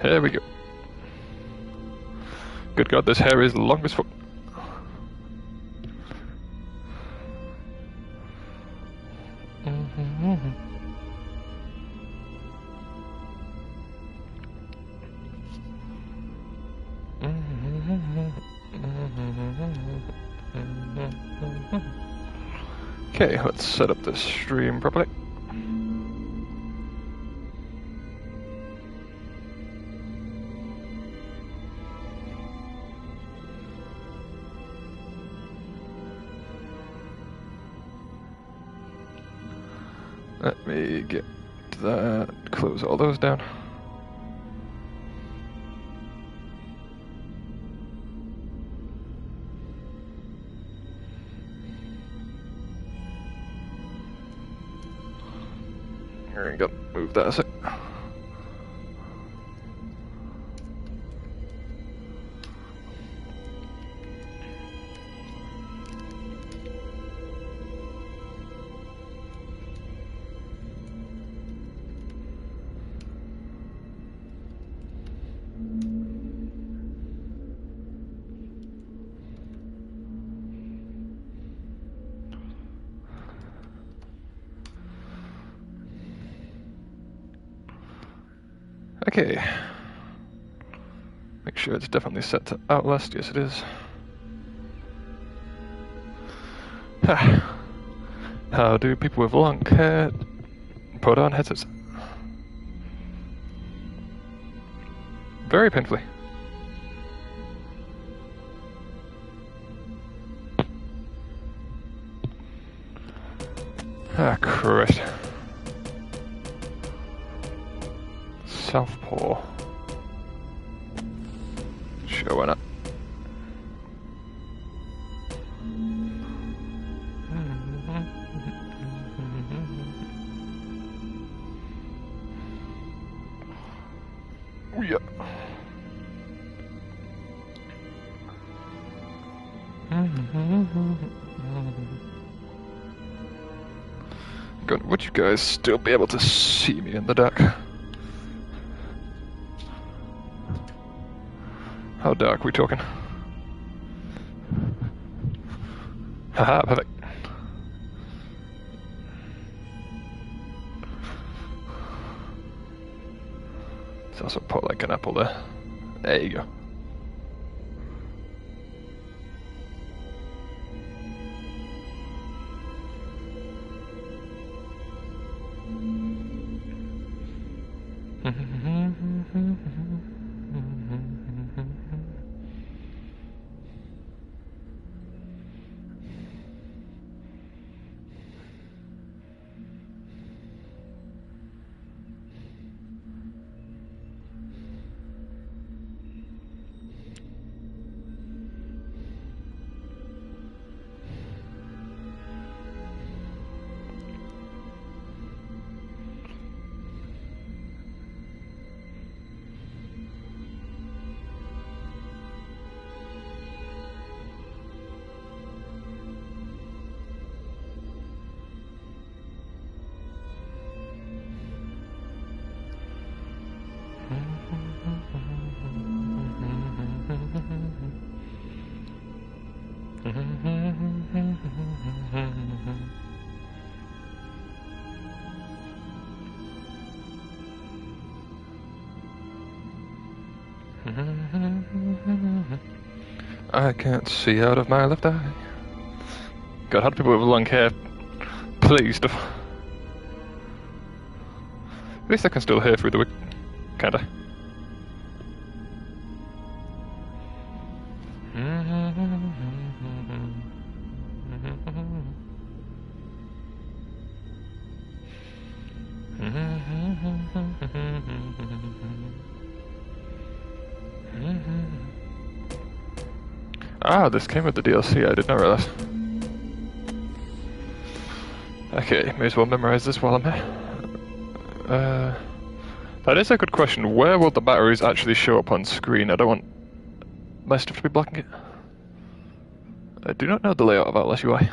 Here we go. Good God, this hair is long as fuck. Okay, let's set up this stream properly. Let me get that, close all those down. There we go, move that a sec. Okay. Make sure it's definitely set to Outlast. Yes, it is. How do people with long hair put on headsets? Very painfully. Ah, Christ. Southpaw. Sure, why not? Oh, yeah. God, would you guys still be able to see me in the dark? How dark are we talking? Haha, perfect. Let's also put like an apple there. There you go. I can't see out of my left eye. God, how do people with long hair play stuff? At least I can still hear through the kinda. Ah, this came with the DLC, I did not realize. Okay, may as well memorize this while I'm here. That is a good question. Where will the batteries actually show up on screen? I don't want my stuff to be blocking it. I do not know the layout of Outlast UI.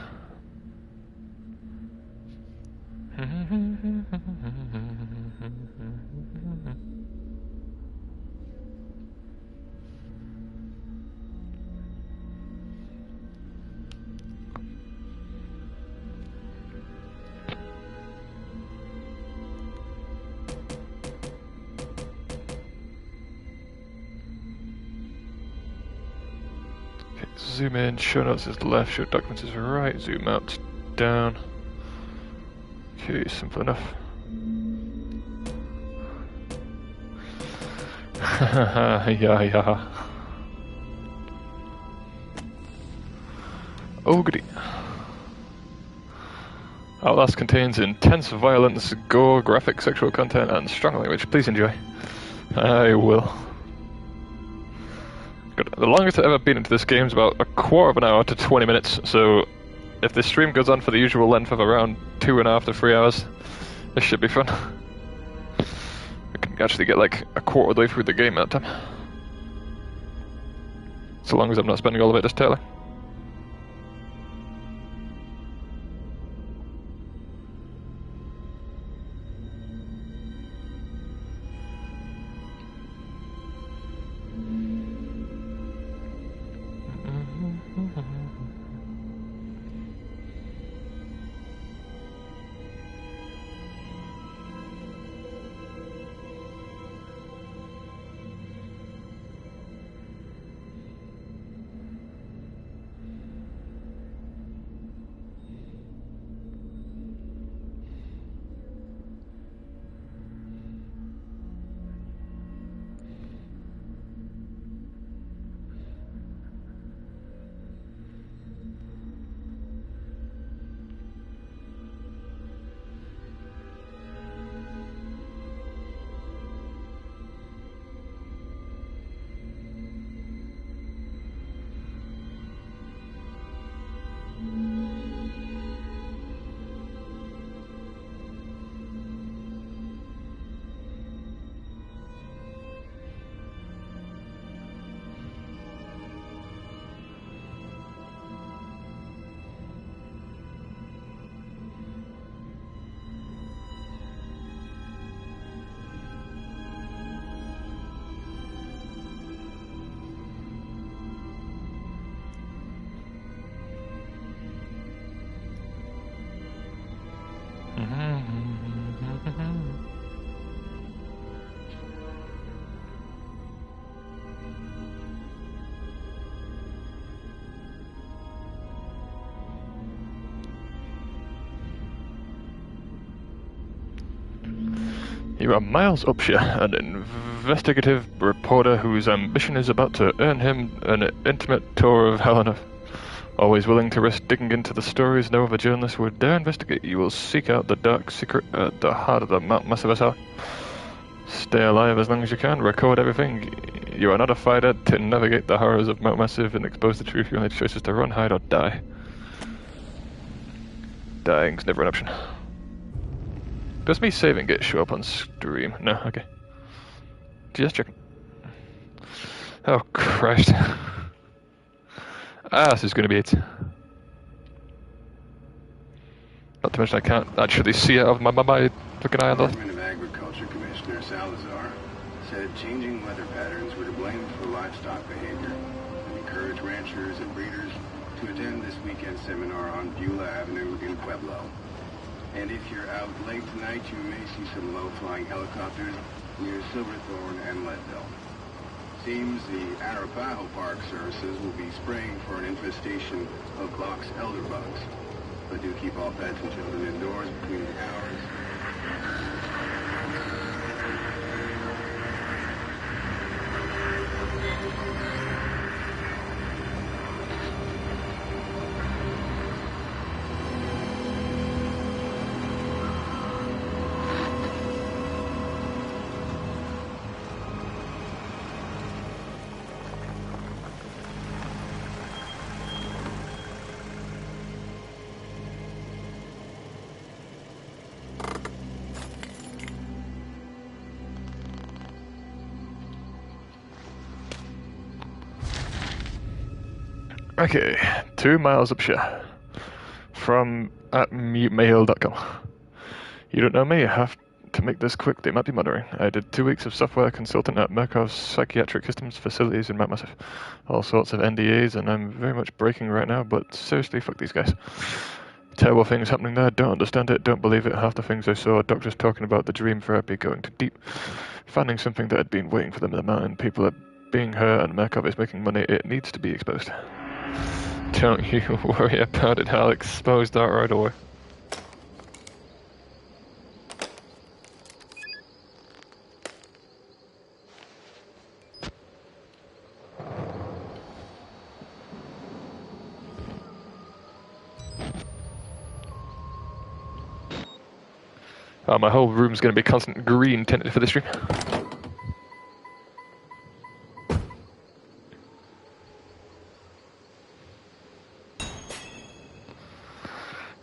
zoom in, show notes is left, show documents is right, zoom out, down. Okay, simple enough. yeah. Oh goody. Outlast contains intense violence, gore, graphic sexual content, and strong language. Please enjoy. I will. Good. The longest I've ever been into this game is about a quarter of an hour to 20 minutes, so if this stream goes on for the usual length of around 2.5 to 3 hours, this should be fun. I can actually get like a quarter of the way through the game at a time. So long as I'm not spending all of it just tailing. You are Miles Upshur, an investigative reporter whose ambition is about to earn him an intimate tour of hell on earth. Always willing to risk digging into the stories no other journalist would dare investigate, you will seek out the dark secret at the heart of the Mount Massive SR. Stay alive as long as you can, record everything. You are not a fighter to navigate the horrors of Mount Massive and expose the truth. Your only choice is to run, hide, or die. Dying's never an option. Does me saving it show up on stream? No, okay. Just checking. Oh Christ. This is gonna be it. Not to mention I can't actually see it out of my looking eye on the Department of Agriculture Commissioner Salazar said changing weather patterns were to blame for livestock behavior and encouraged ranchers and breeders to attend this weekend seminar on Beulah Avenue in Pueblo. And if you're out late tonight, you may see some low-flying helicopters near Silverthorne and Leadville. Seems the Arapaho Park Services will be spraying for an infestation of box elderbugs. But do keep all pets and children indoors between hours. Okay, 2 Miles Upshur from @mutemail.com. You don't know me, I have to make this quick, they might be muttering. I did 2 weeks of software consultant at Murkov's Psychiatric Systems facilities in Mount Massive. All sorts of NDAs, and I'm very much breaking right now, but seriously, fuck these guys. Terrible things happening there, don't understand it, don't believe it. Half the things I saw, doctors talking about the dream therapy going too deep. Finding something that had been waiting for them in the mountain. People are being hurt, and Murkov is making money, it needs to be exposed. Don't you worry about it, I'll expose that right away. Oh, my whole room's gonna be constant green tinted for this stream.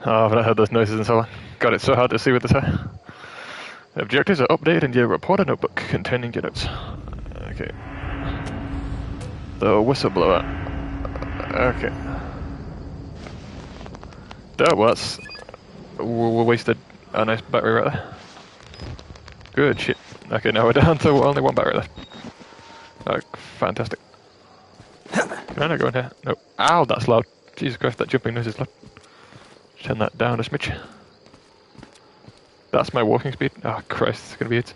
Oh, I've not heard those noises in so long. God, it's so hard to see with this hair. Objectives are updated in your reporter notebook containing your notes. Okay. The whistleblower. Okay. Oh, well, that's... we wasted a nice battery right there. Good shit. Okay, now we're down to only one battery left. Oh, fantastic. Can I not go in here? No. Ow, that's loud. Jesus Christ, that jumping noise is loud. Turn that down a smidge. That's my walking speed. Oh Christ, it's gonna be it.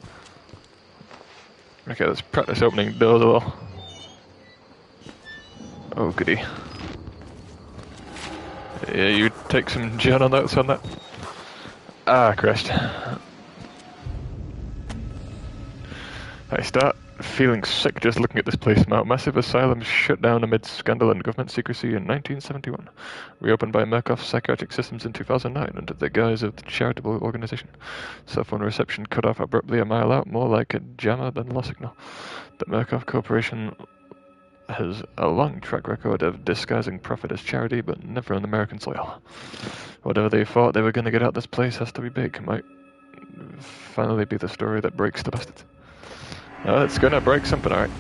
Okay, let's practice opening doors a little. Oh goody. Yeah, you take some journal notes on that. Ah, Christ. I start feeling sick just looking at this place now. Massive asylum shut down amid scandal and government secrecy in 1971. Reopened by Murkoff Psychiatric Systems in 2009 under the guise of the charitable organization. Cell phone reception cut off abruptly a mile out, more like a jammer than lost signal. The Murkoff Corporation has a long track record of disguising profit as charity, but never on American soil. Whatever they thought they were going to get out this place has to be big. Might finally be the story that breaks the bastards. Oh, it's gonna break something, alright.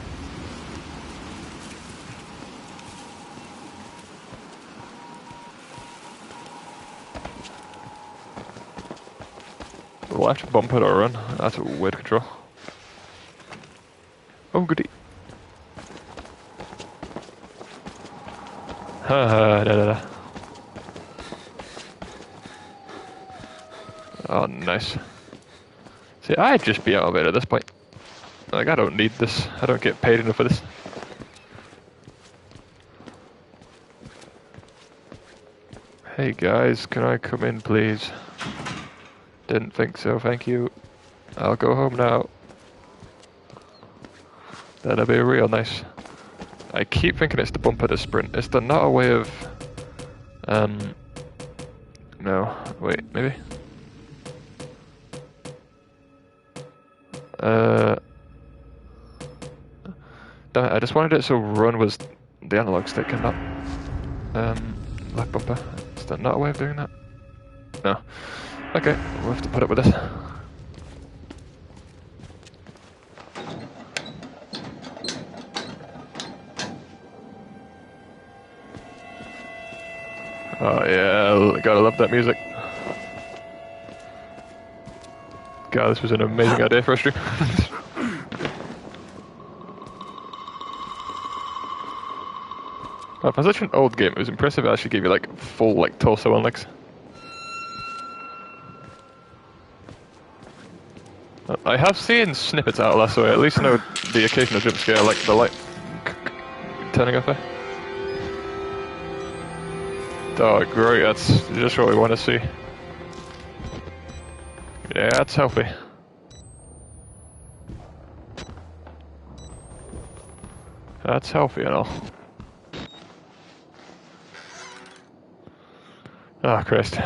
Left bumper or run. That's a weird control. Oh, goody. Ha da da da. Oh, nice. See, I'd just be out of it at this point. Like, I don't need this. I don't get paid enough for this. Hey guys, can I come in please? Didn't think so, thank you. I'll go home now. That'll be real nice. I keep thinking it's the bumper to sprint. Is there not a way of... No, wait, maybe? Damn it, I just wanted it so run was the analog stick and not left bumper. Is there not a way of doing that? No. Okay, we'll have to put up with this. Oh yeah, gotta love that music. God, this was an amazing idea for a stream. Oh, for such an old game, it was impressive it actually gave you like full like torso and legs. I have seen snippets out of Outlast, so I at least know the occasional jump scare, like the light turning off there. Oh great, that's just what we want to see. Yeah, that's healthy. That's healthy and all. Oh Christ.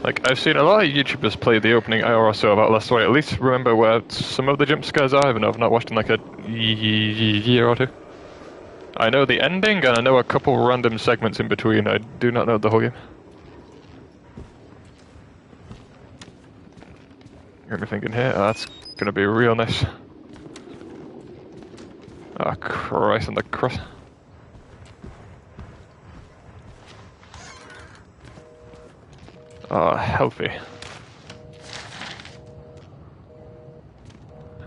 Like, I've seen a lot of YouTubers play the opening hour or so of Outlast, so I at least remember where some of the jump scares are, even though I've not watched in like a year or two. I know the ending, and I know a couple random segments in between. I do not know the whole game. Everything in here, oh, that's gonna be real nice. Oh, Christ on the cross. Oh, healthy.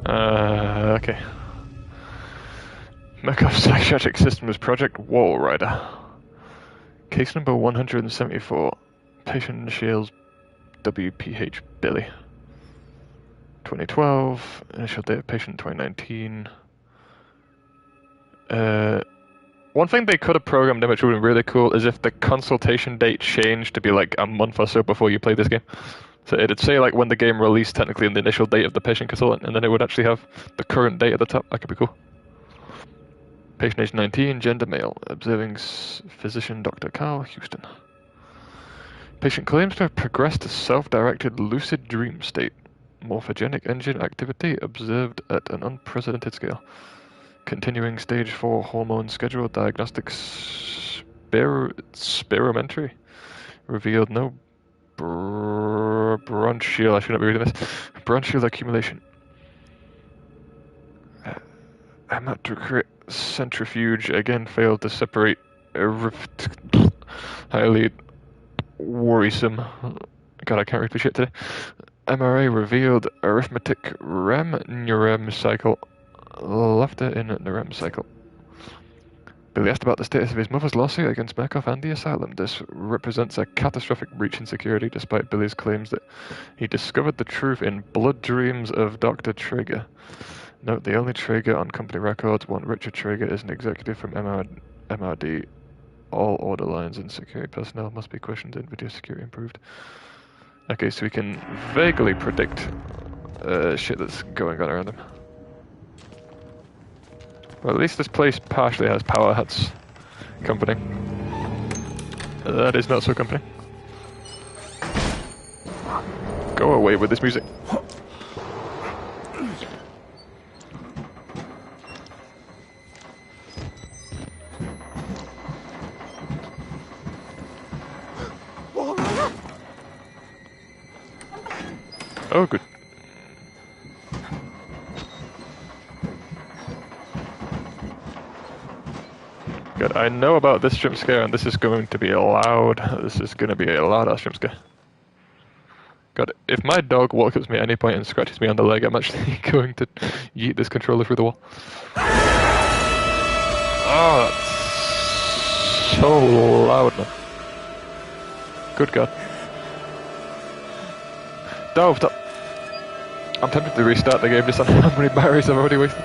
Okay. Mechov Psychiatric Systems Project Wall Rider. Case number 174. Patient Shields WPH Billy. 2012. Initial date of patient 2019. One thing they could have programmed in, which would have been really cool, is if the consultation date changed to be like a month or so before you play this game. So it'd say like when the game released technically and the initial date of the patient consultant, and then it would actually have the current date at the top. That could be cool. Patient age 19, gender male, observing physician Dr. Carl Houston. Patient claims to have progressed to self-directed lucid dream state. Morphogenic engine activity observed at an unprecedented scale. Continuing stage 4 hormone schedule diagnostics spirometry revealed no bronchial, I shouldn't be reading this, bronchial accumulation. Hematocrit centrifuge again failed to separate highly worrisome. God, I can't read this shit today. MRA revealed arithmetic REM cycle. Laughter in the REM cycle. Billy asked about the status of his mother's lawsuit against Murkoff and the asylum. This represents a catastrophic breach in security, despite Billy's claims that he discovered the truth in blood dreams of Dr. Traeger. Note, the only Traeger on company records, one Richard Traeger, is an executive from MRD. All order lines and security personnel must be questioned and video security improved. Okay, so we can vaguely predict shit that's going on around him. Well, at least this place partially has power huts company. That is not so company. Go away with this music. Oh, good. Good. I know about this jump scare, and this is going to be loud. This is going to be a loud-ass jump scare. God, if my dog walks up to me at any point and scratches me on the leg, I'm actually going to yeet this controller through the wall. Oh, that's so loud, man. Good God. Dove, stop. I'm tempted to restart the game just on how many batteries I've already wasted.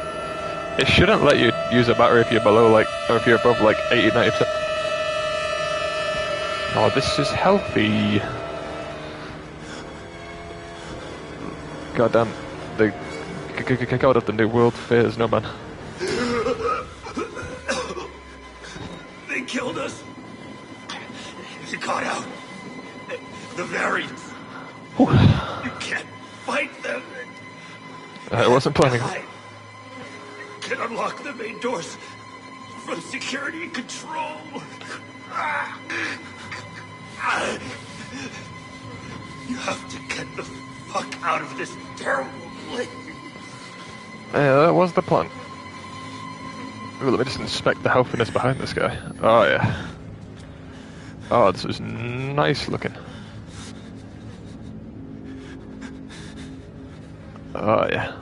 It shouldn't let you use a battery if you're below, like, or if you're above, like, 80-90%. Oh, this is healthy. Goddamn, the kick out of the New World fears no man. They killed us. You got out. The variants. Whew. You can't fight them. I wasn't planning. I can unlock the main doors from security control. You have to get the fuck out of this terrible place. Yeah, that was the plan. Ooh, let me just inspect the healthiness behind this guy. Oh yeah. Oh, this is nice looking. Oh yeah.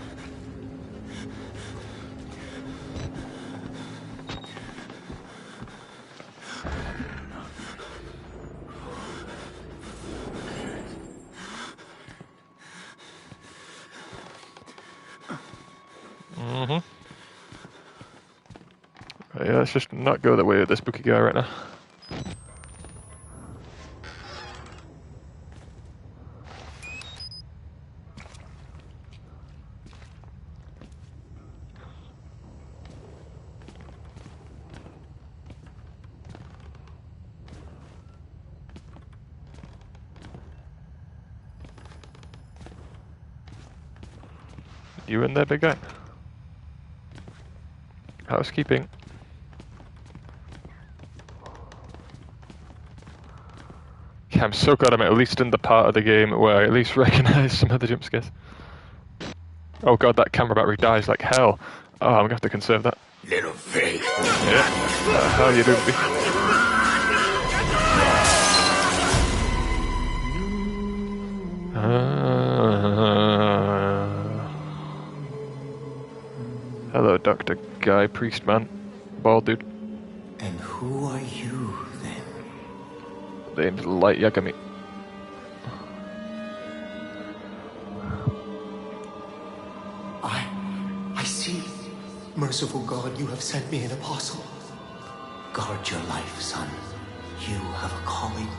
Yeah, let's just not go the way of this spooky guy right now. You in there, big guy? Housekeeping. Yeah, I'm so glad I'm at least in the part of the game where I at least recognize some of the jump scares. Oh god, that camera battery dies like hell. Oh, I'm gonna have to conserve that. Little Yeah. How you doing, B? Hello, Dr. Guy, priest man. Bald dude. And who are you, then? The name's Light Yagami. I see. Merciful God, you have sent me an apostle. Guard your life, son. You have a calling.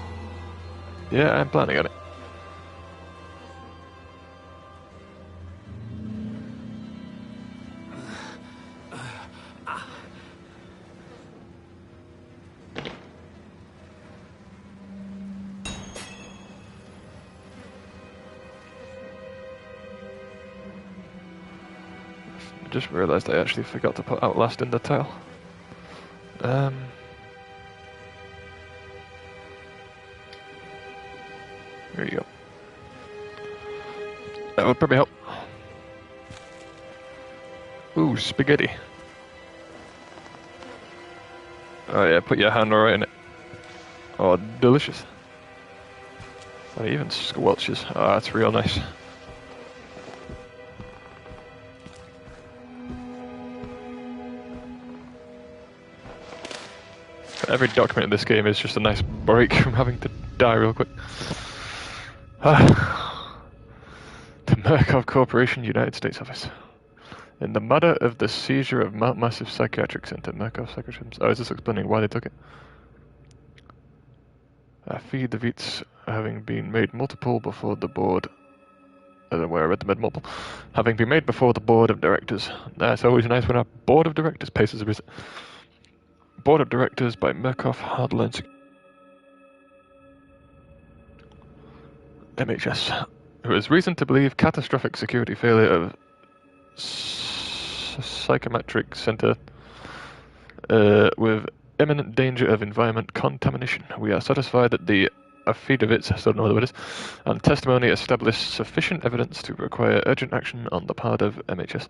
Yeah, I'm planning on it. I just realised I actually forgot to put Outlast in the title. There you go. That would probably help. Ooh, spaghetti. Oh yeah, put your hand right in it. Oh, delicious. Oh, it even squelches. Oh, that's real nice. Every document in this game is just a nice break from having to die real quick. The Murkoff Corporation, United States Office. In the matter of the seizure of Mount Massive Psychiatric Center, Murkoff Secretary... Oh, is this explaining why they took it? Feed the Veets having been made multiple before the board... I don't know where I read the multiple. Having been made before the board of directors. That's always nice when our board of directors pays us a visit. Board of Directors by Murkoff Hardline MHS. There is reason to believe catastrophic security failure of psychometric center with imminent danger of environment contamination. We are satisfied that the affidavits, I don't know what the word is, and testimony established sufficient evidence to require urgent action on the part of MHS.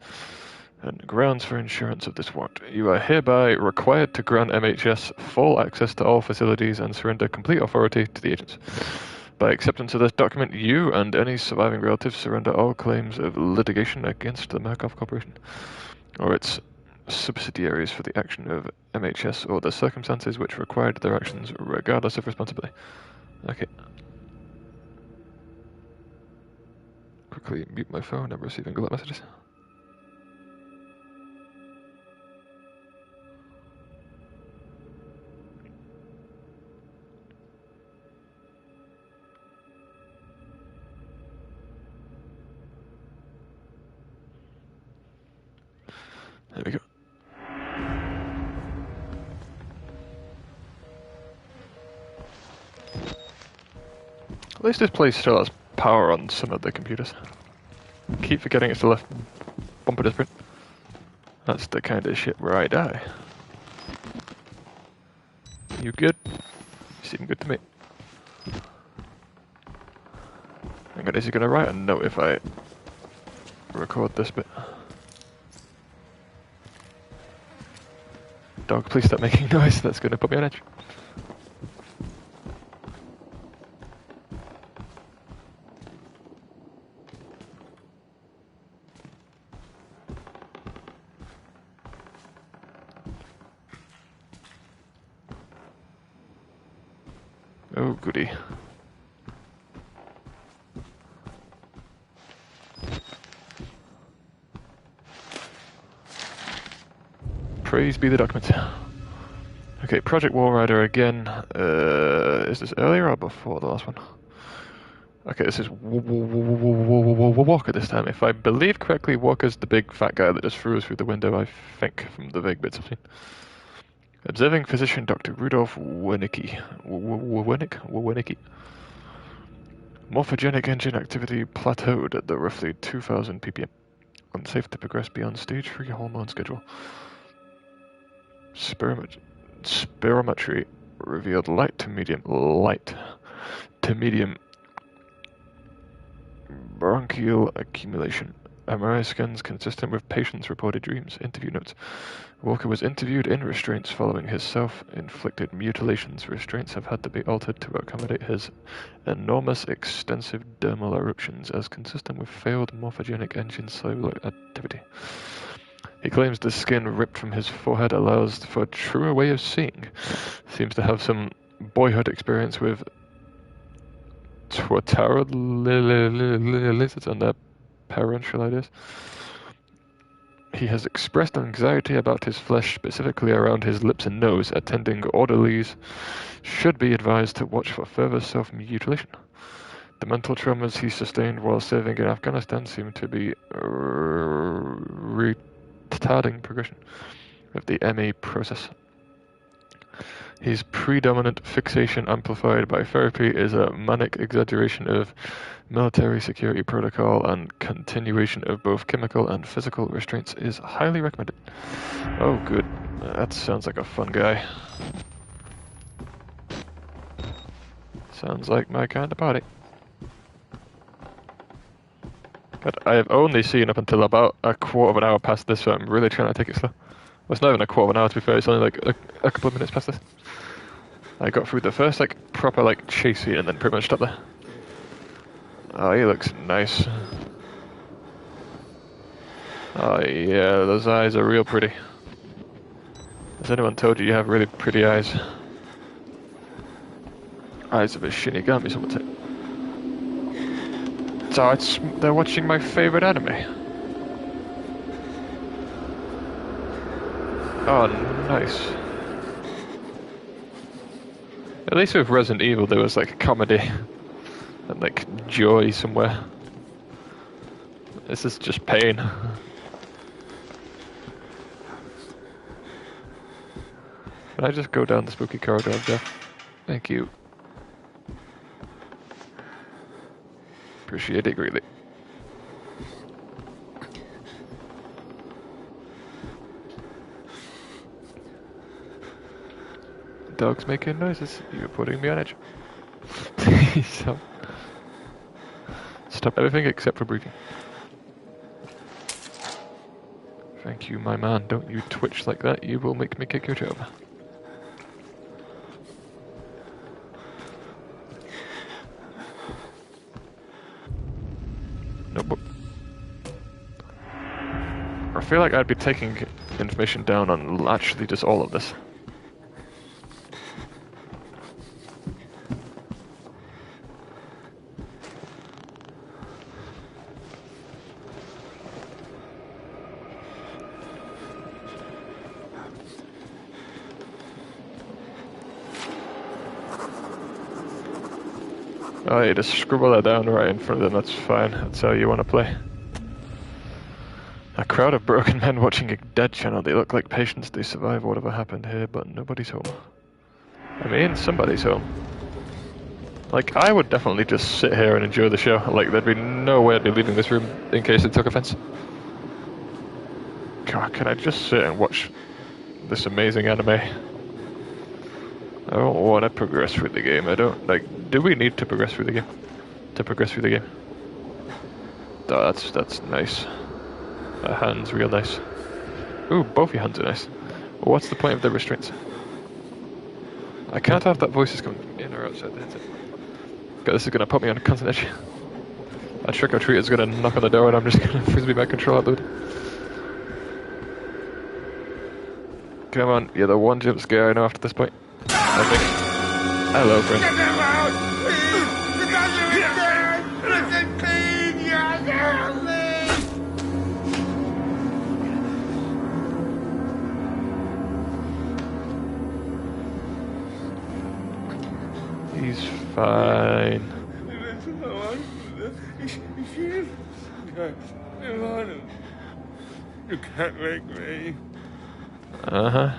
And grounds for insurance of this warrant. You are hereby required to grant MHS full access to all facilities and surrender complete authority to the agents. By acceptance of this document, you and any surviving relatives surrender all claims of litigation against the Murkoff Corporation or its subsidiaries for the action of MHS or the circumstances which required their actions, regardless of responsibility. Okay. Quickly mute my phone. I'm receiving alert messages. There we go. At least this place still has power on some of the computers. Keep forgetting it's the left bumper disc print. That's the kind of shit where I die. You good? You seem good to me. Hang on, is he gonna write a note if I record this bit? Dog, please stop making noise. That's gonna put me on edge. Oh, goody. Praise be the document. Okay, Project War Rider again. Is this earlier or before the last one? Okay, this is Walker this time. If I believe correctly, Walker's the big fat guy that just threw us through the window, I think, from the vague bits I've seen. Observing physician Dr. Rudolph Wernicke. Wernicke. Morphogenic engine activity plateaued at the roughly 2000 ppm. Unsafe to progress beyond stage 3 hormone schedule. Spirometry revealed light to medium bronchial accumulation MRI scans consistent with patient's reported dreams. Interview notes. Walker was interviewed in restraints following his self-inflicted mutilations. Restraints have had to be altered to accommodate his enormous, extensive dermal eruptions as consistent with failed morphogenic engine cellular activity. He claims the skin ripped from his forehead allows for a truer way of seeing. Seems to have some boyhood experience with Tuatara lizards and their parental ideas. He has expressed anxiety about his flesh, specifically around his lips and nose. Attending orderlies should be advised to watch for further self-mutilation. The mental traumas he sustained while serving in Afghanistan seem to be retarding progression of the MA process. His predominant fixation amplified by therapy is a manic exaggeration of military security protocol, and continuation of both chemical and physical restraints is highly recommended. Oh good, that sounds like a fun guy. Sounds like my kind of party. God, I have only seen up until about a quarter of an hour past this, so I'm really trying to take it slow. Well, it's not even a quarter of an hour to be fair, it's only like a couple of minutes past this. I got through the first like proper like chase scene and then pretty much stopped there. Oh, he looks nice. Oh yeah, those eyes are real pretty. Has anyone told you you have really pretty eyes? Eyes of a Shinigami, someone said. So they're watching my favorite anime. Oh, nice. At least with Resident Evil there was like a comedy and like joy somewhere. This is just pain. Can I just go down the spooky corridor of death? Thank you. Appreciate it greatly. Dog's making noises. You're putting me on edge. So, stop everything except for breathing. Thank you, my man. Don't you twitch like that. You will make me kick your job. Nope. I feel like I'd be taking information down on actually just all of this. Oh, you just scribble that down right in front of them, that's fine. That's how you want to play. A crowd of broken men watching a dead channel. They look like patients. They survive whatever happened here, but nobody's home. I mean, somebody's home. Like, I would definitely just sit here and enjoy the show. Like, there'd be no way I'd be leaving this room in case it took offense. God, can I just sit and watch this amazing anime? I don't want to progress through the game. I don't, like, do we need to progress through the game? To progress through the game? Oh, that's nice. That hand's real nice. Ooh, both your hands are nice. Well, what's the point of the restraints? I can't have that voices coming in or outside the headset. God, this is gonna put me on a constant edge. That trick-or-treat is gonna knock on the door and I'm just gonna frisbee my control upload. Come on, you're the one jump scare I know after this point. I think. Hello, friend. Get them out! Please! The doctor is dead! Listen, please! Help me! He's fine. You can't make me. Uh-huh.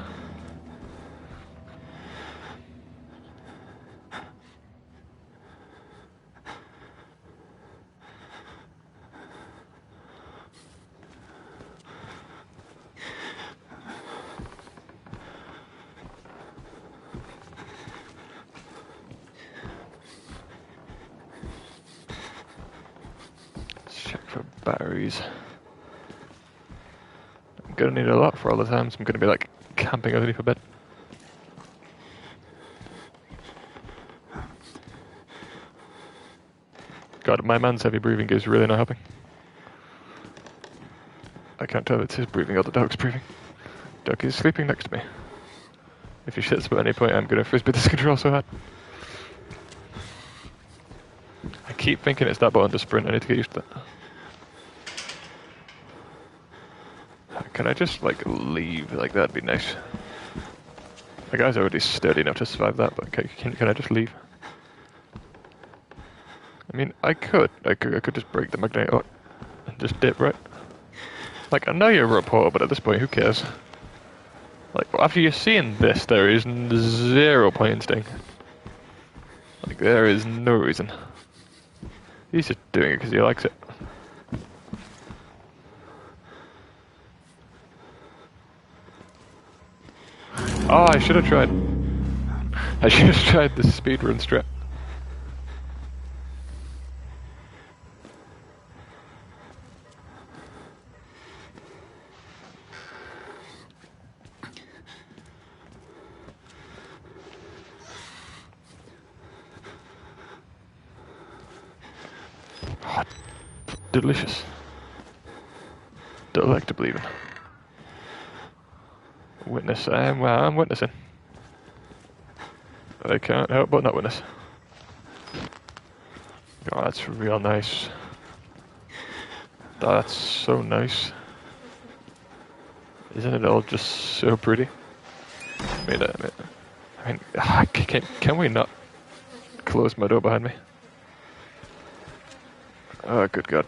Let's check for batteries. gonna need a lot for all the times I'm gonna be like camping underneath a bed. God, my man's heavy breathing is really not helping. I can't tell if it's his breathing or the dog's breathing. Dog is sleeping next to me. If he shits at any point, I'm gonna frisbee this control so hard. I keep thinking it's that button to sprint. I need to get used to that. Can I just, like, leave? Like, that'd be nice. The guy's already sturdy enough to survive that, but can I just leave? I mean, I could just break the magnet out and just dip, right? Like, I know you're a reporter, but at this point, who cares? Like, after you're seeing this, there is 0 point in staying. Like, there is no reason. He's just doing it because he likes it. Oh, I should have tried. I should have tried the speedrun strat. Oh, delicious. Don't like to believe it. Witness, I'm witnessing. I can't help but not witness. Oh, that's real nice. That's so nice. Isn't it all just so pretty? I mean, can we not close my door behind me? Oh, good God.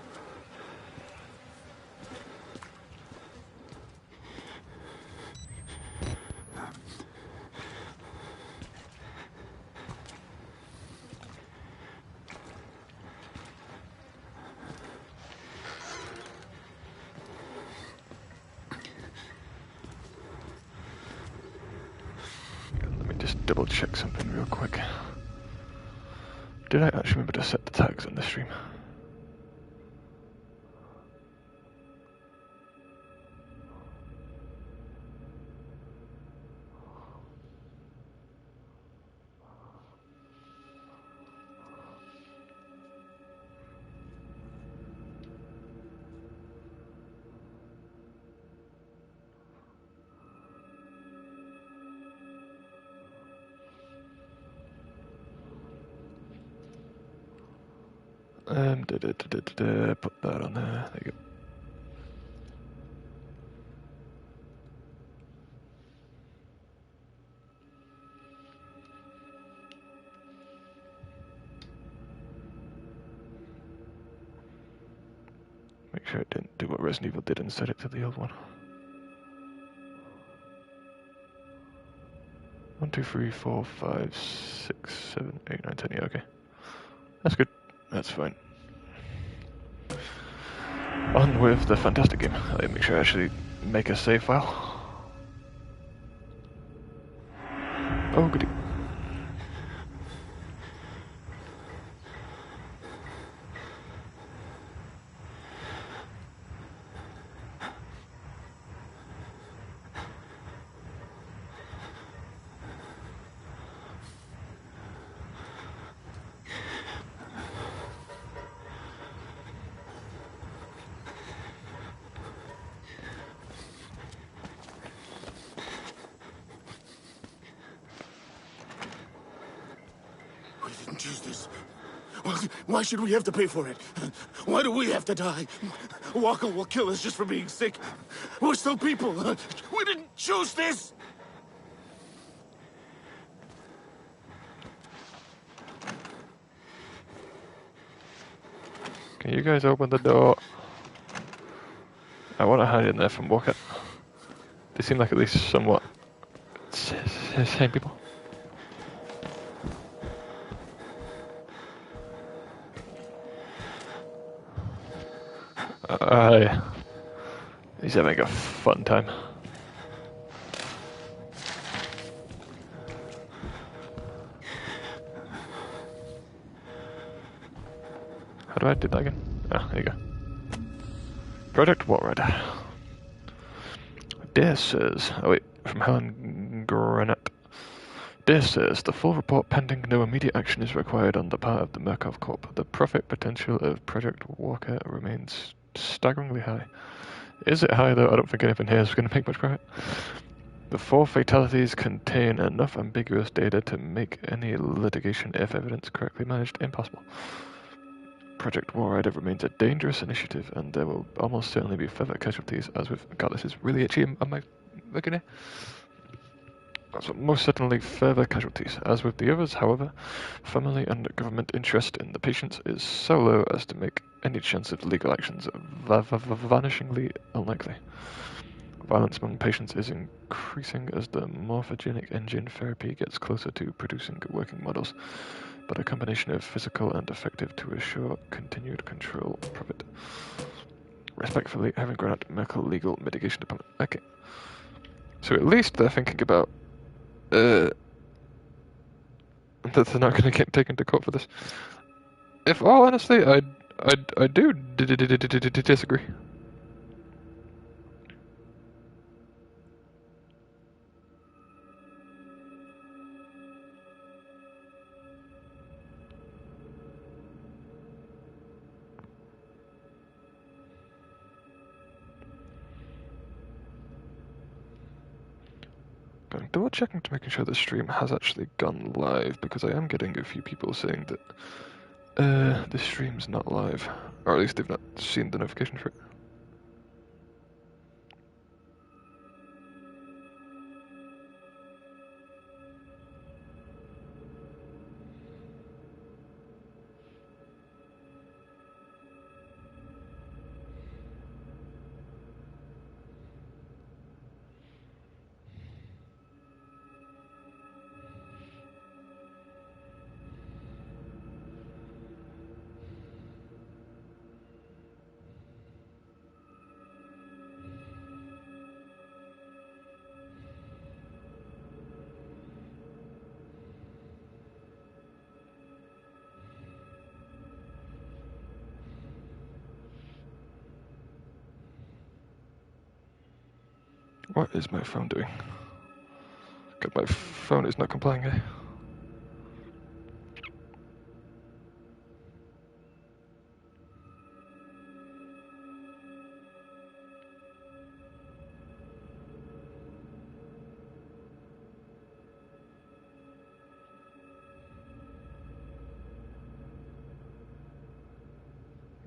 Double check something real quick. Did I actually remember to set the tags on the stream? Put that on there. There you go. Make sure it didn't do what Resident Evil did and set it to the old one. 1, 2, 3, 4, 5, 6, 7, 8, 9, 10. Yeah, okay. That's good. That's fine. On with the fantastic game. Let me make sure I actually make a save file. Oh, goody. Choose this. Why should we have to pay for it? Why do we have to die? Walker will kill us just for being sick. We're still people. We didn't choose this. Can you guys open the door? I want to hide in there from Walker. They seem like at least somewhat sane people. He's having a fun time. How do I do that again? Ah, there you go. Project Warred. Dear Sirs, oh wait, from Helen Granette. Dear Sirs, the full report pending. No immediate action is required on the part of the Murkoff Corp. The profit potential of Project Walker remains staggeringly high. Is it high though? I don't think anything here is going to make much profit. The 4 fatalities contain enough ambiguous data to make any litigation, if evidence correctly managed, impossible. Project War Rider remains a dangerous initiative, and there will almost certainly be further casualties, as with... God, this is really itchy on my... Look at it. That's most certainly further casualties. As with the others, however, family and government interest in the patients is so low as to make any chance of legal actions vanishingly unlikely. Violence among patients is increasing as the morphogenic engine therapy gets closer to producing working models, but a combination of physical and effective to assure continued control profit. Respectfully, having granted Merkel Legal Mitigation Department. Okay. So at least they're thinking about that they're not going to get taken to court for this. If all honestly, I do disagree. Double checking to making sure the stream has actually gone live, because I am getting a few people saying that the stream's not live, or at least they've not seen the notification for it. What is my phone doing? God, my phone is not complying here.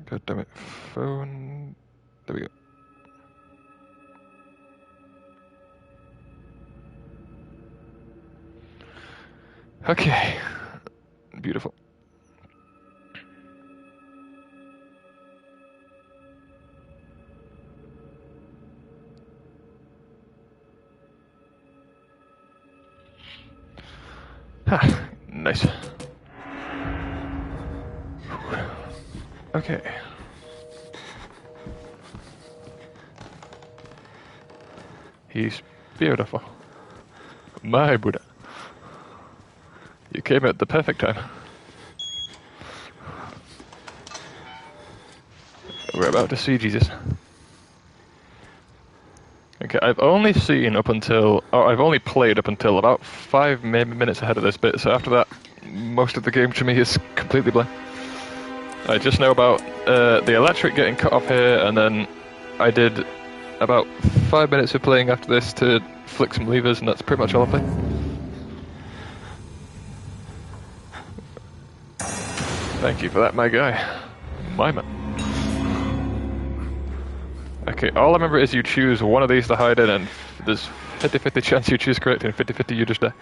God damn it, phone. There we go. Okay, beautiful. Ha, nice. Okay. He's beautiful. My Buddha. You came at the perfect time. We're about to see Jesus. Okay, I've only seen up until... Oh, I've only played up until about 5 minutes ahead of this bit, so after that, most of the game to me is completely blank. I just know about the electric getting cut off here, and then I did about 5 minutes of playing after this to flick some levers, and that's pretty much all I played. Thank you for that, my guy. My man. Okay, all I remember is you choose one of these to hide in, and there's 50-50 chance you choose correct, and 50-50 you just die.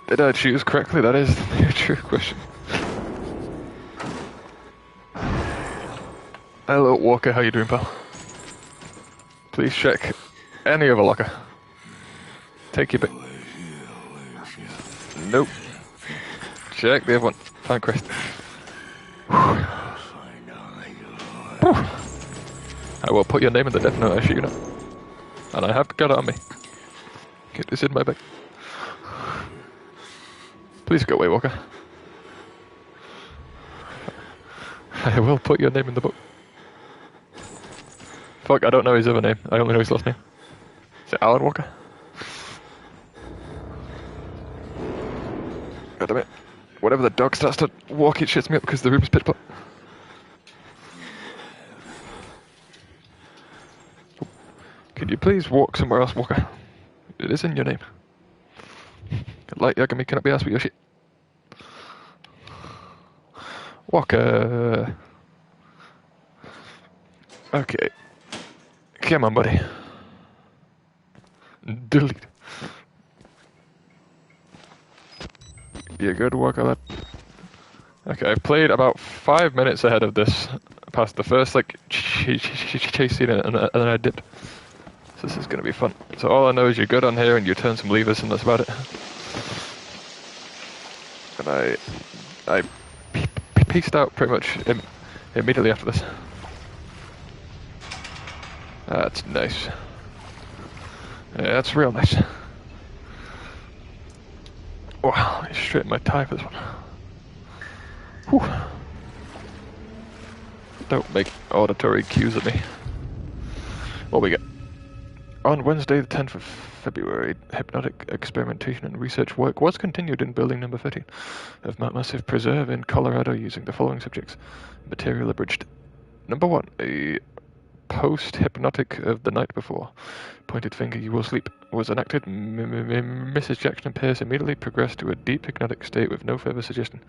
Did I choose correctly? That is the true question. Hello, Walker. How you doing, pal? Please check any other locker. Take your pick. Nope. Check the other one. Thank Christ. I will put your name in the death note, I shoot you not. And I have got it on me. Get this in my bag. Please go away, Walker. I will put your name in the book. Fuck, I don't know his other name. I only know his last name. Is it Alan Walker? God damn it. Whenever the dog starts to walk, it shits me up because the room's pitch black. Can you please walk somewhere else, Walker? It is in your name. Light Yagami cannot be asked with your shit. Walker. Okay. Come on, buddy. Delete. You good, Walker, lad? Okay, I've played about 5 minutes ahead of this, past the first, like, chase scene, and then I dipped. So this is going to be fun. So all I know is you're good on here, and you turn some levers, and that's about it. And I peaced out pretty much immediately after this. That's nice. Yeah, that's real nice. Wow, straight in my tie for this one. Whew. Don't make auditory cues at me. What we get? On Wednesday, the 10th of February, hypnotic experimentation and research work was continued in building number 13 of Mount Massive Preserve in Colorado using the following subjects. Material abridged. Number 1, a post-hypnotic of the night before. Pointed finger, you will sleep. Was enacted. Mrs. Jackson and Pierce immediately progressed to a deep hypnotic state with no further suggestion.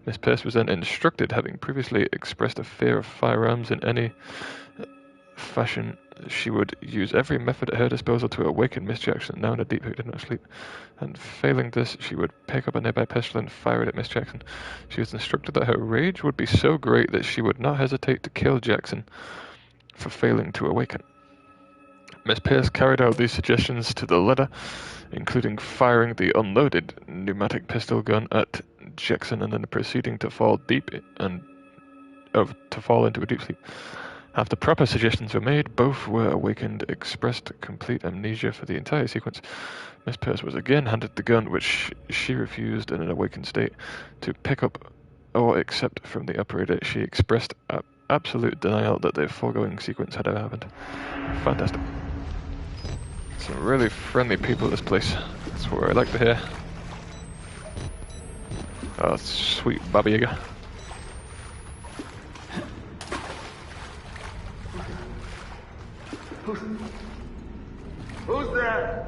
Miss Pierce was then instructed, having previously expressed a fear of firearms in any fashion. She would use every method at her disposal to awaken Miss Jackson, now in a deep hypnotic sleep. And failing this, she would pick up a nearby pistol and fire it at Miss Jackson. She was instructed that her rage would be so great that she would not hesitate to kill Jackson for failing to awaken. Miss Pierce carried out these suggestions to the letter, including firing the unloaded pneumatic pistol gun at Jackson and then proceeding to fall into a deep sleep. After proper suggestions were made, both were awakened, expressed complete amnesia for the entire sequence. Miss Pierce was again handed the gun, which she refused in an awakened state to pick up or accept from the operator. She expressed absolute denial that the foregoing sequence had ever happened. Fantastic. Some really friendly people at this place. That's what I like to hear. Oh, sweet Baba Yaga. Who's there?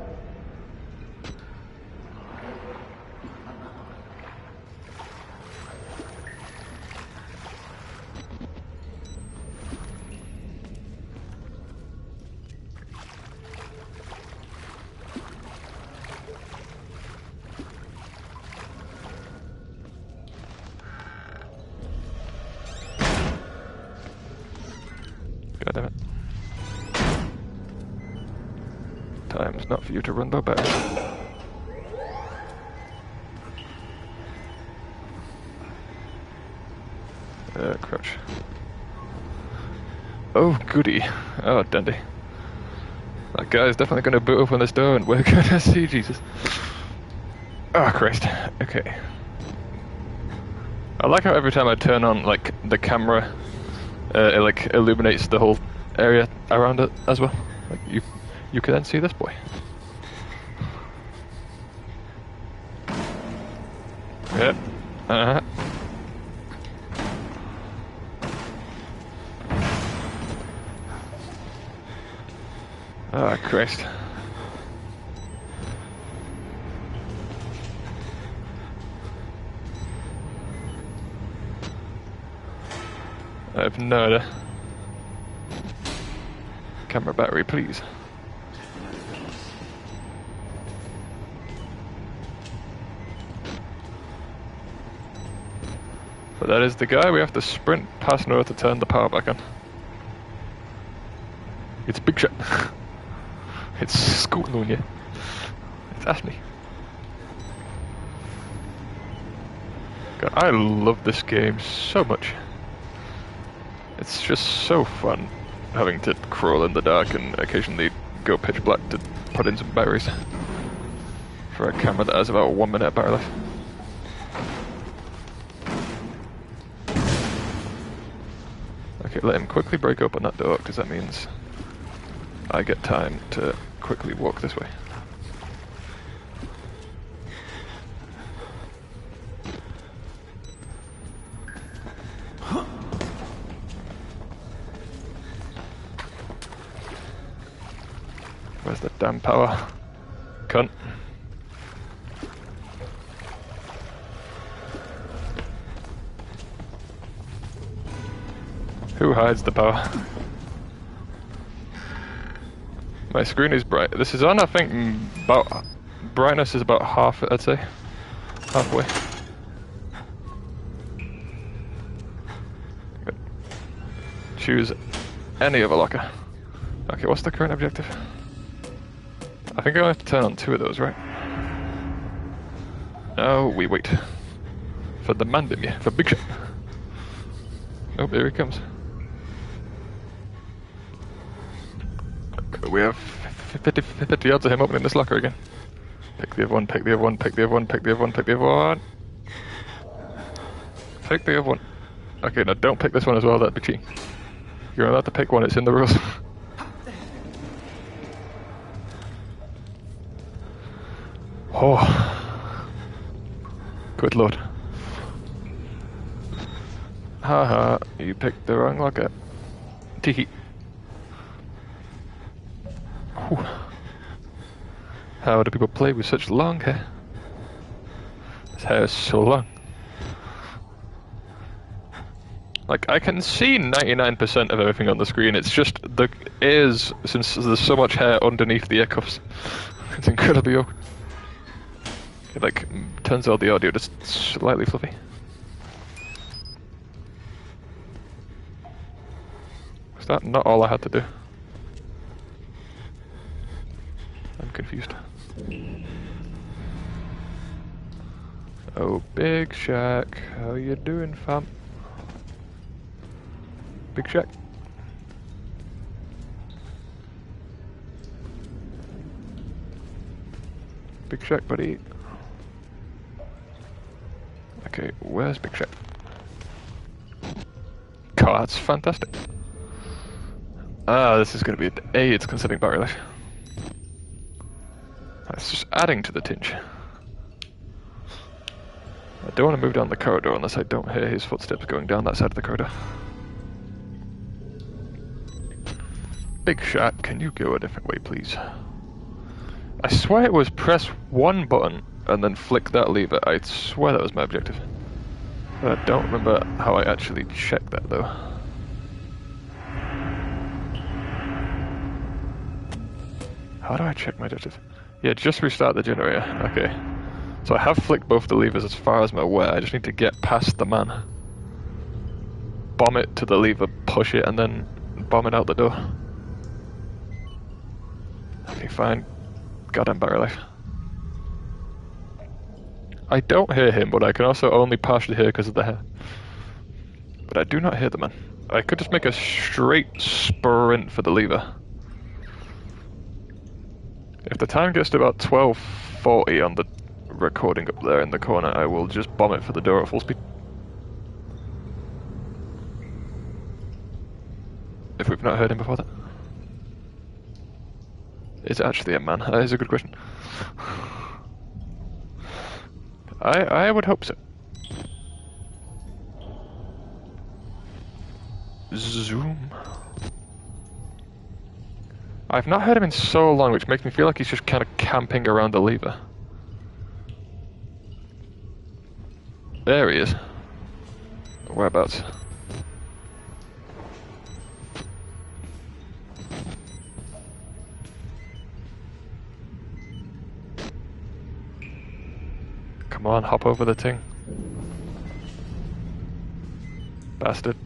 God damn it. Time's not for you to run the back. Crouch. Oh, goody. Oh, dandy. That guy's definitely going to boot open this door and we're going to see Jesus. Oh, Christ. Okay. I like how every time I turn on, like, the camera, it, like, illuminates the whole area around it as well. Like, you can then see this boy. Yep. Uh-huh. Oh, Christ. I have no idea. Camera battery, please. But that is the guy. We have to sprint past in order to turn the power back on. It's Big Shot. It's scooting on you. It's Ashley. God, I love this game so much. It's just so fun having to crawl in the dark and occasionally go pitch black to put in some batteries for a camera that has about 1 minute of battery life. Okay, let him quickly break open that door, because that means I get time to quickly walk this way. Where's the damn power? Cunt. Who hides the power? My screen is bright. This is on, I think, about... brightness is about half, I'd say. Halfway. Good. Choose any other locker. Okay, what's the current objective? I think I have to turn on 2 of those, right? No, we wait. For the man, baby. For Big Shot. Oh, here he comes. We have 50 odds of him opening this locker again. Pick the other one, pick the other one, pick the other one, pick the other one, pick the other one. Pick the other one. Okay, now don't pick this one as well, that'd be cheating. You're allowed to pick one, it's in the rules. Oh. Good lord. Haha, you picked the wrong locker. Teehee. How do people play with such long hair? His hair is so long. Like, I can see 99% of everything on the screen, it's just the ears, since there's so much hair underneath the ear cuffs. It's incredibly awkward. It, like, turns out the audio just slightly fluffy. Was that not all I had to do? I'm confused. Oh, Big Shack, how you doing, fam? Big Shack. Big Shack, buddy. Okay, where's Big Shack? God, that's fantastic. Ah, this is going to be an AIDS considering battery life. That's just adding to the tinge. I don't want to move down the corridor unless I don't hear his footsteps going down that side of the corridor. Big Shot, can you go a different way, please? I swear it was press one button and then flick that lever. I swear that was my objective. But I don't remember how I actually checked that, though. How do I check my objective? Yeah, just restart the generator. Okay. So I have flicked both the levers as far as I'm aware. I just need to get past the man. Bomb it to the lever, push it, and then bomb it out the door. Okay, fine. Goddamn battery life. I don't hear him, but I can also only partially hear because of the hair. But I do not hear the man. I could just make a straight sprint for the lever. If the time gets to about 12:40 on the recording up there in the corner, I will just bomb it for the door at full speed. If we've not heard him before that. Is it actually a man? That is a good question. I would hope so. Zoom. I've not heard him in so long, which makes me feel like he's just kind of camping around the lever. There he is. Whereabouts? Come on, hop over the thing. Bastard.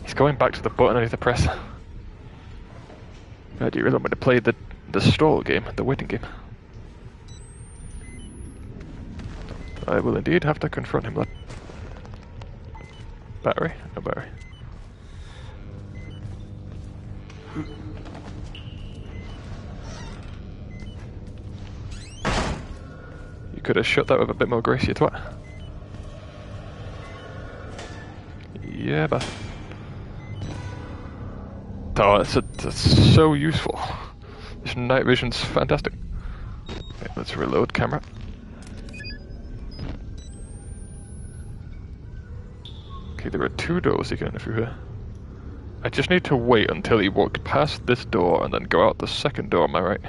He's going back to the button I need to press. Do you really want me to play the stall game, the waiting game? I will indeed have to confront him, lad. Battery? No battery. You could have shut that with a bit more grace, you twat. Yeah, but Oh, that's so useful. This night vision's fantastic. Okay, let's reload camera. Okay, there are 2 doors you can enter through here. I just need to wait until he walked past this door and then go out the second door on my right.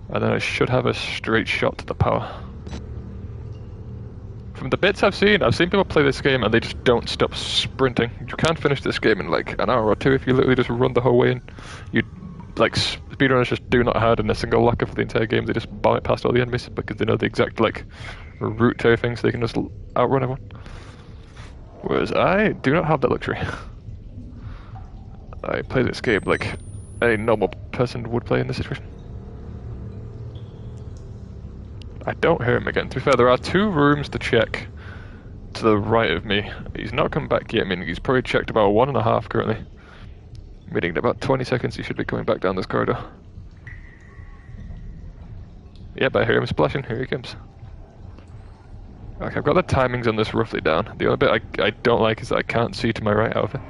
And then I should have a straight shot to the power. From the bits I've seen people play this game and they just don't stop sprinting. You can't finish this game in like an hour or 2 if you literally just run the whole way in. You, like, speedrunners just do not hide in a single locker for the entire game. They just bomb past all the enemies because they know the exact, like, route to everything so they can just outrun everyone. Whereas I do not have that luxury. I play this game like any normal person would play in this situation. I don't hear him again. To be fair, there are 2 rooms to check to the right of me. He's not come back yet, meaning he's probably checked about 1.5 currently. Meaning in about 20 seconds he should be coming back down this corridor. Yep, I hear him splashing. Here he comes. Okay, I've got the timings on this roughly down. The only bit I don't like is that I can't see to my right out of it.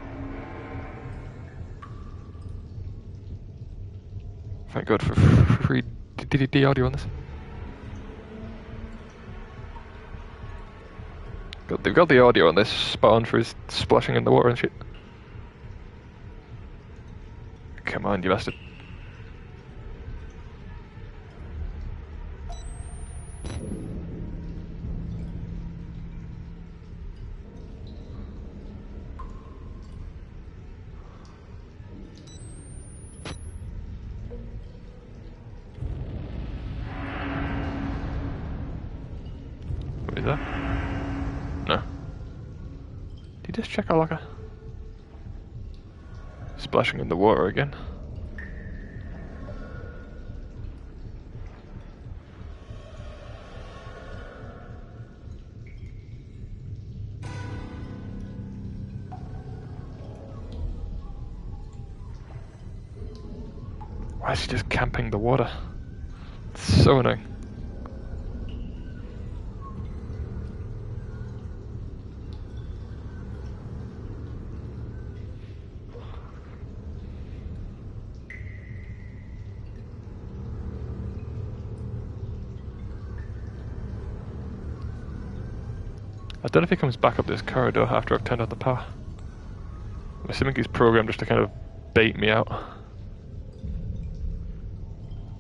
Thank God for free DDD audio on this. They've got the audio on this spot on for his splashing in the water and shit. Come on, you bastard. What is that? No. Did you just check our locker? Splashing in the water again. Why is he just camping the water? It's so annoying. I don't know if he comes back up this corridor after I've turned on the power. I'm assuming he's programmed just to kind of bait me out.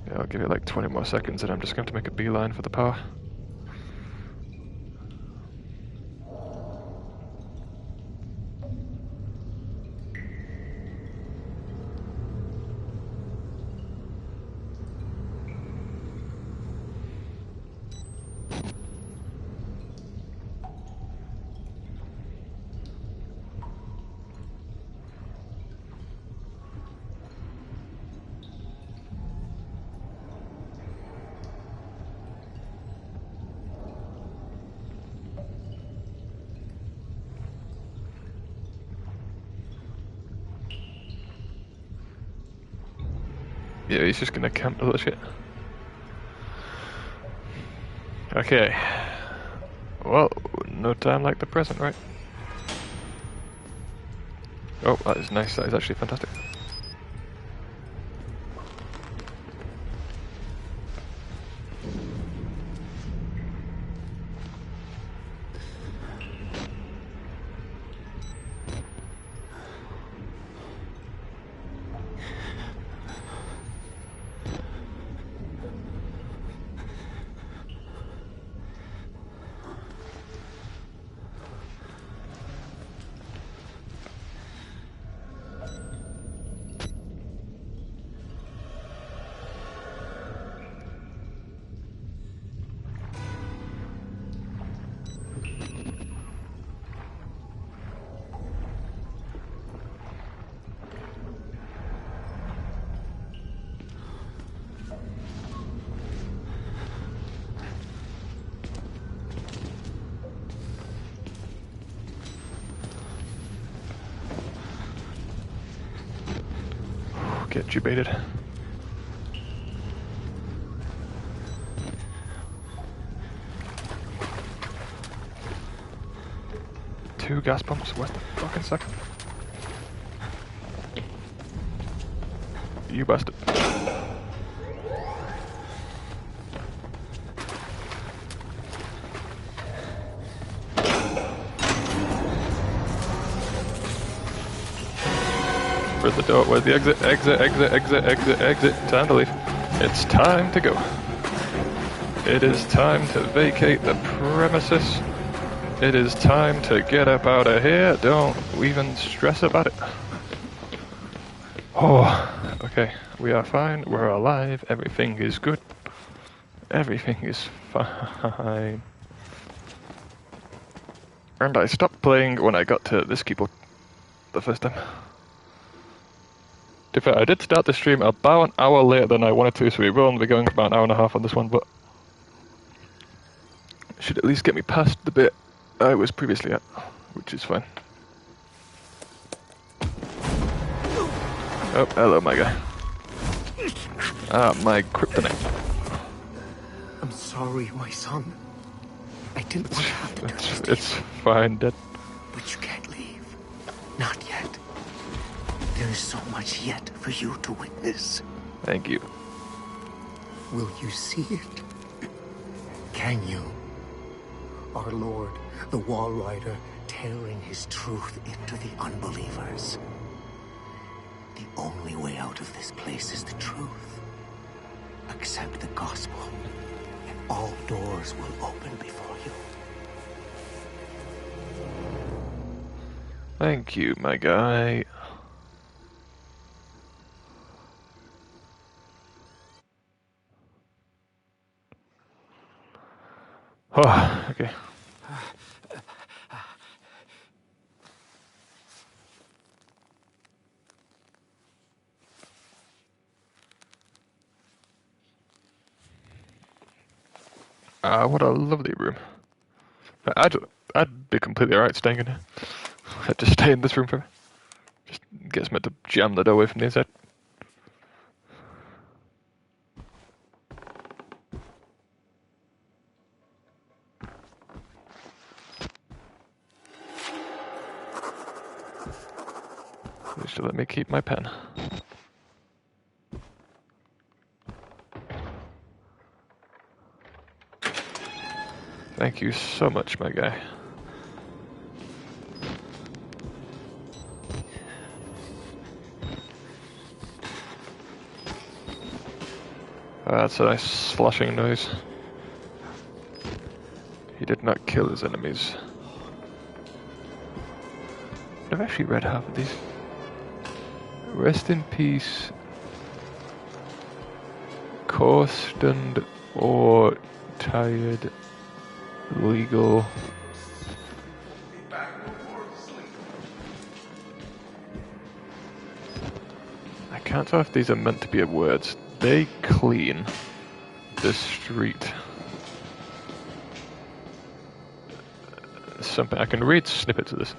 Yeah, I'll give it like 20 more seconds and I'm just going to make a beeline for the power. Yeah, he's just gonna camp the little shit. Okay. Well, no time like the present, right? Oh, that is nice. That is actually fantastic. Get you baited. Two gas pumps, what the fucking second? You bastard. Where's the door? Where's the exit? Exit. Time to leave. It's time to go. It is time to vacate the premises. It is time to get up out of here. Don't even stress about it. Oh, okay. We are fine. We're alive. Everything is good. Everything is fine. And I stopped playing when I got to this keyboard the first time. To be fair, I did start the stream about an hour later than I wanted to, so we will only be going about an hour and a half on this one, but it should at least get me past the bit I was previously at, which is fine. Oh, hello, my guy. Ah, my kryptonite. I'm sorry, my son. I didn't want to have to do this to It's you. fine, Dad. But you can't leave. Not yet. There is so much yet for you to witness. Thank you. Will you see it? Can you? Our Lord, the Wall Rider, tearing his truth into the unbelievers. The only way out of this place is the truth. Accept the gospel, and all doors will open before you. Thank you, my guy. Oh, okay. Ah, what a lovely room. I'd be completely alright staying in here. I'd just stay in this room forever. Just gets me to jam the door away from the inside. Please let me keep my pen. Thank you so much, my guy. That's a nice sloshing noise. He did not kill his enemies. I've actually read half of these. Rest in peace, Corstand or tired legal. I can't tell if these are meant to be words. They clean the street. Something I can read snippets of this.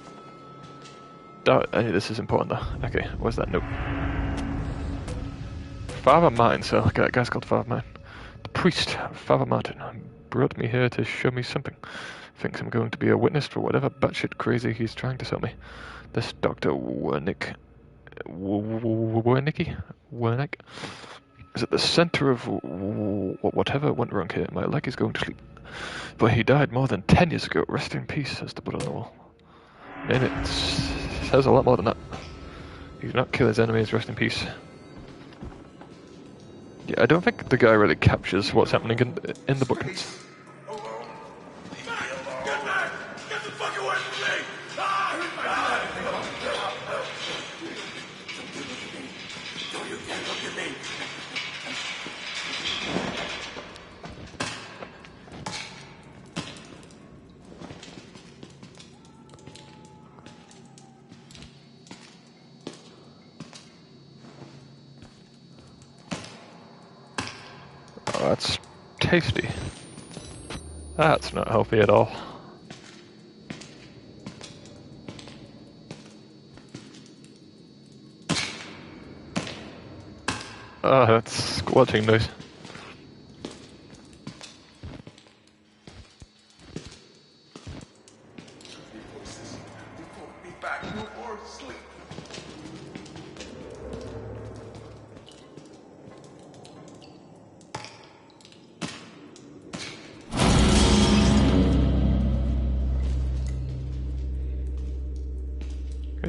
This is important though. Okay, where's that note? Father Martin, so that guy's called Father Martin. The priest, Father Martin, brought me here to show me something. Thinks I'm going to be a witness for whatever batshit crazy he's trying to sell me. This Dr. Wernick is at the center of whatever went wrong here. My leg is going to sleep. But he died more than 10 years ago. Rest in peace, says the blood on the wall. And it says a lot more than that. He did not kill his enemies, rest in peace. Yeah, I don't think the guy really captures what's happening in the book. Oh, that's tasty. That's not healthy at all. Oh, that's squelching noise.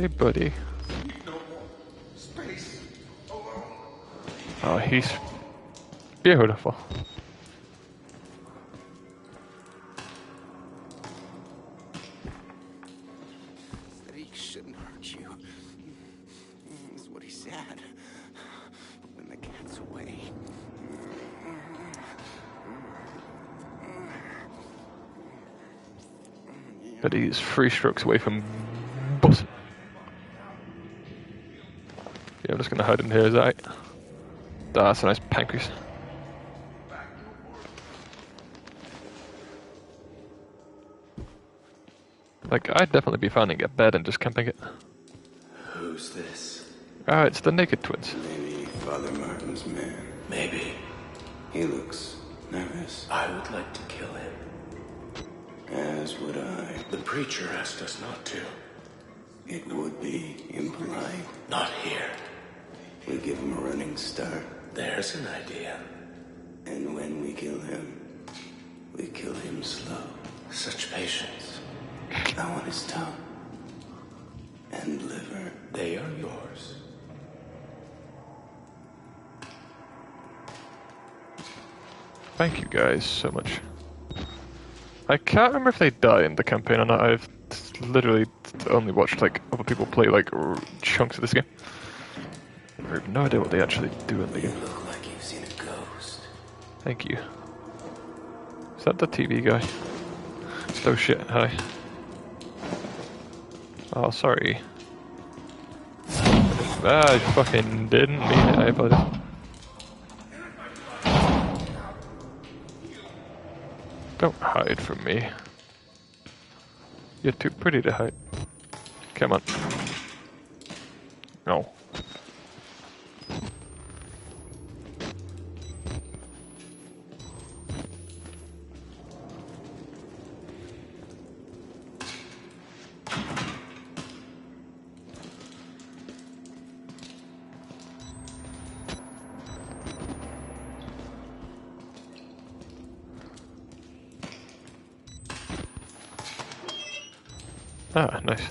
Hey, buddy. Space alone. Oh, he's beautiful. That he shouldn't hurt you. Is what he said. But when the cat's away. But he's 3 strokes away from busting. Yeah, I'm just gonna hide in here, is that right? That's a nice pancreas. Like, I'd definitely be finding a bed and just camping it. Who's this? Ah, it's the naked twins. Maybe Father Martin's man. Maybe. He looks nervous. I would like to kill him. As would I. The preacher asked us not to. It would be impolite. Not here. We give him a running start. There's an idea. And when we kill him, we kill him slow. Such patience. I want his tongue. And liver. They are yours. Thank you guys so much. I can't remember if they die in the campaign or not. I've literally only watched like other people play like chunks of this game. I have no idea what they actually do in the You game. look like you've seen a ghost. Thank you. Is that the TV guy? Oh shit, hi. Oh, sorry. Ah, I fucking didn't mean it, I apologize. Don't hide from me. You're too pretty to hide. Come on. No. Ah, nice.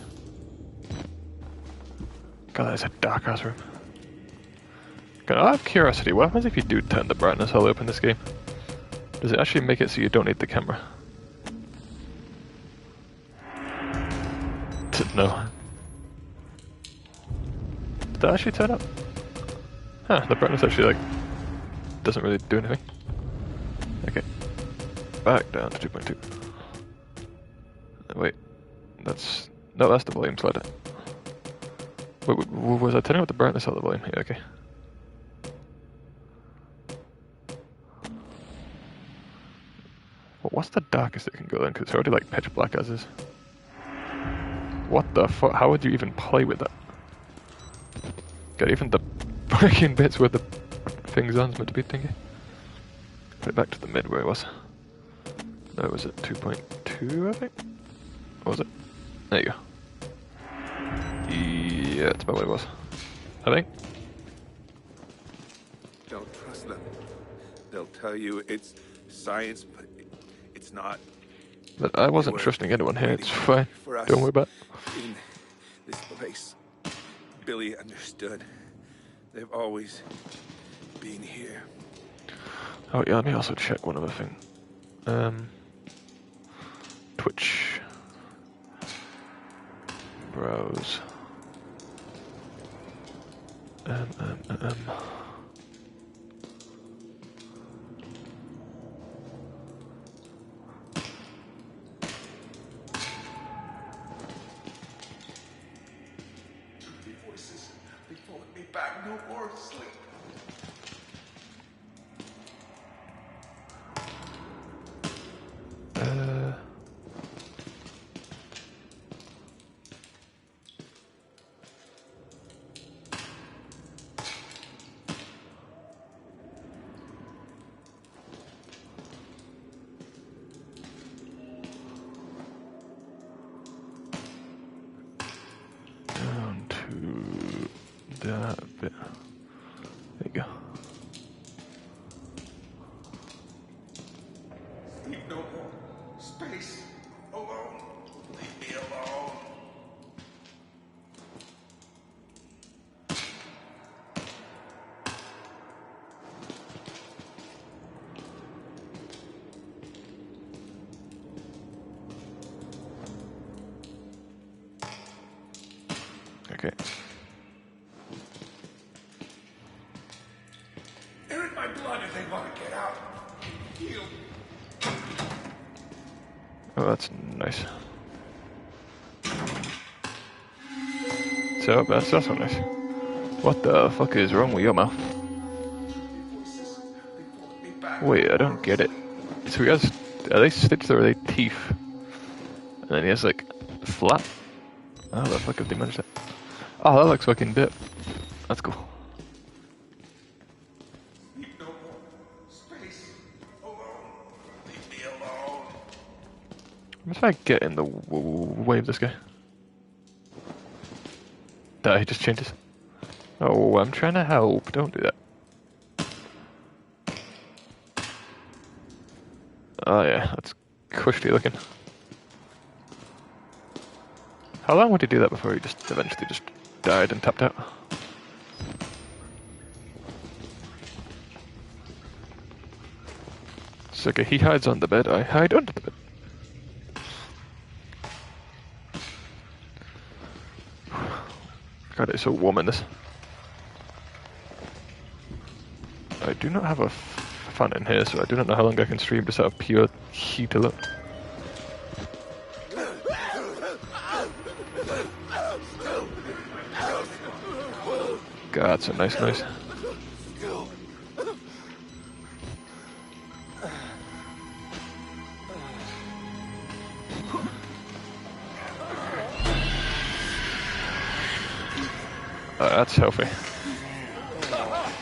God, that is a dark ass room. God, I have curiosity. What happens if you do turn the brightness all up in this game? Does it actually make it so you don't need the camera? No. Did that actually turn up? Huh, the brightness actually, like, doesn't really do anything. Okay. Back down to 2.2. Wait. That's... No, that's the volume slider. Wait, was I turning up the brightness or the volume? Yeah, okay. Well, what's the darkest it can go then? Because it's already like pitch black as is. What the fuck? How would you even play with that? God, even the breaking bits where the thing's on's meant to be thingy. Put it back to the mid where it was. No, it was at 2.2, I think? What was it? There you go. Yeah, that's about what it was. I think. Don't trust them. They'll tell you it's science, but it's not. But I wasn't trusting anyone here, it's fine. Don't worry about it. In this place, Billy understood. They've always been here. Oh yeah, let me also check one other thing. Twitch. Browse. The voices, they pulling me back. No more sleep. Down to that bit. There you go. Sleep no more. Space alone. Leave me alone. Oh, that's nice. So, that's also nice. What the fuck is wrong with your mouth? Wait, I don't get it. So he has... Are they stitched or are they teeth? And then he has, like, flat? How the fuck have they managed that? Oh, that looks fucking bit. That's cool. What if I get in the way of this guy? Nah, he just changes. Oh, I'm trying to help. Don't do that. Oh yeah, that's cushy looking. How long would he do that before he just eventually just died and tapped out? It's okay, he hides on the bed, I hide under the bed. God, it's so warm in this. I do not have a fan in here, so I do not know how long I can stream just out of pure heat alone. God, that's a nice noise. Oh, that's healthy. God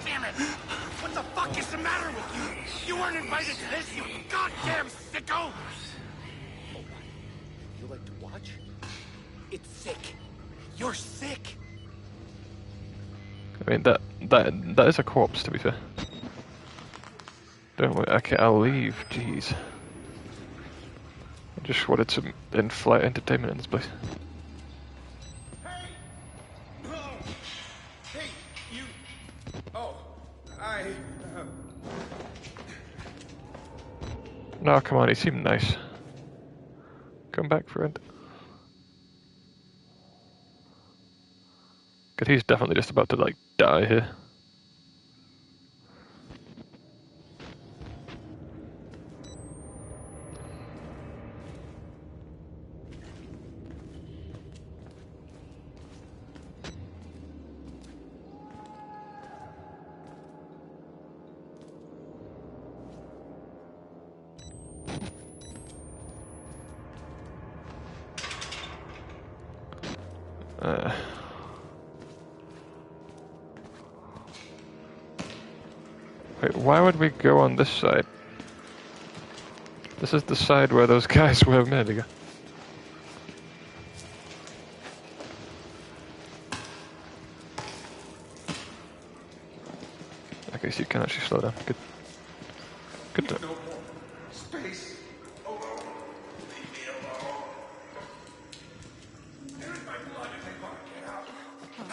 damn it! What the fuck is the matter with you? You weren't invited to this, you goddamn sicko! You like to watch? It's sick. You're sick. I mean, that is a corpse, to be fair. Don't worry, okay, I'll leave, jeez. I just wanted some in-flight entertainment in this place. Hey, you... Oh, I... No, come on, he seemed nice. Come back, friend. Cause he's definitely just about to, like, die here. Wait, why would we go on this side? This is the side where those guys were a minute ago. Okay, so you can actually slow down. Good. Good to know. Space. Alone. Leave me alone. There's my blood if they want to get out. I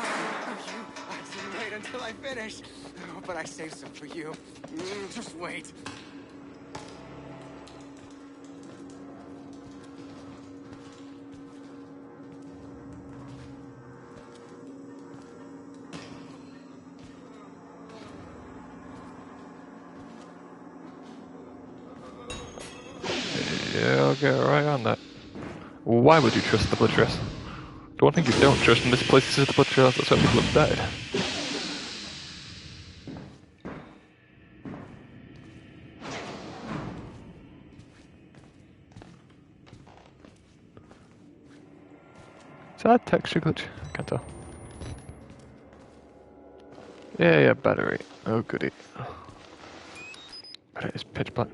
didn't wait until I finished. Oh, but I saved some for you. Just wait. Yeah, I'll get right on that. Why would you trust the blood trails? The one thing you don't trust in this place is the blood trails. That's why people have died. Is that a texture glitch? I can't tell. Yeah, battery. Oh, goody. But it is pitch black.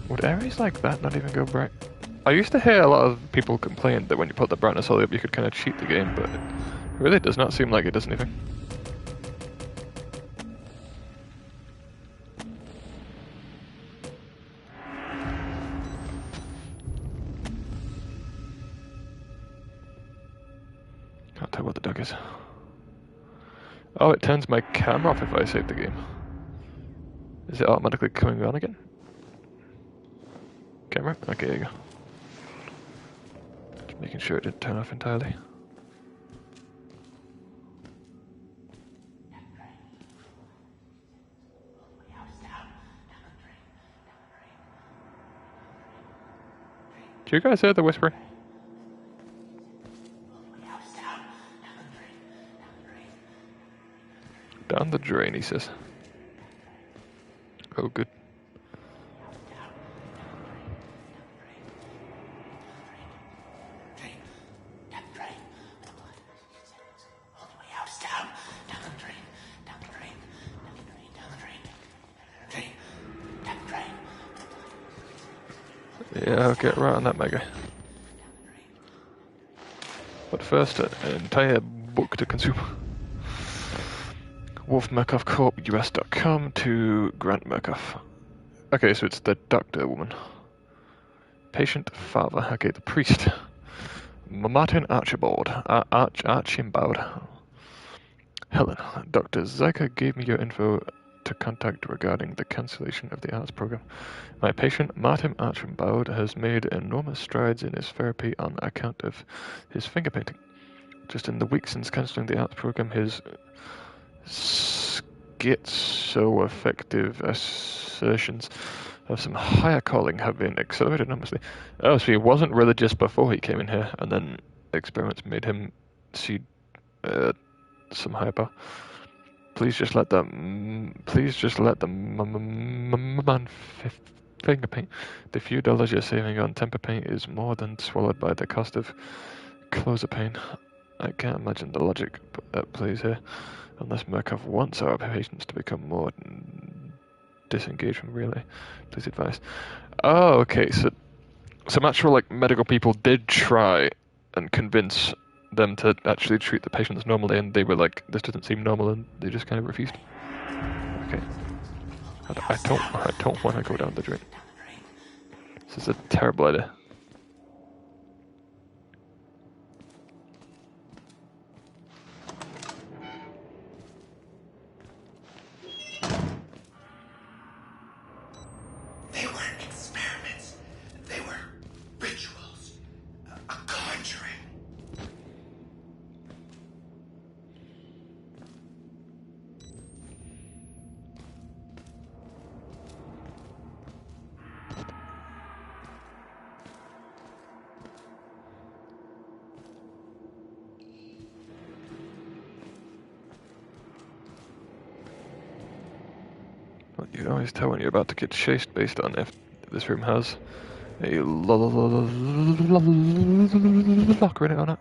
Would areas like that not even go bright? I used to hear a lot of people complain that when you put the brightness all the way up you could kind of cheat the game, but it really does not seem like it does anything. Can't tell what the duck is. Oh, it turns my camera off if I save the game. Is it automatically coming on again? Camera? Okay, there you go. Just making sure it didn't turn off entirely. Do you guys hear the whispering? Down the drain, he says. Oh, good. Yeah, I'll get right on that, Mega. But first, an entire book to consume. Wolf Murkoff Corp, US.com to Grant Murkoff. Okay, so it's the doctor woman. Patient father. Okay, the priest. Martin Archibald. Archibald. Helen, Dr. Zyka gave me your info to contact regarding the cancellation of the arts program. My patient, Martin Archibald, has made enormous strides in his therapy on account of his finger painting. Just in the week since cancelling the arts program, his schizoaffective assertions of some higher calling have been accelerated enormously. Oh, so he wasn't religious before he came in here, and then experiments made him see some higher power. Please just let the man finger paint. The few dollars you're saving on temper paint is more than swallowed by the cost of clozapine. I can't imagine the logic that plays here, unless Murkoff wants our patients to become more disengaged from reality. Please advise. Oh, okay. So some actual like medical people did try and convince them to actually treat the patients normally, and they were like, "This doesn't seem normal," and they just kind of refused. Okay. I don't want to go down the drain. This is a terrible idea. They weren't experiments. They were rituals. A conjuring. Well, you can always tell when you're about to get chased based on if this room has a lock right on it.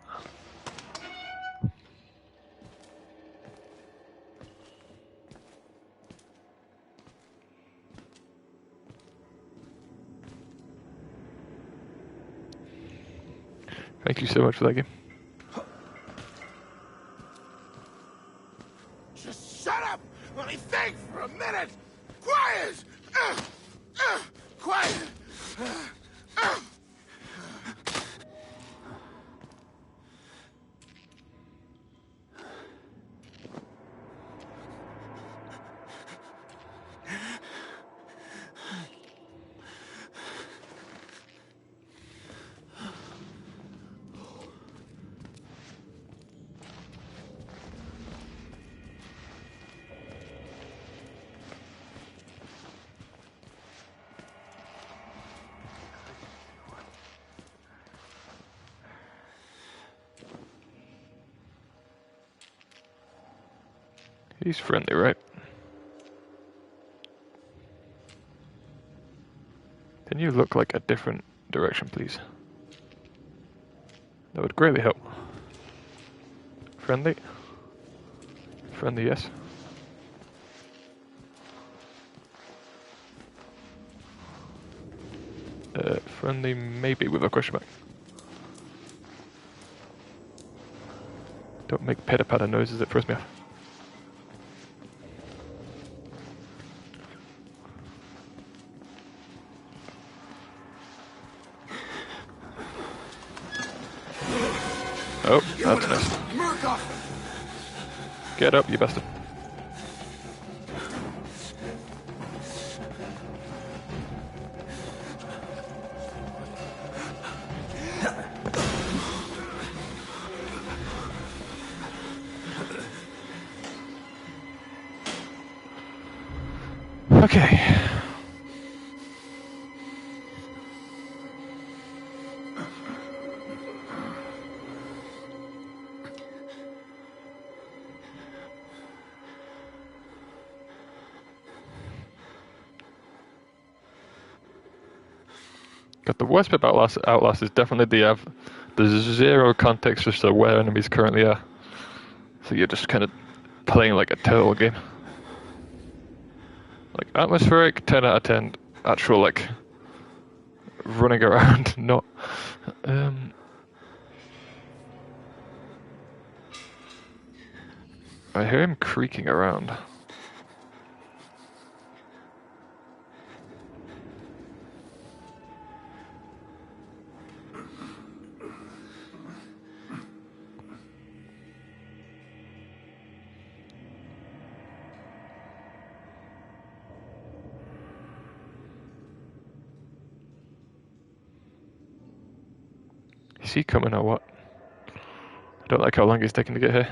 Thank you so much for that game. Just shut up! Let me think for a minute! Quiet! Quiet! He's friendly, right? Can you look like a different direction, please? That would greatly help. Friendly? Friendly, yes. Friendly, maybe, with a question mark. Don't make pitter-patter noises, it throws me off. Oh, that's nice. Murkoff! Get up, you bastard. Okay. Got the worst bit about Outlast is definitely the zero context as to where enemies currently are. So you're just kind of playing like a turtle game. Like atmospheric, 10 out of 10. Actual like running around, not. I hear him creaking around. Is he coming or what? I don't like how long he's taking to get here.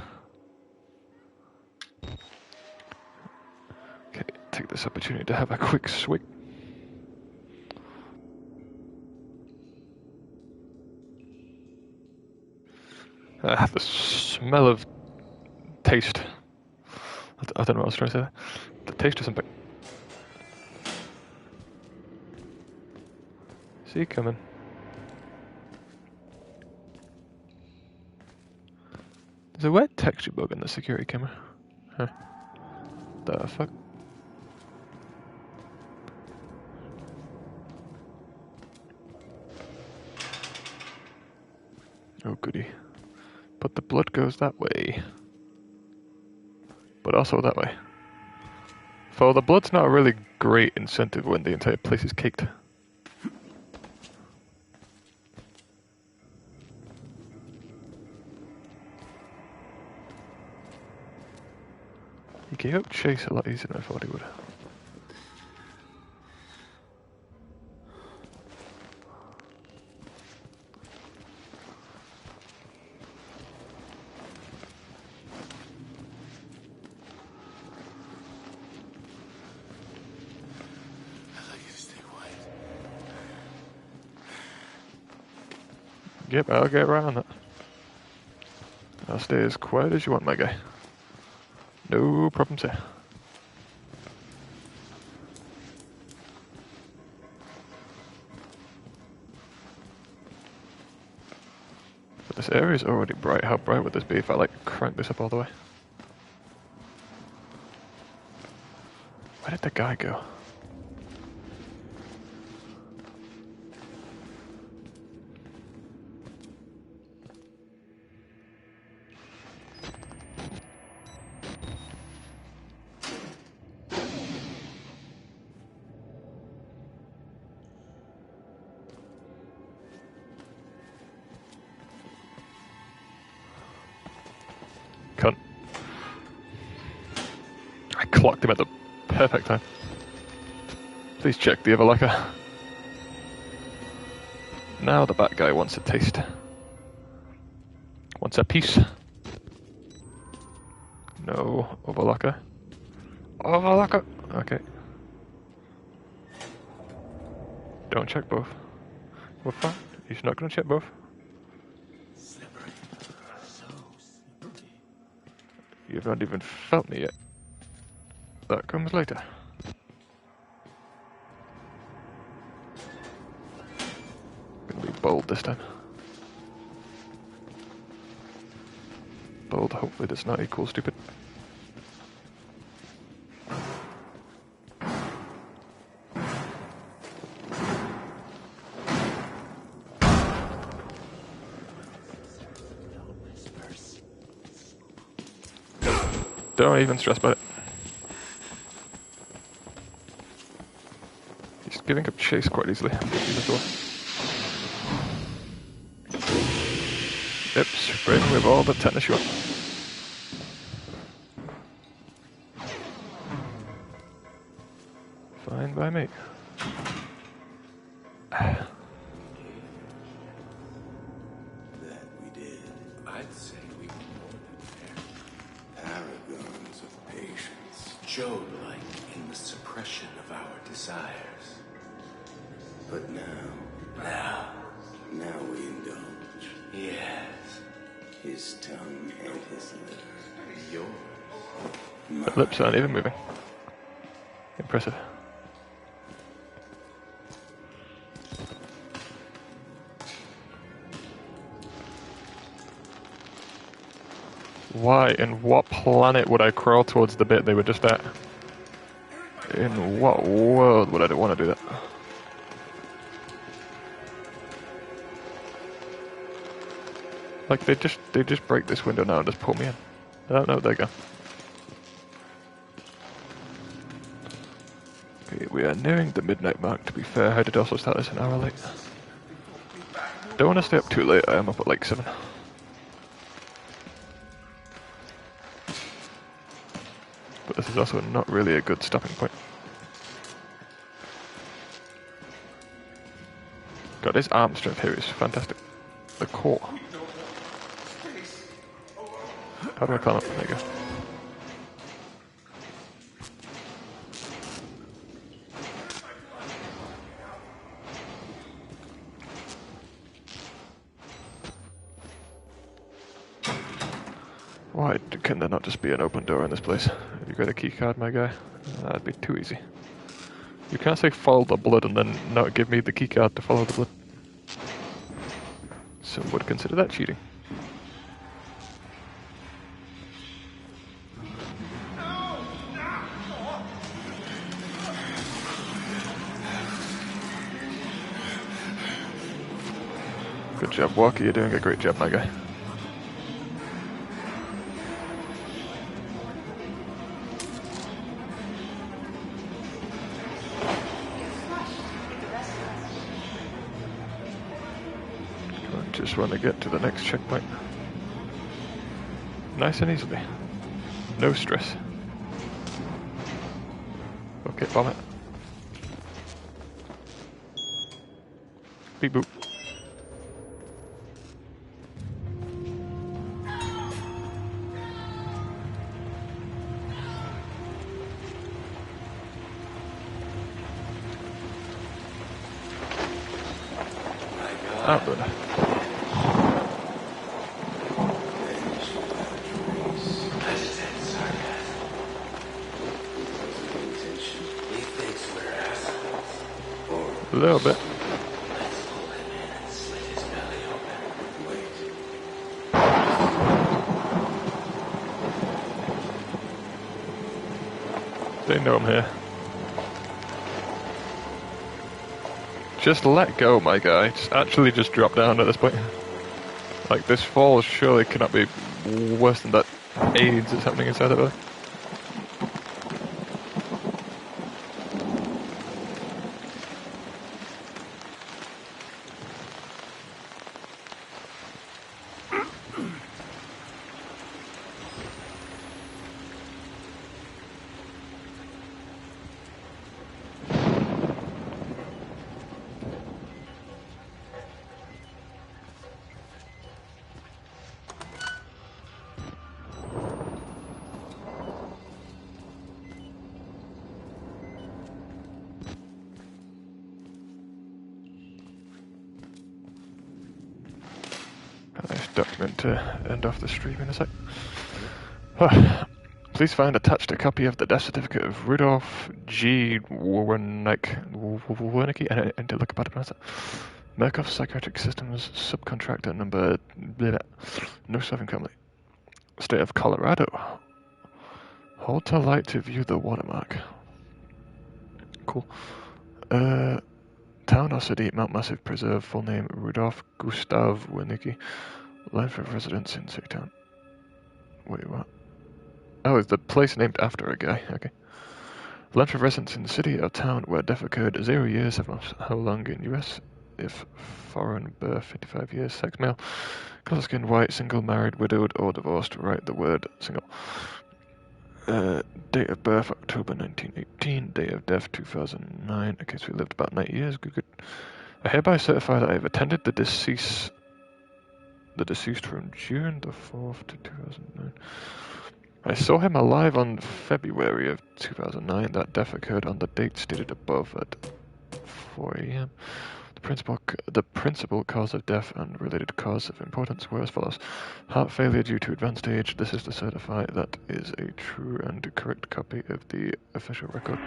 Okay, take this opportunity to have a quick swig. The smell of taste. I don't know what I was trying to say there. The taste of something. Is he coming? There's a weird texture bug in the security camera. Huh. The fuck? Oh goody. But the blood goes that way. But also that way. So the blood's not a really great incentive when the entire place is caked. He gave up chase a lot easier than I thought he would. Yep, I'll get around that. I'll stay as quiet as you want, my guy. No problems here. But this area is already bright. How bright would this be if I like crank this up all the way? Where did the guy go? Cunt. I clocked him at the perfect time. Please check the other locker. Now the bat guy wants a taste. Wants a piece. No, overlocker. Overlocker! Okay. Don't check both. We're fine. He's not gonna check both. Slippery. So slippery. You've not even felt me yet. That comes later. Gonna be bold this time. Bold hopefully does not equal stupid. Don't even stress about it. He's giving up chase quite easily. Yep, spraying with all the tetanus you want. Fine by me. That we did. I'd say we were more than fair. Paragons of patience. Job-like in the suppression of our desires. But now we indulge. Yes. His tongue and his liver. Yours. The lips aren't even moving. Impressive. Why? In what planet would I crawl towards the bit they were just at? In what world would I want to do that? Like, they just break this window now and just pull me in. Oh, no, there you go. Okay, we are nearing the midnight mark. To be fair, I did also start this an hour late. Don't want to stay up too late. I am up at like 7. But this is also not really a good stopping point. God, his arm strength here is fantastic. The core. How do I climb up? There you go. Why can there not just be an open door in this place? Have you got a key card, my guy? That'd be too easy. You can't say follow the blood and then not give me the key card to follow the blood. Some would consider that cheating. Good job, Walker. You're doing a great job, my guy. Just want to get to the next checkpoint. Nice and easily. No stress. Okay, bomb it. Beep boop. Out there. A little bit. They know I'm here. Just let go, my guy. Just drop down at this point. Like, this fall surely cannot be worse than that AIDS that's happening inside of it. Nice document to end off the stream in a sec. Please find attached a copy of the death certificate of Rudolph G. Wernicke, and to look about to pronounce it. Murkoff Psychiatric Systems subcontractor number no serving family. State of Colorado. Hold to light to view the watermark. Cool. Town or city, Mount Massive Preserve, full name Rudolph Gustav Wernicke. Life of residence in City Town. Wait, what? Oh, it's the place named after a guy. Okay. Length of residence in the city or town where death occurred, 0 years. How long in US? If foreign, birth, 55 years. Sex, male. Color skin, white. Single, married, widowed, or divorced. Write the word single. Date of birth, October 1918. Date of death, 2009. Okay, so we lived about 90 years. Good. I hereby certify that I have attended the deceased from June the 4th to 2009. I saw him alive on February of 2009. That death occurred on the date stated above at 4 a.m. The principal cause of death and related cause of importance were as follows. Heart failure due to advanced age. This is to certify that is a true and correct copy of the official record.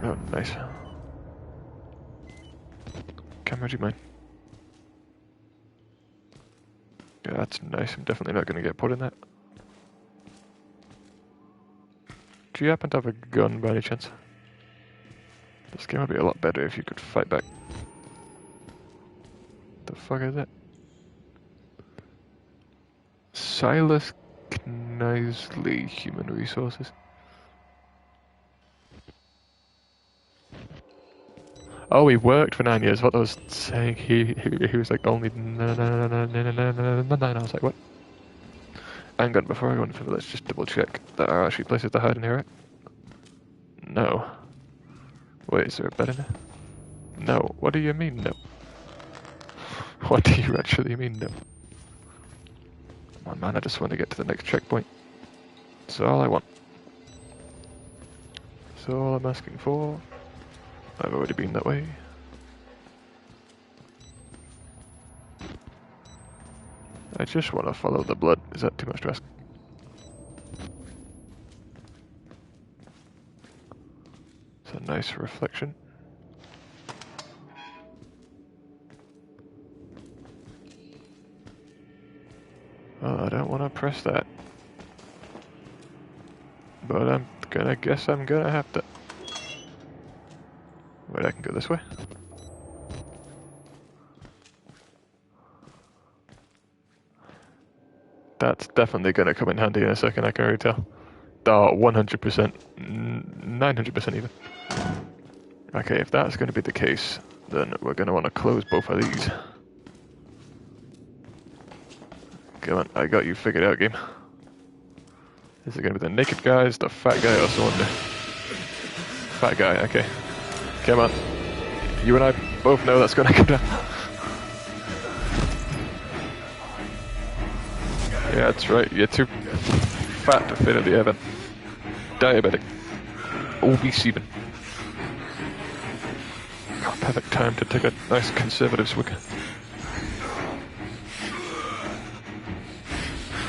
Oh, nice. Camera, do you mind? Yeah, that's nice. I'm definitely not going to get put in that. you happen to have a gun by any chance? This game would be a lot better if you could fight back. The fuck is it? Silas Knisley, Human Resources. Oh, he worked for 9 years. What I was saying, he was like only 9. I was like, what? Hang on, before I go any further, let's just double check. There are actually places to hide in here, right? No. Wait, is there a bed in there? No. What do you mean, no? What do you actually mean, no? Come on, man, I just want to get to the next checkpoint. That's all I want. That's all I'm asking for. I've already been that way. I just want to follow the blood. Is that too much to ask? It's a nice reflection. Well, I don't want to press that. But I'm gonna guess I'm gonna have to. Wait, I can go this way? That's definitely gonna come in handy in a second, I can already tell. Oh, 100%. 900% even. Okay, if that's gonna be the case, then we're gonna want to close both of these. Come on, I got you figured out, game. Is it gonna be the naked guys, the fat guy, or someone the... Fat guy, okay. Come on. You and I both know that's gonna come down. Yeah, that's right. You're too fat to fit in the oven. Diabetic. Obese even. Oh, perfect time to take a nice conservative swig.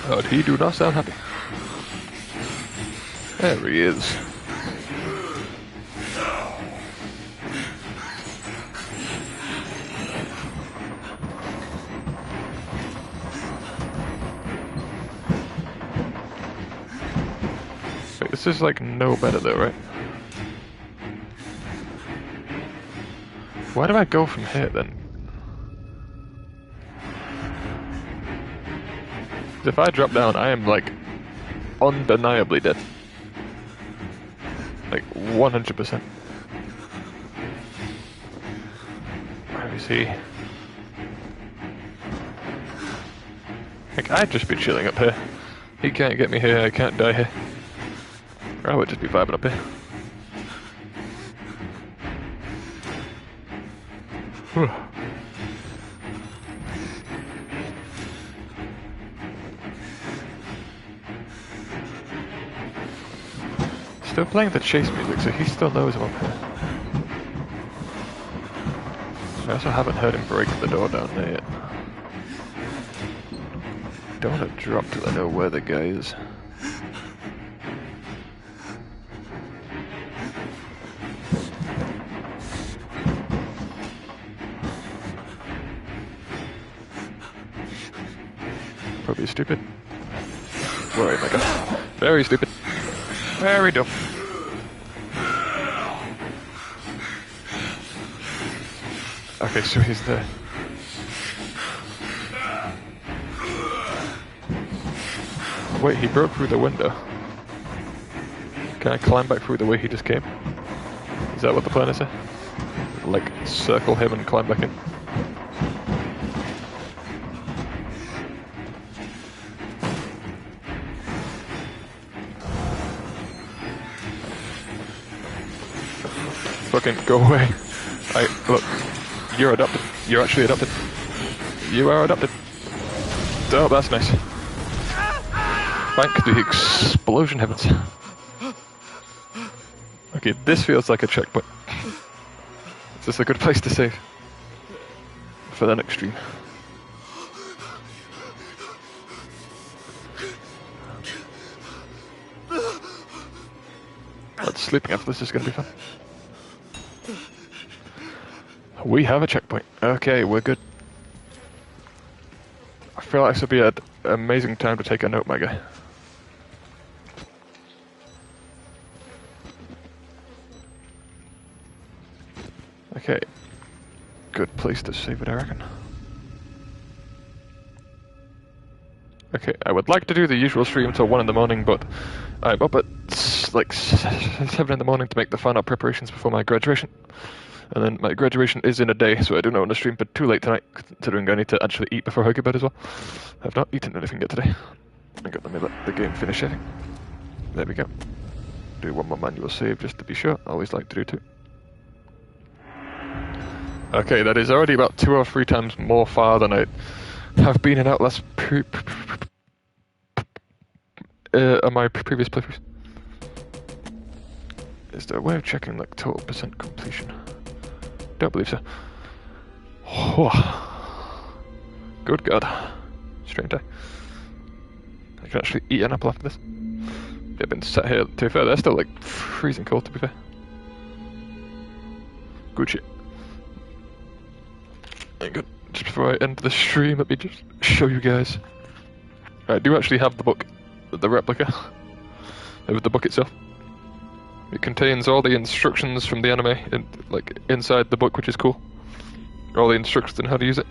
Oh, he do not sound happy. There he is. This is like no better though, right? Why do I go from here then? If I drop down, I am like undeniably dead. Like 100%. Where is he? Like, I'd just be chilling up here. He can't get me here, I can't die here. Or I would just be vibing up here. Whew. Still playing the chase music, so he still knows I'm up here. I also haven't heard him break the door down there yet. Don't want to drop till I know where the guy is. Probably stupid. Where am I going? Very stupid. Very dumb. Okay, so he's there. Wait, he broke through the window. Can I climb back through the way he just came? Is that what the plan is here? Like, circle him and climb back in? Fucking go away. Look, you're adopted. You're actually adopted. You are adopted. Oh, that's nice. Thank the explosion heavens. Okay, this feels like a checkpoint. Is this a good place to save? For the next stream. But sleeping after this is going to be fun. We have a checkpoint. Okay, we're good. I feel like this would be an amazing time to take a note, my guy. Okay. Good place to save it, I reckon. Okay, I would like to do the usual stream till 1 in the morning, but I'm up at like 7 in the morning to make the final preparations before my graduation. And then my graduation is in a day, so I do not want to stream for too late tonight, considering I need to actually eat before I go to bed as well. I've not eaten anything yet today. Okay, let me let the game finish saving. There we go. Do one more manual save just to be sure. I always like to do 2. Okay, that is already about 2 or 3 times more far than I have been in Outlast on my previous playthroughs. Is there a way of checking like total % completion? Don't believe so. Oh. Good God. Strange day. I can actually eat an apple after this. They've been sat here, to be fair, they're still like freezing cold, to be fair. Good shit. Hang on, just before I end the stream, let me just show you guys. I do actually have the book, the replica of the book itself. It contains all the instructions from the anime, like inside the book, which is cool. All the instructions on how to use it.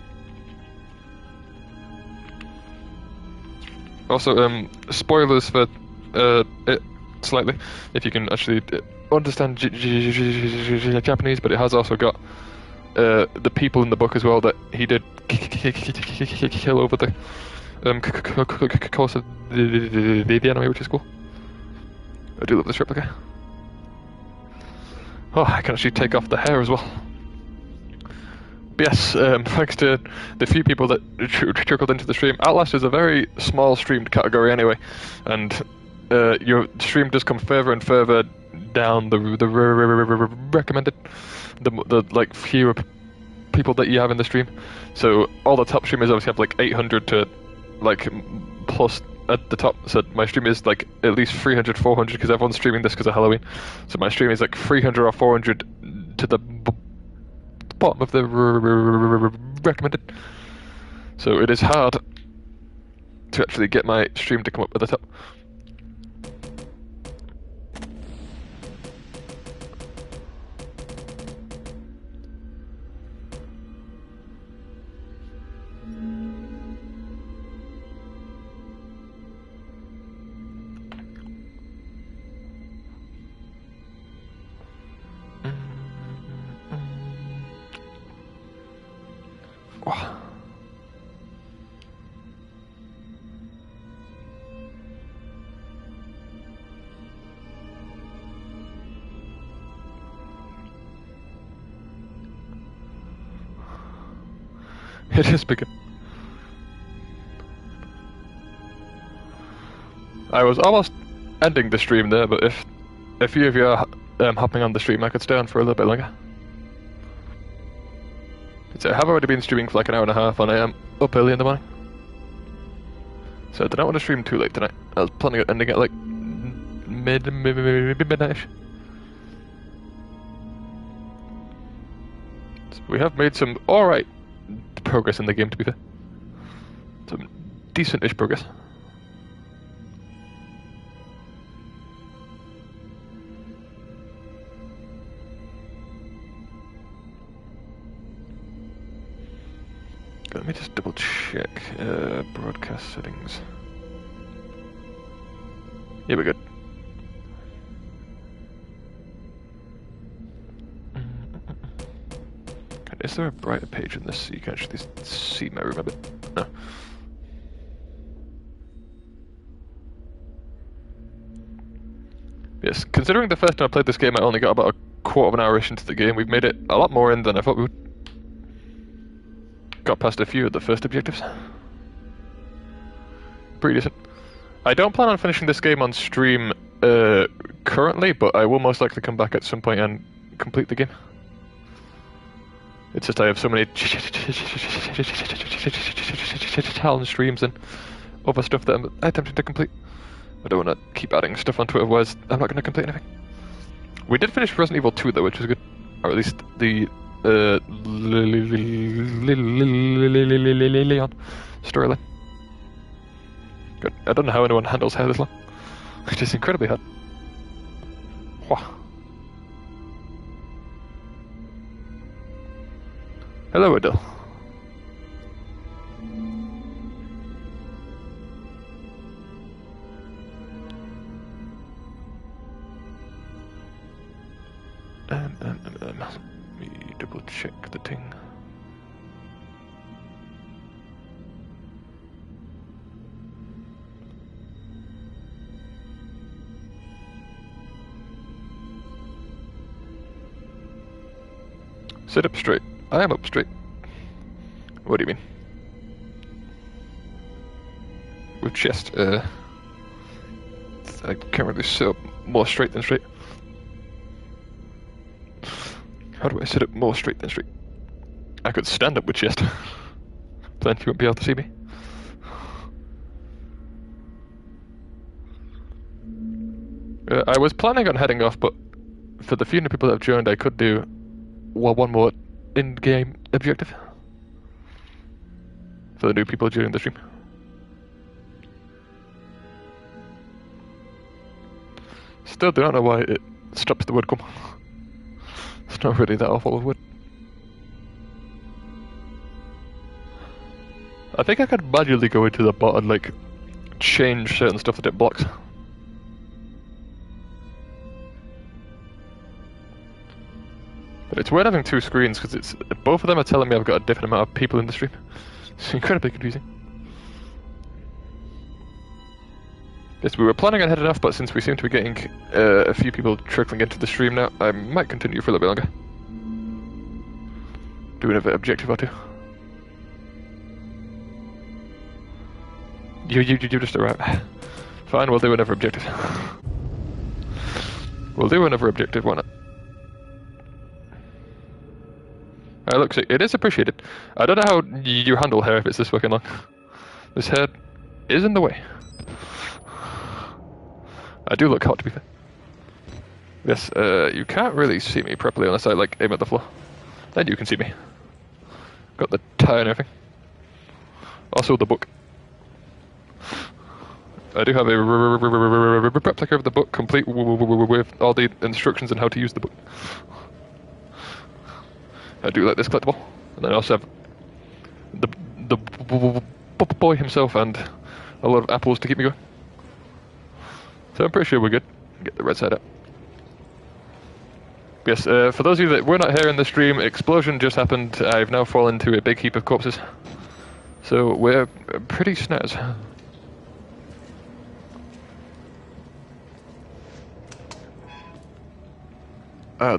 Also, spoilers for it slightly, if you can actually understand Japanese, but it has also got the people in the book as well that he did kill over the course of the anime, which is cool. I do love this replica. Oh, I can actually take off the hair as well. But yes, thanks to the few people that trickled into the stream. Outlast is a very small streamed category anyway, and your stream does come further and further down the recommended, the like fewer people that you have in the stream. So all the top streamers obviously have like 800 to like plus at the top. So my stream is like at least 300, 400 because everyone's streaming this because of Halloween. So my stream is like 300 or 400 to the bottom of the recommended. So it is hard to actually get my stream to come up at the top. It is bigger. I was almost ending the stream there, but if a few of you are hopping on the stream, I could stay on for a little bit longer. So I have already been streaming for like an hour and a half, and I am up early in the morning. So I don't want to stream too late tonight. I was planning on ending at like midnight-ish. So we have made some alright progress in the game, to be fair. Some decent-ish progress. Let me just double check broadcast settings. Yeah, we're good. Is there a brighter page in this so you can actually see my room a bit? No. Yes, considering the first time I played this game I only got about a quarter of an hour-ish into the game, we've made it a lot more in than I thought we would. Got past a few of the first objectives. Pretty decent. I don't plan on finishing this game on stream currently, but I will most likely come back at some point and complete the game. It's just I have so many challenge streams and other stuff that I'm attempting to complete. I don't want to keep adding stuff onto it, otherwise I'm not going to complete anything. We did finish Resident Evil 2 though, which was good. Or at least the Leon storyline. Good. I don't know how anyone handles hair this long. It is incredibly hard. Wah. Hello, Adele. Let me double check the thing. Sit up straight. I am up straight. What do you mean? With chest, I can't really sit up more straight than straight. How do I sit up more straight than straight? I could stand up with chest. Then you won't be able to see me. I was planning on heading off, but for the few new people that have joined, I could do one more in-game objective. For the new people during the stream. Still do not know why it stops the word come. It's not really that awful of a word. I think I could manually go into the bot and like change certain stuff that it blocks. But it's weird having two screens because it's both of them are telling me I've got a different amount of people in the stream. It's incredibly confusing. Yes, we were planning on heading off, but since we seem to be getting a few people trickling into the stream now, I might continue for a little bit longer. Do another objective or two. You just arrived. Fine, we'll do another objective. We'll do another objective, why not? Look, it is appreciated. I don't know how you handle hair if it's this fucking long. This hair is in the way. I do look hot, to be fair. Yes, you can't really see me properly unless I, like, aim at the floor. Then you can see me. Got the tie and everything. Also the book. I do have a replica of the book, complete with all the instructions on how to use the book. I do like this collectible. And then I also have the boy himself and a lot of apples to keep me going. So I'm pretty sure we're good. Get the red side up. Yes, for those of you that were not here in the stream, explosion just happened. I've now fallen into a big heap of corpses. So we're pretty snaz.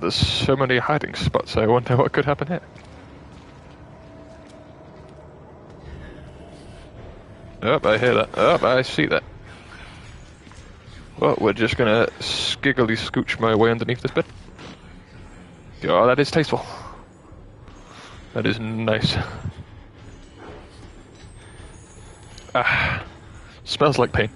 There's so many hiding spots, I wonder what could happen here. Oh, I hear that. Oh, I see that. Well, we're just gonna skiggly scooch my way underneath this bed. Oh, that is tasteful. That is nice. Ah, smells like pain.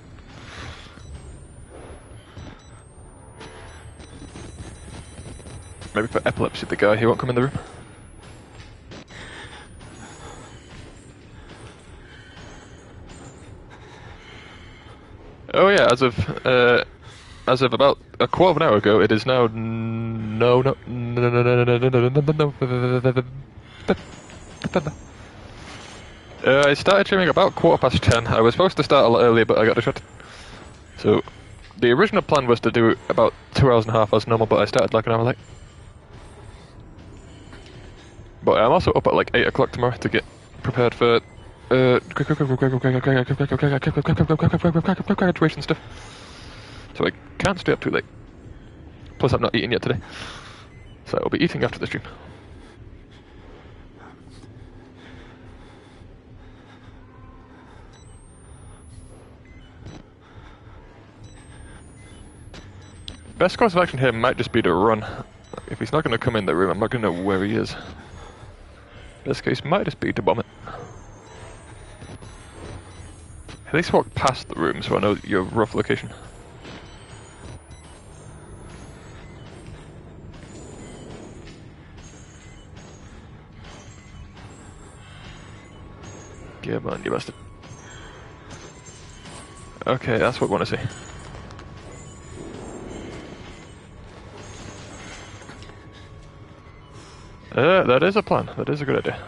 Maybe for epilepsy, the guy, he won't come in the room. Oh yeah, as of about a quarter of an hour ago, it is now no. I started streaming about 10:15. I was supposed to start a lot earlier, but I got distracted. So, the original plan was to do about 2 hours and a half as normal, but I started like an hour late. But I'm also up at like 8 o'clock tomorrow to get prepared for graduation stuff. So I can't stay up too late. Plus I'm not eating yet today. So I'll be eating after the stream. Best course of action here might just be to run. If he's not going to come in the room, I'm not going to know where he is. Best case might just be to bomb it. At least walk past the room so I know your rough location. Come on, you bastard. Okay, that's what I want to see. That is a plan. That is a good idea.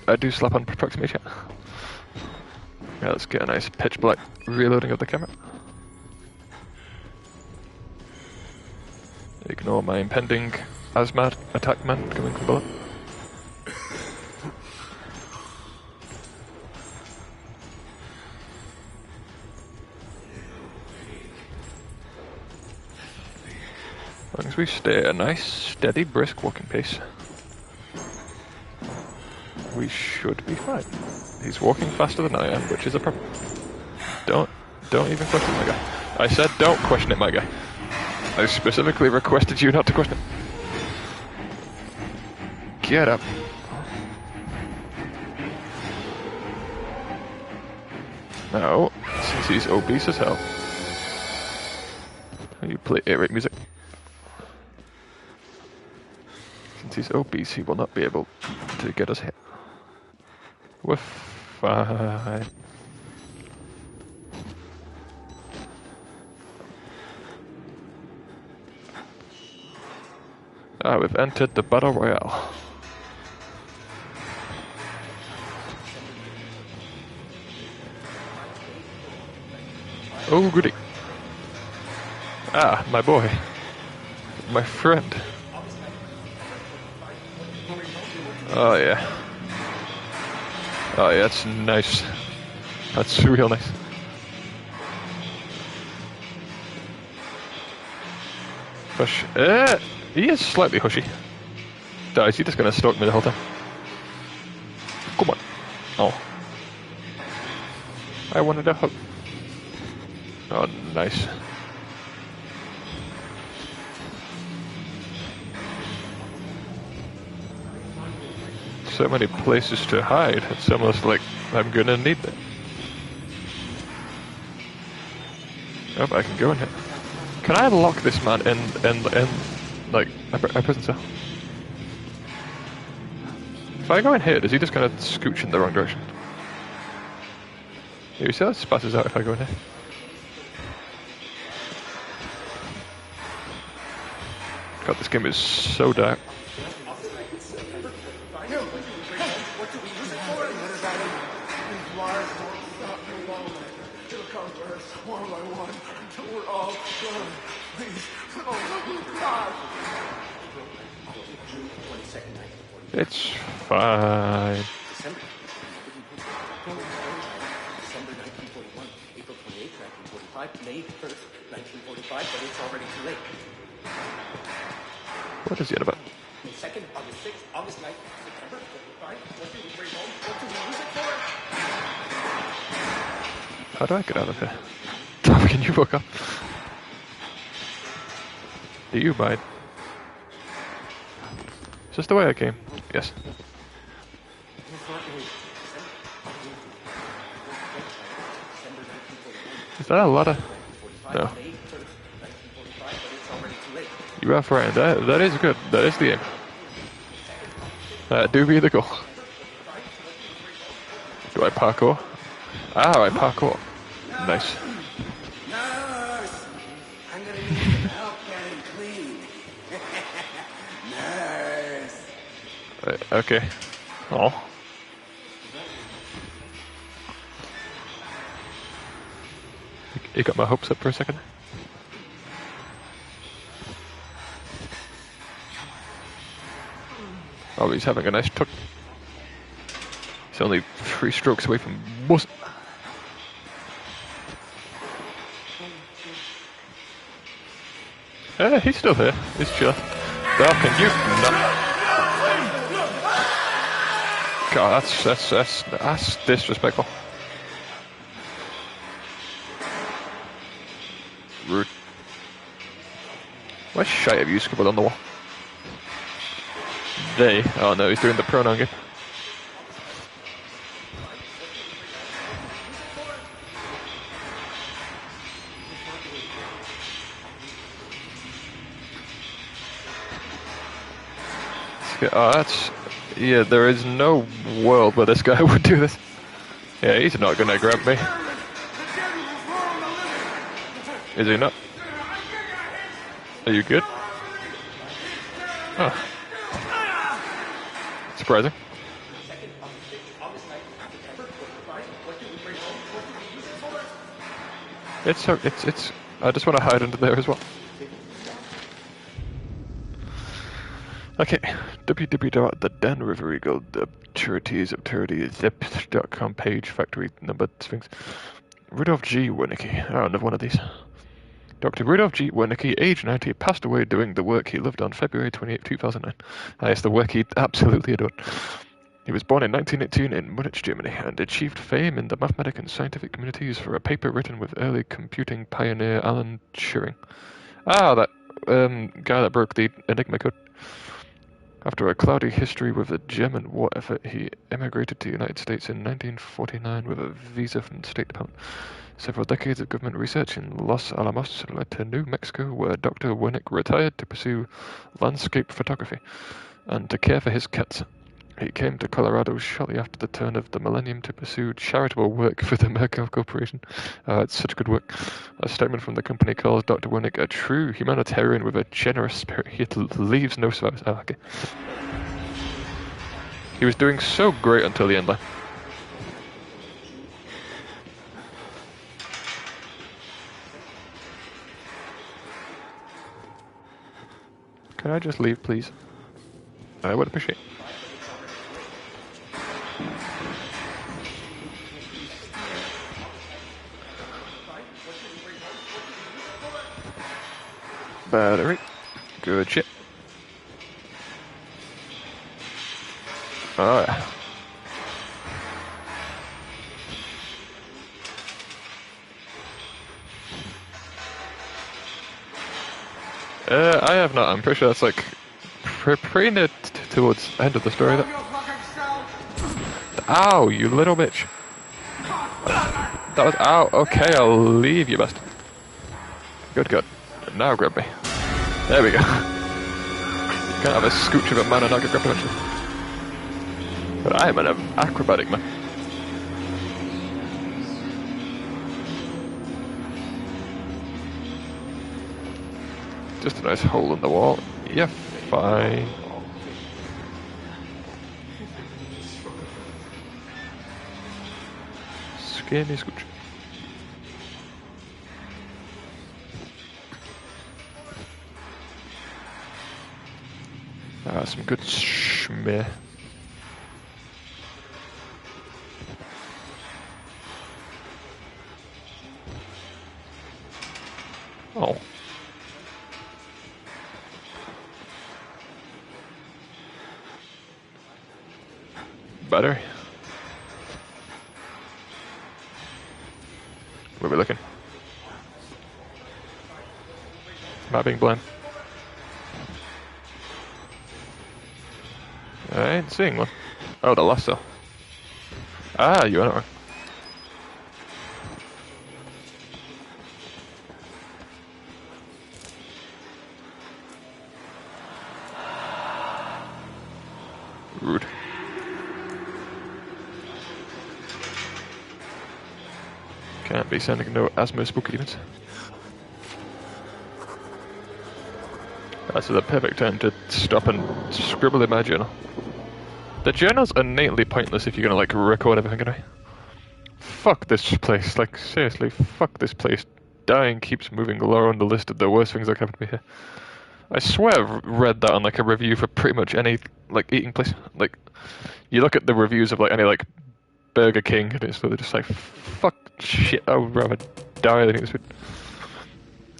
I do slap on proximity chat. Yeah, let's get a nice pitch black reloading of the camera. Ignore my impending asthma attack man coming from below. As long as we stay at a nice, steady, brisk walking pace, we should be fine. He's walking faster than I am, which is a problem. Don't even question my guy. I said don't question it, my guy. I specifically requested you not to question it. Get up. Now, since he's obese as hell, you play 8-rate music. Since he's obese, he will not be able to get us hit. We're fine. Ah, we've entered the Battle Royale. Oh, goody. Ah, my boy. My friend. Oh, yeah. Oh, yeah, that's nice. That's real nice. Hush. He is slightly hushy. Is he just gonna stalk me the whole time? Come on. Oh. I wanted a hug. Oh, nice. So many places to hide. It's almost like I'm gonna need them. Oh, I can go in here. Can I lock this man in like a prison cell? If I go in here, does he just kind of scooch in the wrong direction? Yeah, you see that spatters out if I go in here. God, this game is so dark. It's fine. December 1941, April 28th, 1945, May 1st, 1945, but it's already too late. What is he about? May 2nd, August 6th, August 9th, September 45, what do we bring home? What do we use it for? How do I get out of here? Tom, can you walk up? Do you mind? Is this the way I came? Yes. Is that a lot of... No. You are frightened. That is good. That is the aim. That do be the goal. Do I parkour? Ah, I parkour. Nice. Nurse! I'm gonna need some help getting clean. Nurse! Okay. Oh. You got my hopes up for a second. Oh, he's having a nice tuck. He's only 3 strokes away from boss. He's still here. He's chilling. Oh, can you? No. God, that's disrespectful. Rude. What shite have you scribbled on the wall? They. Oh no, he's doing the pronoun game. Oh, that's... Yeah, there is no world where this guy would do this. Yeah, he's not gonna grab me. Is he not? Are you good? Oh. Surprising. It's I just want to hide under there as well. Okay, www.thedanrivereagle, the charities of zip.com page, factory number sphinx. Rudolph G. Wernicke, another one of these. Dr. Rudolph G. Wernicke, age 90, passed away doing the work he lived on February 28, 2009. It's the work he absolutely adored. He was born in 1918 in Munich, Germany, and achieved fame in the mathematical and scientific communities for a paper written with early computing pioneer Alan Turing. Ah, that guy that broke the Enigma code. After a cloudy history with the German war effort, he emigrated to the United States in 1949 with a visa from the State Department. Several decades of government research in Los Alamos led to New Mexico, where Dr. Wernicke retired to pursue landscape photography and to care for his cats. He came to Colorado shortly after the turn of the millennium to pursue charitable work for the Merkel Corporation. It's such good work. A statement from the company calls Dr. Wernicke a true humanitarian with a generous spirit. He leaves no survivors. Oh, okay. He was doing so great until the end there. Can I just leave, please? I would appreciate it. Battery. Good shit. Oh yeah. I have not. I'm pretty sure that's like pretty near towards the end of the story. Ow, you little bitch. That was ow. Okay, I'll leave you, bastard. Good, good. Now grab me. There we go. You can't have a scooch of a man and not get grabbed eventually. But I am an acrobatic man. Just a nice hole in the wall. Yeah, fine. Scare me, scooch. Some good schmeh. Oh. Better. Where are we looking? Am I being blind? I ain't seeing one. Oh, the last cell. Ah, you went wrong. Rude. Can't be sending no asthma spooky demons. That's the perfect time to stop and scribble in my journal. The journal's innately pointless if you're gonna like record everything, anyway. Fuck this place, like seriously, fuck this place. Dying keeps moving lower on the list of the worst things that happened to me here. I swear I've read that on like a review for pretty much any like eating place. Like, you look at the reviews of like any like Burger King and it's really just like, fuck shit, I would rather die than eat this food.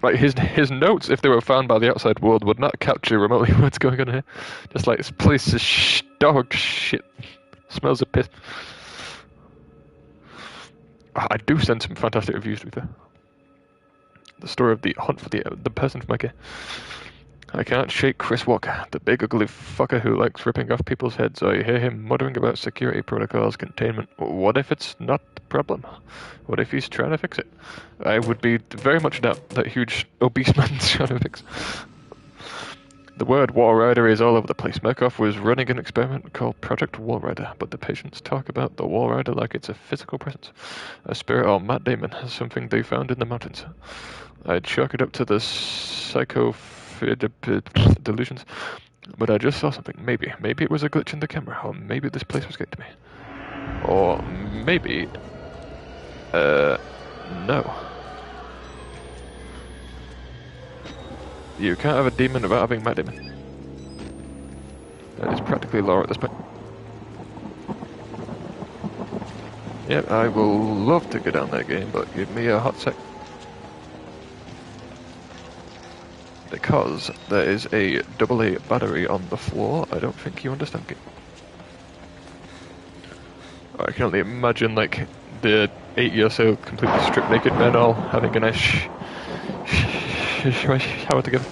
Like his notes, if they were found by the outside world, would not capture remotely what's going on here. Just like, this place is dog shit. Smells of piss. I do send some fantastic reviews to be fair. The story of the hunt for the person from my care. I can't shake Chris Walker, the big ugly fucker who likes ripping off people's heads. I hear him muttering about security protocols, containment. What if it's not the problem? What if he's trying to fix it? I would be very much doubt that huge obese man's trying to fix. The word Wall Rider is all over the place. Murkoff was running an experiment called Project Wall Rider, but the patients talk about the Wall Rider like it's a physical presence, a spirit or Matt Damon, something they found in the mountains. I'd chalk it up to the delusions. But I just saw something. Maybe it was a glitch in the camera, or maybe this place was getting to me. Or maybe... no. You can't have a demon without having my demon. That is practically law at this point. Yep, I will love to go down that game, but give me a hot sec. Because there is a AA battery on the floor, I don't think you understand it. I can only imagine, like, the 80 or so completely stripped naked men all having a nice shower together.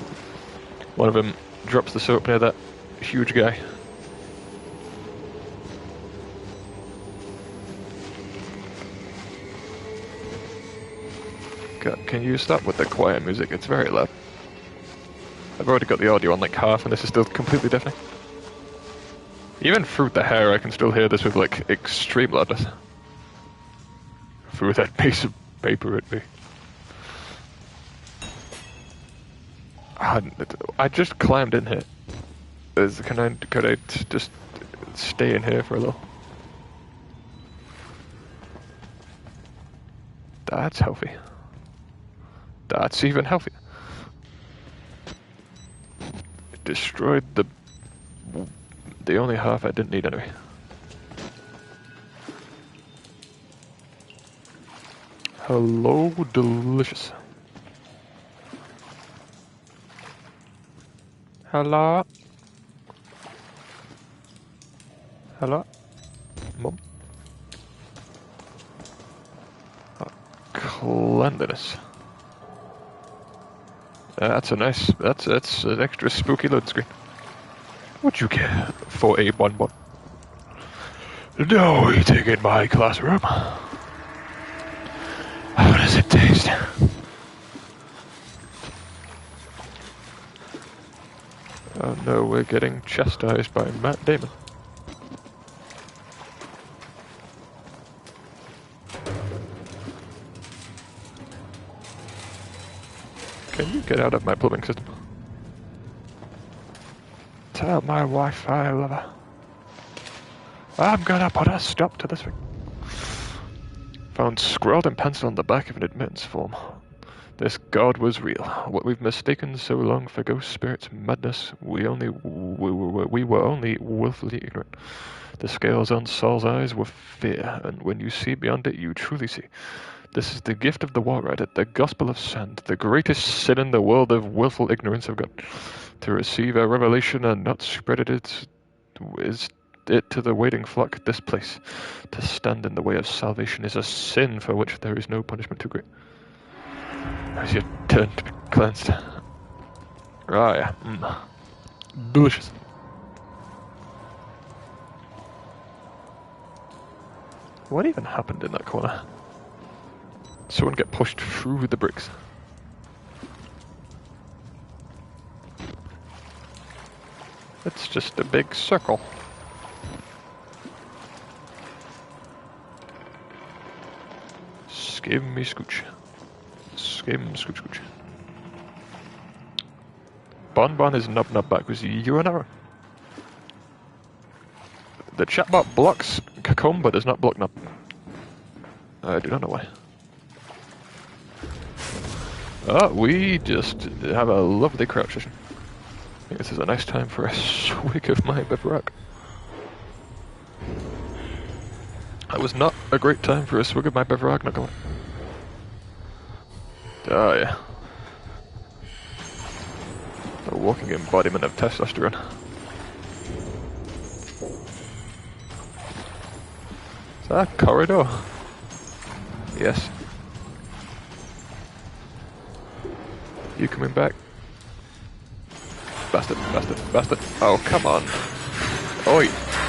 One of them drops the soap near that huge guy. God, can you stop with the quiet music? It's very loud. I've already got the audio on like half and this is still completely deafening. Even through the hair I can still hear this with like extreme loudness. Through that piece of paper at me. I just climbed in here. Could I just stay in here for a little? That's healthy. That's even healthier. It destroyed the only half I didn't need anyway. Hello, delicious. Hello? Hello? Mom? Oh, cleanliness. That's an extra spooky load screen. What'd you get for a bonbon? No eating in my classroom. How does it taste? Oh no, we're getting chastised by Matt Damon. Can you get out of my plumbing system? Tell my wife I love her. I'm gonna put a stop to this thing. Found scrawled in pencil on the back of an admittance form. This god was real. What we've mistaken so long for ghost spirits, madness, we were only willfully ignorant. The scales on Saul's eyes were fear, and when you see beyond it, you truly see. This is the gift of the War Rider, the gospel of sand, the greatest sin in the world of willful ignorance of God. To receive a revelation and not spread it is it to the waiting flock this place. To stand in the way of salvation is a sin for which there is no punishment too great. As you turn to be cleansed. Ah, yeah. Delicious. What even happened in that corner? Someone get pushed through the bricks. It's just a big circle. Skim me scooch. Skim scooch scooch. Bonbon is nub nub backwards. You an error. The chatbot blocks Cacomb but does not block nub. I do not know why. Oh, we just have a lovely crouch session. I think this is a nice time for a swig of my beverage. That was not a great time for a swig of my beverage, not going. Oh yeah. A walking embodiment of testosterone. Is that a corridor? Yes. You coming back? Bastard, bastard, bastard. Oh, come on. Oi,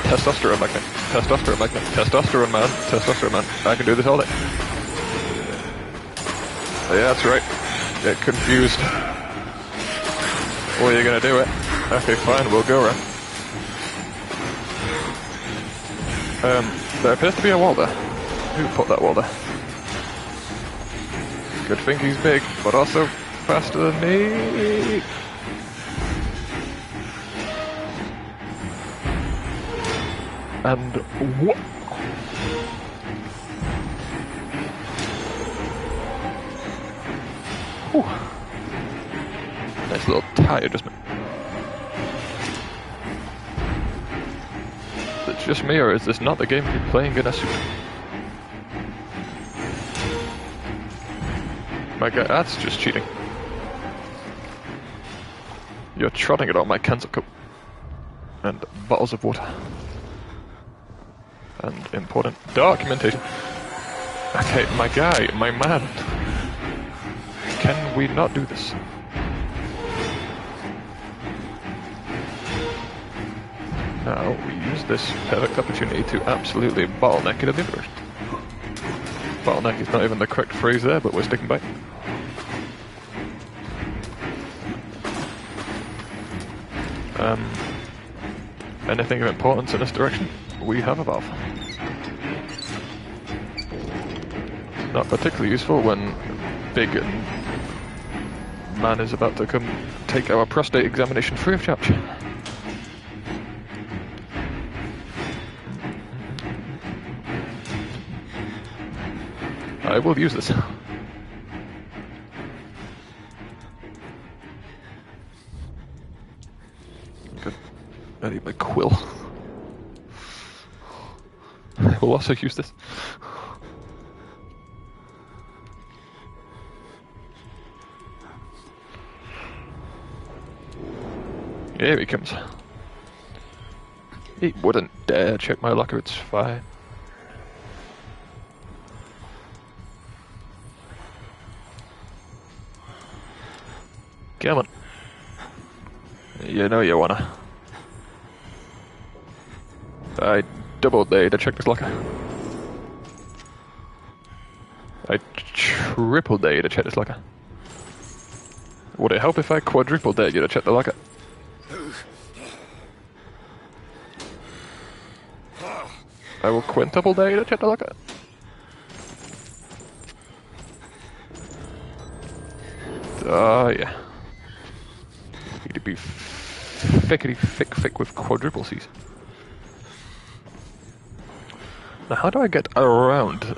testosterone magnet, testosterone magnet, testosterone man, testosterone man. I can do this all day. Yeah, that's right. Get confused. Well, you're gonna do it. Okay, fine, we'll go around. There appears to be a wall there. Who put that wall there? Good thing he's big, but also faster than me. And what? Ooh. Nice little tie adjustment. Is it just me, or is this not the game you're playing in a suit? My god, that's just cheating. You're trotting it on my cans of coke. And bottles of water. And important documentation. Okay, my guy, my man. Can we not do this? Now we use this perfect opportunity to absolutely bottleneck it a bit first. Bottleneck is not even the correct phrase there, but we're sticking by it. Anything of importance in this direction? We have a valve. Not particularly useful when big man is about to come take our prostate examination free of charge. I will use this. Good. I need my quill. I will also use this. Here he comes. He wouldn't dare check my locker, it's fine. Come on. You know you wanna. I double dare to check this locker. I triple dare to check this locker. Would it help if I quadruple dare you to check the locker? I will quintuple dare you to check the locker. Oh yeah. Need to be thickety thick with quadruple C's. Now how do I get around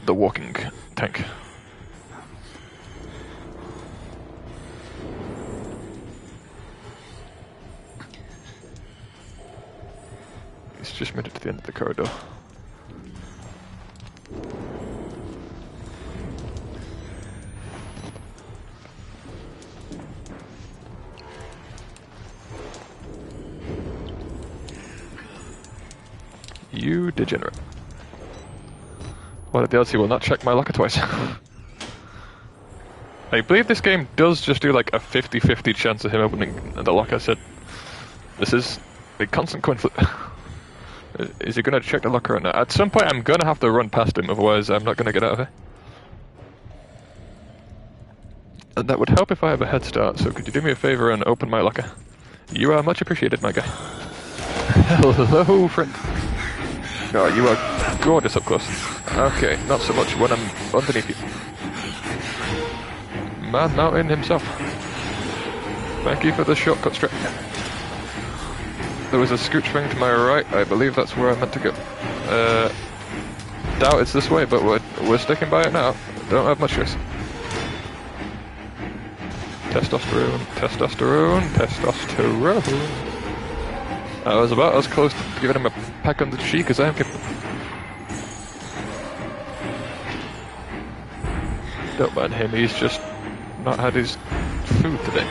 the walking tank? It's just made it to the end of the corridor. You degenerate. Well, the DLC will not check my locker twice. I believe this game does just do like a 50-50 chance of him opening the locker. Said this is a constant coin flip. Is he gonna check the locker or not? At some point I'm gonna have to run past him, otherwise I'm not gonna get out of here. And that would help if I have a head start, so could you do me a favor and open my locker? You are much appreciated, my guy. Hello, friend. Oh, you are gorgeous up close. Okay, not so much when I'm underneath you. Man Mountain himself. Thank you for the shortcut strip. There was a scooch ring to my right. I believe that's where I meant to go. Doubt it's this way, but we're sticking by it now. Don't have much choice. Testosterone, testosterone, testosterone. I was about as close to giving him a peck on the cheek as I am capable. Don't mind him, he's just not had his food today.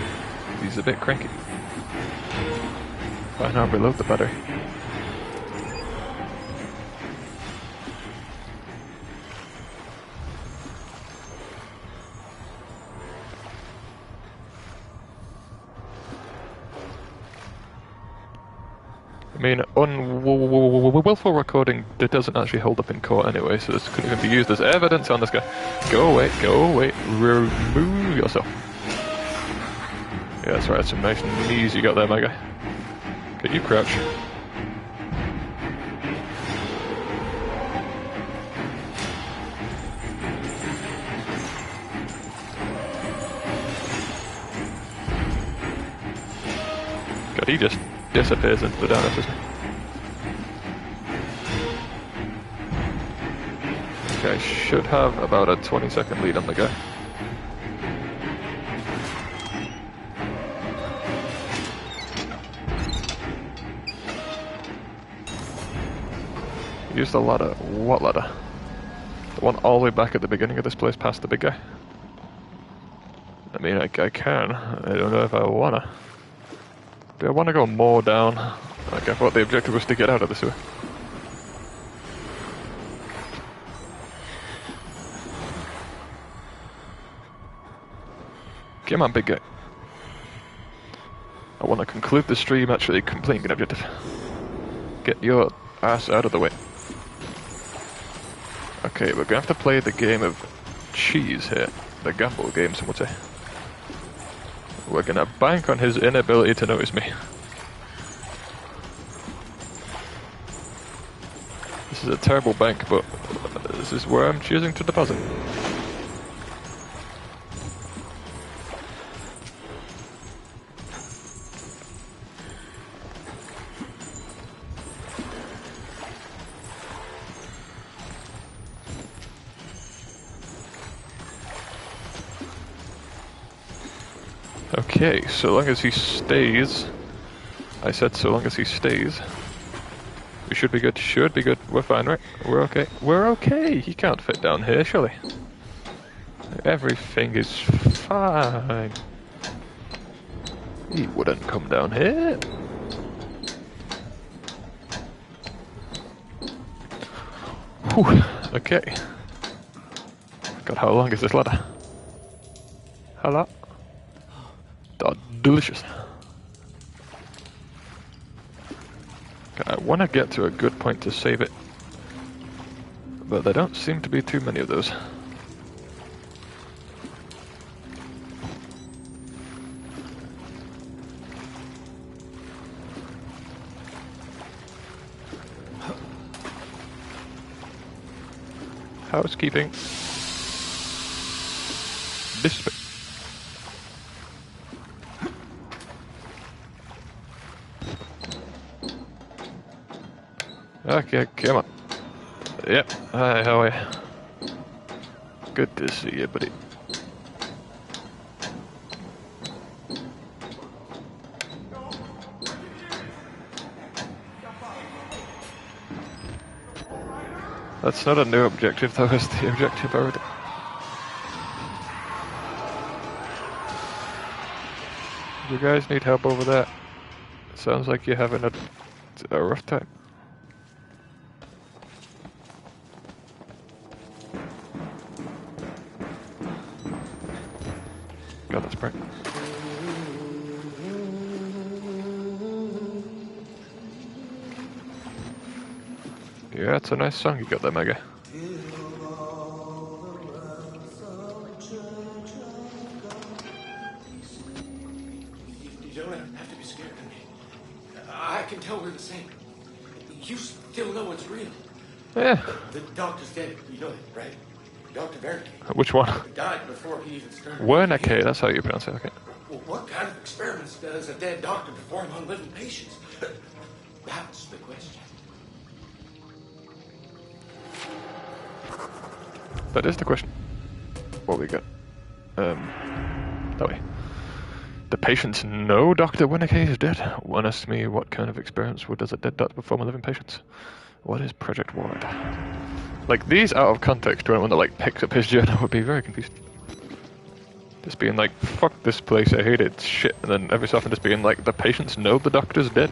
He's a bit cranky. Why not reload the battery? I mean, willful recording, it doesn't actually hold up in court anyway, so this couldn't even be used as evidence on this guy. Go away, remove yourself. Yeah, that's right, some nice knees you got there, my guy. Okay, you crouch. God, he just disappears into the darkness, doesn't he? Okay, I should have about a 20-second lead on the guy. Use the ladder. What ladder? The one all the way back at the beginning of this place past the big guy? I mean, I can. I don't know if I wanna. Do I wanna go more down? Like, I thought the objective was to get out of the sewer. Come on, big guy. I wanna conclude the stream actually completing an objective. Get your ass out of the way. Okay, we're gonna have to play the game of cheese here. The gamble game, some would say. We're gonna bank on his inability to notice me. This is a terrible bank, but this is where I'm choosing to deposit. Okay, so long as he stays. I said so long as he stays. We should be good, We're fine, right? We're okay. We're okay! He can't fit down here, surely. Everything is fine. He wouldn't come down here. Whew, okay. God, how long is this ladder? Hello? Oh, delicious. Okay, I want to get to a good point to save it, but there don't seem to be too many of those. Housekeeping. This. Okay, come on. Yep. Hi, how are you? Good to see you, buddy. That's not a new objective, that was the objective already. You guys need help over there? Sounds like you're having a rough time. God, that's bright. Yeah, it's a nice song you got there, Mega. You don't have to be scared of me. I can tell we're the same. You still know it's real. Yeah. The doctor's dead. You know that, right? Dr. Wernicke. Which one? Died before he even started. Wernicke, that's how you pronounce it, okay. Well, what kind of experiments does a dead doctor perform on living patients? That's the question. That is the question. What we got? That way. The patients know Dr. Wernicke is dead. One asks me what kind of experiments does a dead doctor perform on living patients? What is Project Ward? Like, these out of context, when one that like picks up his journal would be very confused. Just being like, fuck this place, I hate it, shit, and then every so often just being like, the patients know the doctor's dead.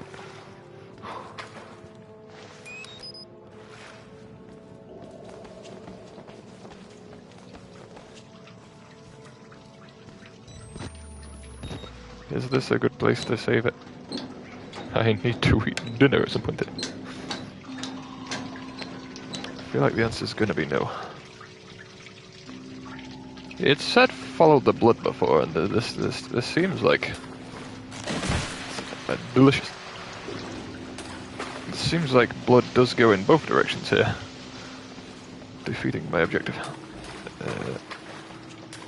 Is this a good place to save it? I need to eat dinner at some point today. I feel like the answer's gonna be no. It said follow the blood before, and this seems like delicious. It seems like blood does go in both directions here. Defeating my objective.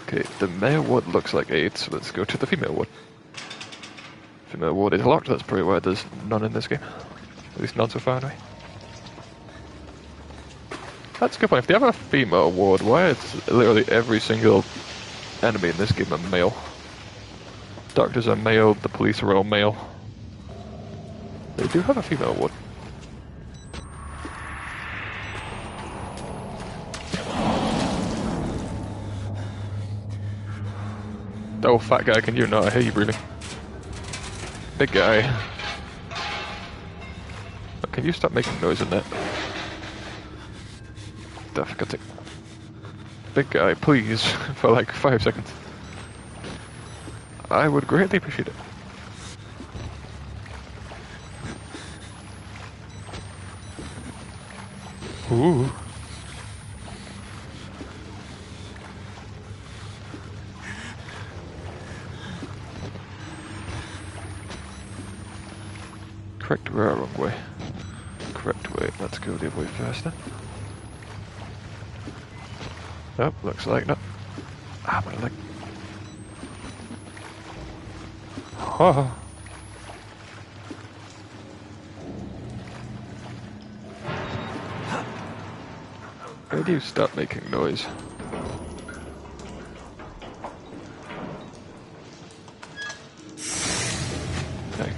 Okay, the male ward looks like 8, so let's go to the female ward. Female ward is locked, that's probably why there's none in this game. At least none so far anyway. That's a good point. If they have a female ward, why is literally every single enemy in this game a male? Doctors are male, the police are all male. They do have a female ward. Oh, fat guy, can you not? I hear you breathing. Big guy. Can you stop making noise in there? Difficulty. Big guy, please, for like 5 seconds. I would greatly appreciate it. Ooh. Correct way or wrong way? Correct way. Let's go the other way first then. Nope, looks like not. Ah, my leg. Oh. Where do you stop making noise?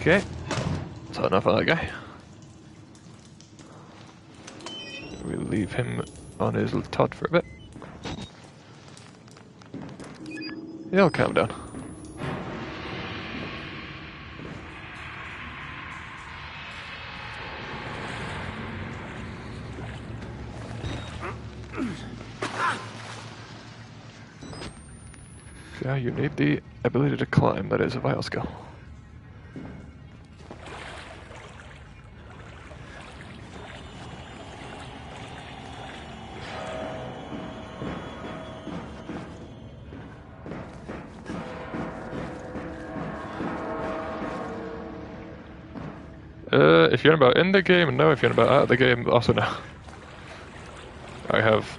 Okay. That's enough of that guy. We'll leave him on his little Todd for a bit. He'll calm down. Yeah, you need the ability to climb, that is a vital skill. If you're about in the game, no. If you're about out of the game, also no. I have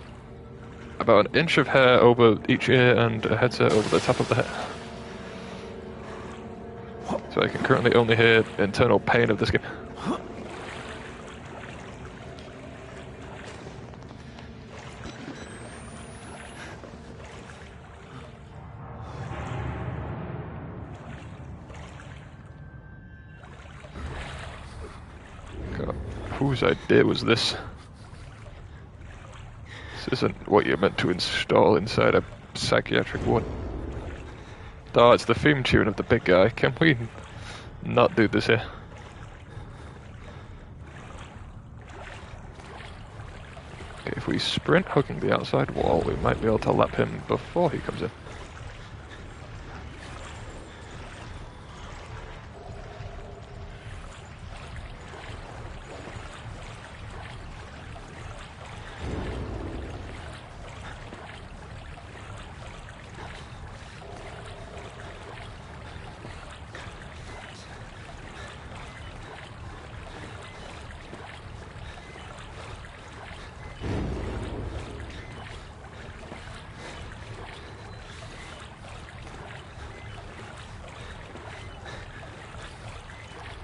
about an inch of hair over each ear and a headset over the top of the head. So I can currently only hear internal pain of this game. God, whose idea was this? This isn't what you're meant to install inside a psychiatric ward. Oh, it's the theme tune of the big guy. Can we not do this here? Okay, if we sprint hugging the outside wall, we might be able to lap him before he comes in.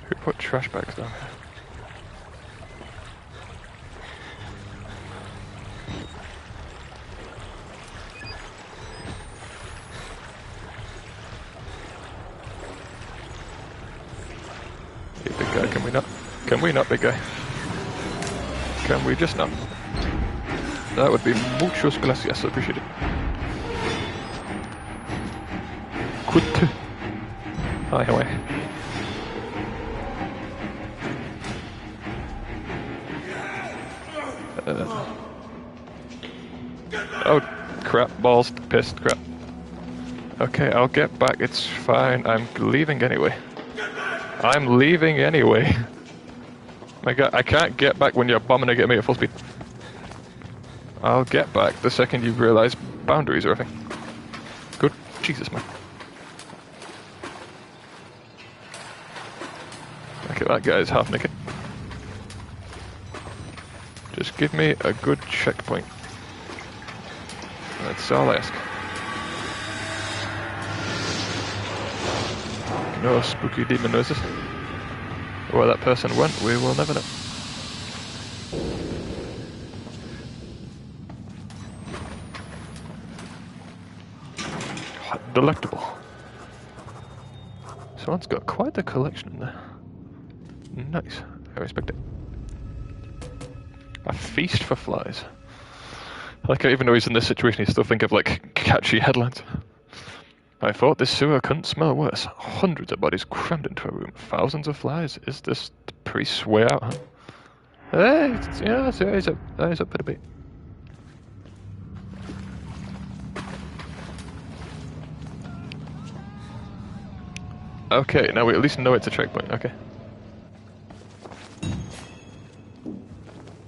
Who put trash bags down here? Hey, big guy, can we not? Can we not, big guy? Can we just not? That would be muchos gracias, I appreciate it. Quit. Hi, how are you? Oh, crap, balls, pissed, crap. Okay, I'll get back, it's fine, I'm leaving anyway. I'm leaving anyway. My god, I can't get back when you're bombing to get me at full speed. I'll get back the second you realise boundaries are a thing. Good Jesus, man. Okay, that guy's half naked. Just give me a good checkpoint. That's all I ask. No spooky demon noises. Where that person went, we will never know. delectable. Someone's got quite the collection in there. Nice. I respect it. A feast for flies. Like, even though he's in this situation, he still think of, like, catchy headlines. I thought this sewer couldn't smell worse. Hundreds of bodies crammed into a room. Thousands of flies. Is this the priest's way out, huh? Hey, yeah, he's up for debate. Okay, now we at least know it's a checkpoint, okay.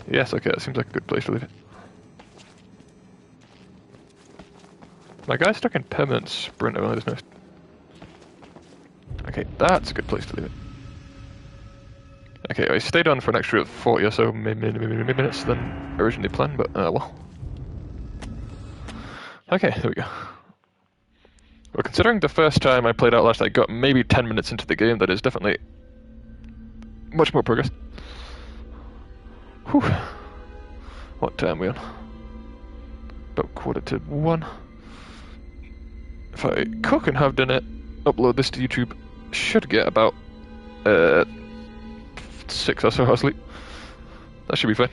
Yes, okay, that seems like a good place to leave it. My guy's stuck in permanent sprint, I've only just noticed. Okay, that's a good place to leave it. Okay, I stayed on for an extra 40 or so minutes than originally planned, but well. Okay, here we go. Well, considering the first time I played Outlast I got maybe 10 minutes into the game, that is definitely much more progress. Whew. What time are we on? About 1:45. If I cook and have dinner, upload this to YouTube, should get about 6 or so hours sleep. That should be fine.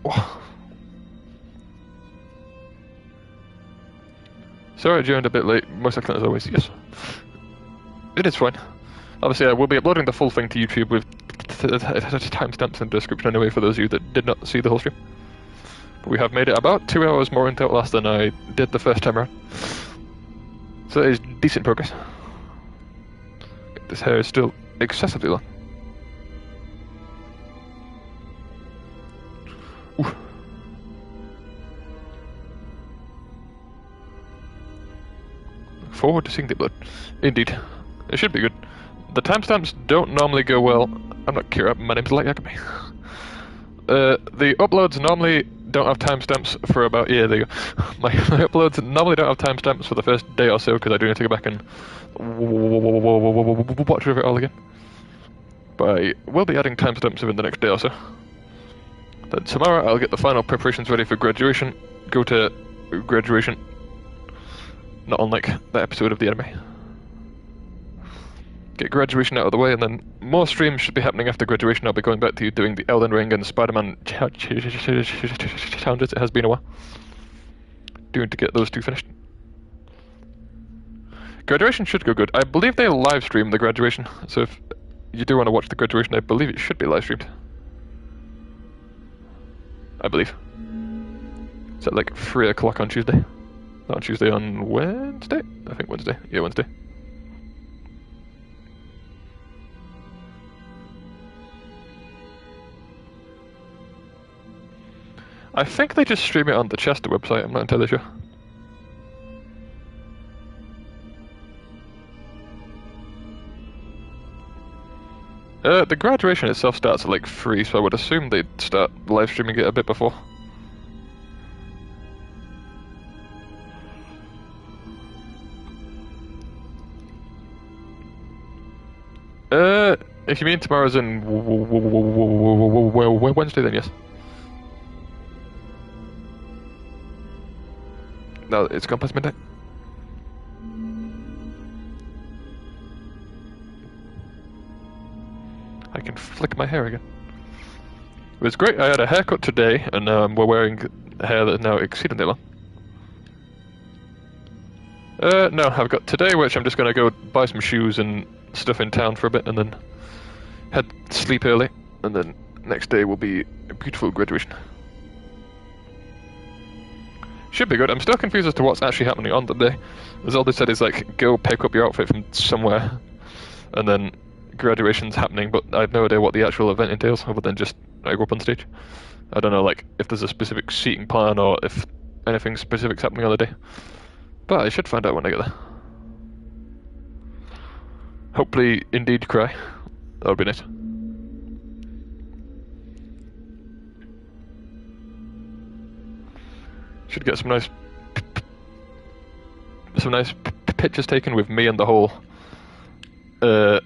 Oh. Sorry I joined a bit late, most excellent as always, yes. It is fine. Obviously I will be uploading the full thing to YouTube with timestamps in the description anyway for those of you that did not see the whole stream. But we have made it about 2 hours more into Outlast than I did the first time around. So it is decent progress. This hair is still excessively long. Ooh. Look forward to seeing the blood. Indeed. It should be good. The timestamps don't normally go well. I'm not Kira, my name's Light Yagami. The uploads normally don't have timestamps for about... Yeah, there you go. My uploads normally don't have timestamps for the first day or so, because I do need to go back and watch over it all again. But I will be adding timestamps within the next day or so. Then tomorrow I'll get the final preparations ready for graduation. Go to graduation. Not unlike that episode of the anime. Get graduation out of the way, and then more streams should be happening after graduation. I'll be going back to doing the Elden Ring and Spiderman challenges. It has been a while. Doing to get those two finished. Graduation should go good. I believe they live stream the graduation, so if you do want to watch the graduation, I believe it should be live streamed. I believe. It's at like 3 o'clock on Tuesday. Not on Tuesday, on Wednesday? I think Wednesday. Yeah, Wednesday. I think they just stream it on the Chester website, I'm not entirely sure. The graduation itself starts at like 3, so I would assume they'd start live streaming it a bit before. If you mean tomorrow's in Wednesday, then yes. No, it's gone past midnight. I can flick my hair again. It was great. I had a haircut today, and we're wearing hair that is now exceedingly long. No, I've got today, which I'm just gonna go buy some shoes and stuff in town for a bit, and then sleep early, and then next day will be a beautiful graduation. Should be good. I'm still confused as to what's actually happening on the day. As all they said is like, go pick up your outfit from somewhere, and then graduation's happening, but I have no idea what the actual event entails, other than just I go up on stage. I don't know, like, if there's a specific seating plan, or if anything specific's happening on the day. But I should find out when I get there. Hopefully, indeed cry. That would be nice. Should get some nice pictures taken with me and the whole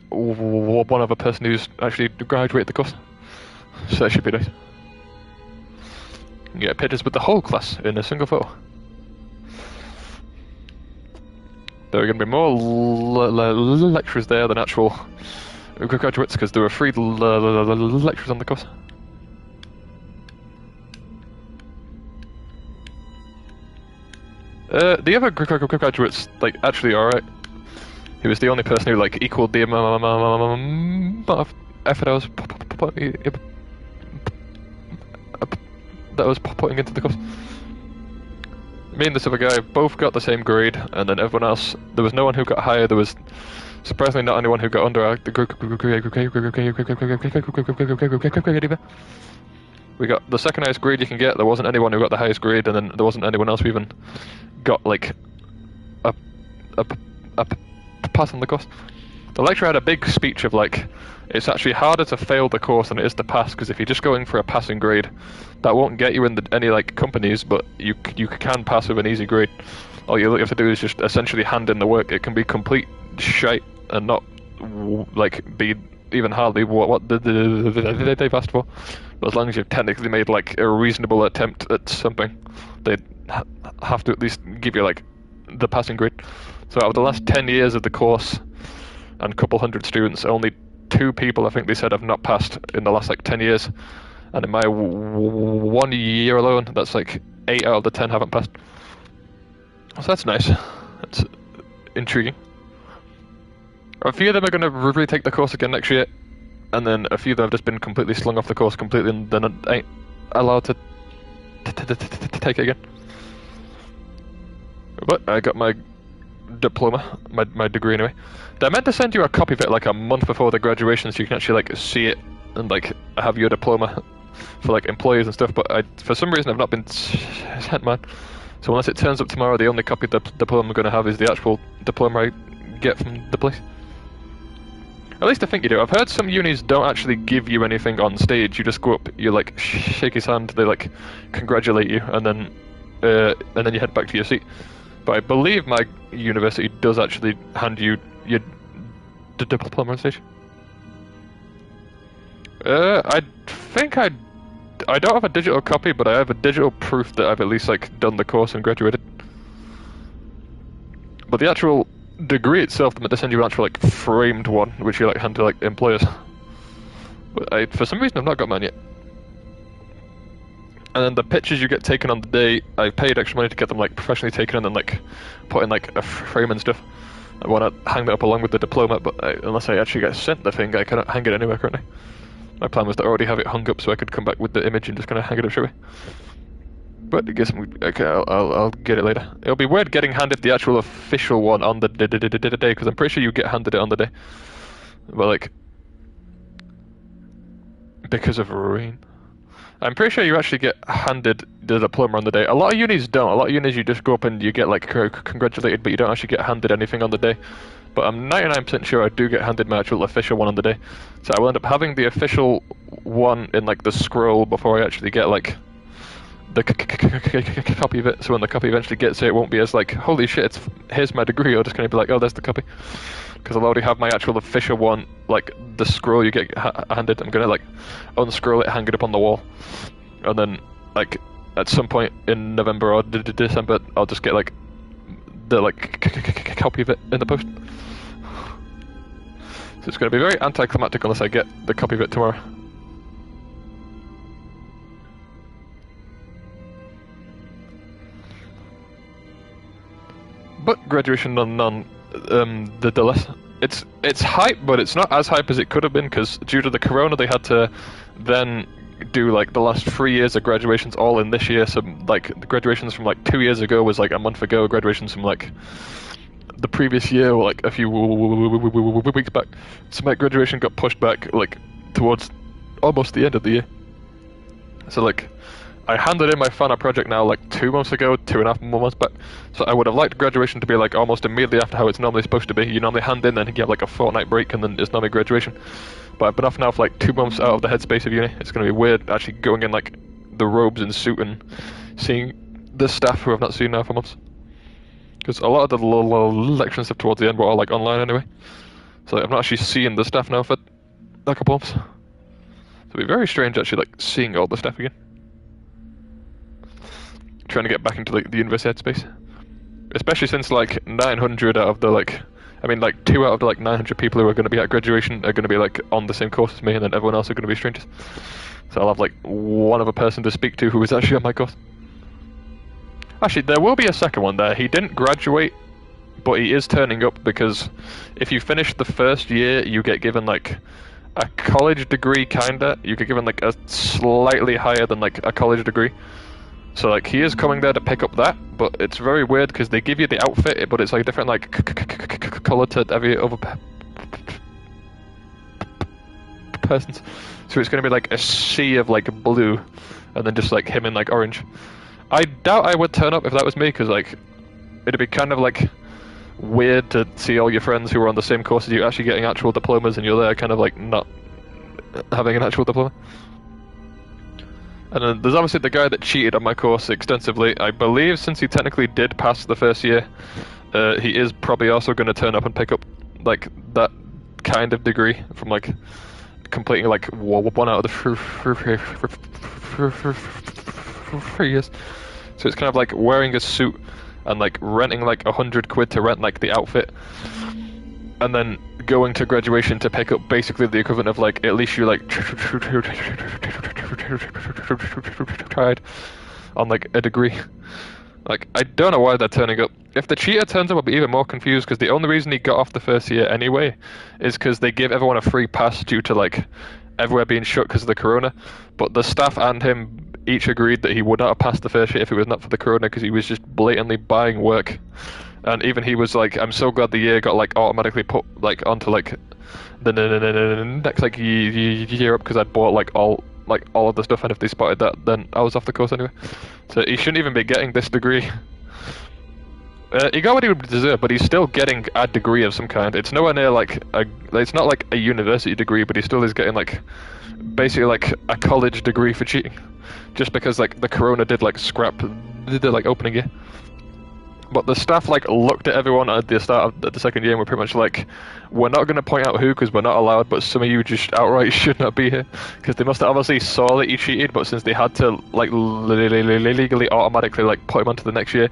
one other person who's actually graduated the course. So that should be nice. Get pictures with the whole class in a single photo. there are going to be more lecturers there than actual graduates, because there were 3 lecturers on the course. The other graduates, like, actually alright. He was the only person who, like, equaled the amount of effort I was putting into the course. Me and this other guy both got the same grade, and then everyone else, there was no one who got higher, there was surprisingly not anyone who got under our grade either. We got the second highest grade you can get, there wasn't anyone who got the highest grade, and then there wasn't anyone else who even got, like, a pass on the course. The lecturer had a big speech of, like, it's actually harder to fail the course than it is to pass, because if you're just going for a passing grade, that won't get you in any, like, companies, but you can pass with an easy grade. All you have to do is just essentially hand in the work. It can be complete shite and not, like, be even hardly what they've asked for. But as long as you've technically made, like, a reasonable attempt at something, they'd have to at least give you, like, the passing grade. So out of the last 10 years of the course and a couple hundred students, only 2 people, I think they said, have not passed in the last, like, 10 years. And in my 1 year alone, that's like 8 out of the 10 haven't passed. So that's nice. That's intriguing. A few of them are going to retake the course again next year, and then a few of them have just been completely slung off the course completely and then ain't allowed to take it again. But I got my diploma, my degree anyway. They meant to send you a copy of it like a month before the graduation, so you can actually, like, see it and, like, have your diploma for, like, employees and stuff, but for some reason I've not been sent mine. So unless it turns up tomorrow, the only copy of the diploma I'm going to have is the actual diploma I get from the place. At least I think you do. I've heard some unis don't actually give you anything on stage. You just go up, you, like, shake his hand, they, like, congratulate you, and then you head back to your seat. But I believe my university does actually hand you your diploma on stage. I think I don't have a digital copy, but I have a digital proof that I've at least, like, done the course and graduated. But the actual degree itself, they send you an actual, like, framed one, which you, like, hand to, like, employers. But for some reason, I've not got mine yet. And then the pictures you get taken on the day, I paid extra money to get them, like, professionally taken and then, like, put in, like, a frame and stuff. I want to hang that up along with the diploma, but unless I actually get sent the thing, I cannot hang it anywhere currently. My plan was to already have it hung up so I could come back with the image and just kind of hang it up straight away. But I guess I'll get it later. It'll be weird getting handed the actual official one on the day, because I'm pretty sure you get handed it on the day. But, like, because of rain. I'm pretty sure you actually get handed the diploma on the day. A lot of unis don't. A lot of unis you just go up and you get, like, congratulated, but you don't actually get handed anything on the day. But I'm 99% sure I do get handed my actual official one on the day. So I will end up having the official one in, like, the scroll before I actually get, like, the copy of it. So when the copy eventually gets here, it won't be as, like, holy shit, here's my degree. I'll just kind of be like, oh, there's the copy. Because I'll already have my actual official one, like, the scroll you get handed. I'm going to, like, unscroll it, hang it up on the wall. And then, like, at some point in November or December, I'll just get, like, the, like, copy of it in the post. So it's going to be very anticlimactic unless I get the copy of it tomorrow. But graduation the less. It's hype, but it's not as hype as it could have been, because due to the corona they had to then do, like, the last 3 years of graduations all in this year. So, like, the graduations from, like, 2 years ago was, like, a month ago. Graduations from, like, the previous year were, like, a few weeks back. So my graduation got pushed back, like, towards almost the end of the year. So, like, I handed in my final project now, like, 2 months ago, 2.5 months back. So I would have liked graduation to be, like, almost immediately after how it's normally supposed to be. You normally hand in, then you have, like, a fortnight break, and then it's normally graduation. But I've been off now for, like, 2 months out of the headspace of uni. It's going to be weird actually going in, like, the robes and suit and seeing the staff who I've not seen now for months. Because a lot of the lecture and stuff towards the end were all, like, online anyway. So, like, I'm not actually seeing the staff now for a couple months. So it'll be very strange actually, like, seeing all the staff again. Trying to get back into, like, the university headspace. Especially since like 900 out of the like, I mean like 2 out of the like 900 people who are going to be at graduation are going to be like on the same course as me, and then everyone else are going to be strangers. So I'll have like one other person to speak to who is actually on my course. Actually, there will be a second one there. He didn't graduate, but he is turning up because if you finish the first year, you get given like a college degree, kinda. You get given like a slightly higher than like a college degree. So like he is coming there to pick up that, but it's very weird because they give you the outfit, but it's like different like color to every other person's. So it's going to be like a sea of like blue, and then just like him in like orange. I doubt I would turn up if that was me, because like it'd be kind of like weird to see all your friends who are on the same course as you actually getting actual diplomas, and you're there kind of like not having an actual diploma. And then there's obviously the guy that cheated on my course extensively. I believe since he technically did pass the first year, he is probably also going to turn up and pick up like that kind of degree from like completing like 1 out of the 3 years. So it's kind of like wearing a suit and like renting like £100 to rent like the outfit, and then going to graduation to pick up basically the equivalent of like at least you like tried on like a degree. Like I don't know why they're turning up. If the cheater turns up, I'll be even more confused, because the only reason he got off the first year anyway is because they give everyone a free pass due to like everywhere being shut because of the corona. But the staff and him each agreed that he would not have passed the first year if it was not for the corona, because he was just blatantly buying work. And even he was like, I'm so glad the year got like automatically put like onto like the next like year up, because I'd bought like all of the stuff, and if they spotted that, then I was off the course anyway. So he shouldn't even be getting this degree. He got what he would deserve, but he's still getting a degree of some kind. It's nowhere near like it's not like a university degree, but he still is getting like basically like a college degree for cheating, just because like the corona did like scrap the like opening year. But the staff like looked at everyone at the start of the second year and were pretty much like, we're not going to point out who because we're not allowed, but some of you just outright should not be here. Because they must have obviously saw that he cheated, but since they had to like legally automatically like put him onto the next year,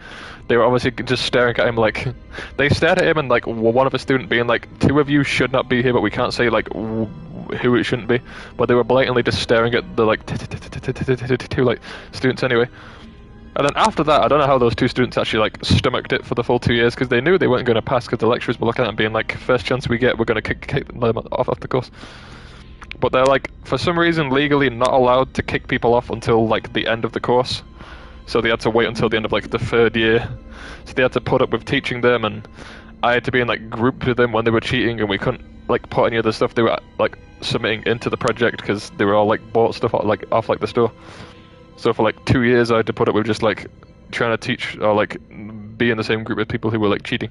they were obviously just staring at him like, they stared at him and like one of a student being like, 2 of you should not be here, but we can't say like who it shouldn't be. But they were blatantly just staring at the like 2 like students anyway. And then after that, I don't know how those 2 students actually like stomached it for the full 2 years, because they knew they weren't going to pass, because the lecturers were looking at them being like, first chance we get, we're going to kick them off the course. But they're like, for some reason, legally not allowed to kick people off until like the end of the course. So they had to wait until the end of like the 3rd year. So they had to put up with teaching them, and I had to be in like groups with them when they were cheating, and we couldn't like put any of the stuff they were like submitting into the project because they were all like bought stuff off like the store. So for like 2 years I had to put up with just like trying to teach or like be in the same group with people who were like cheating.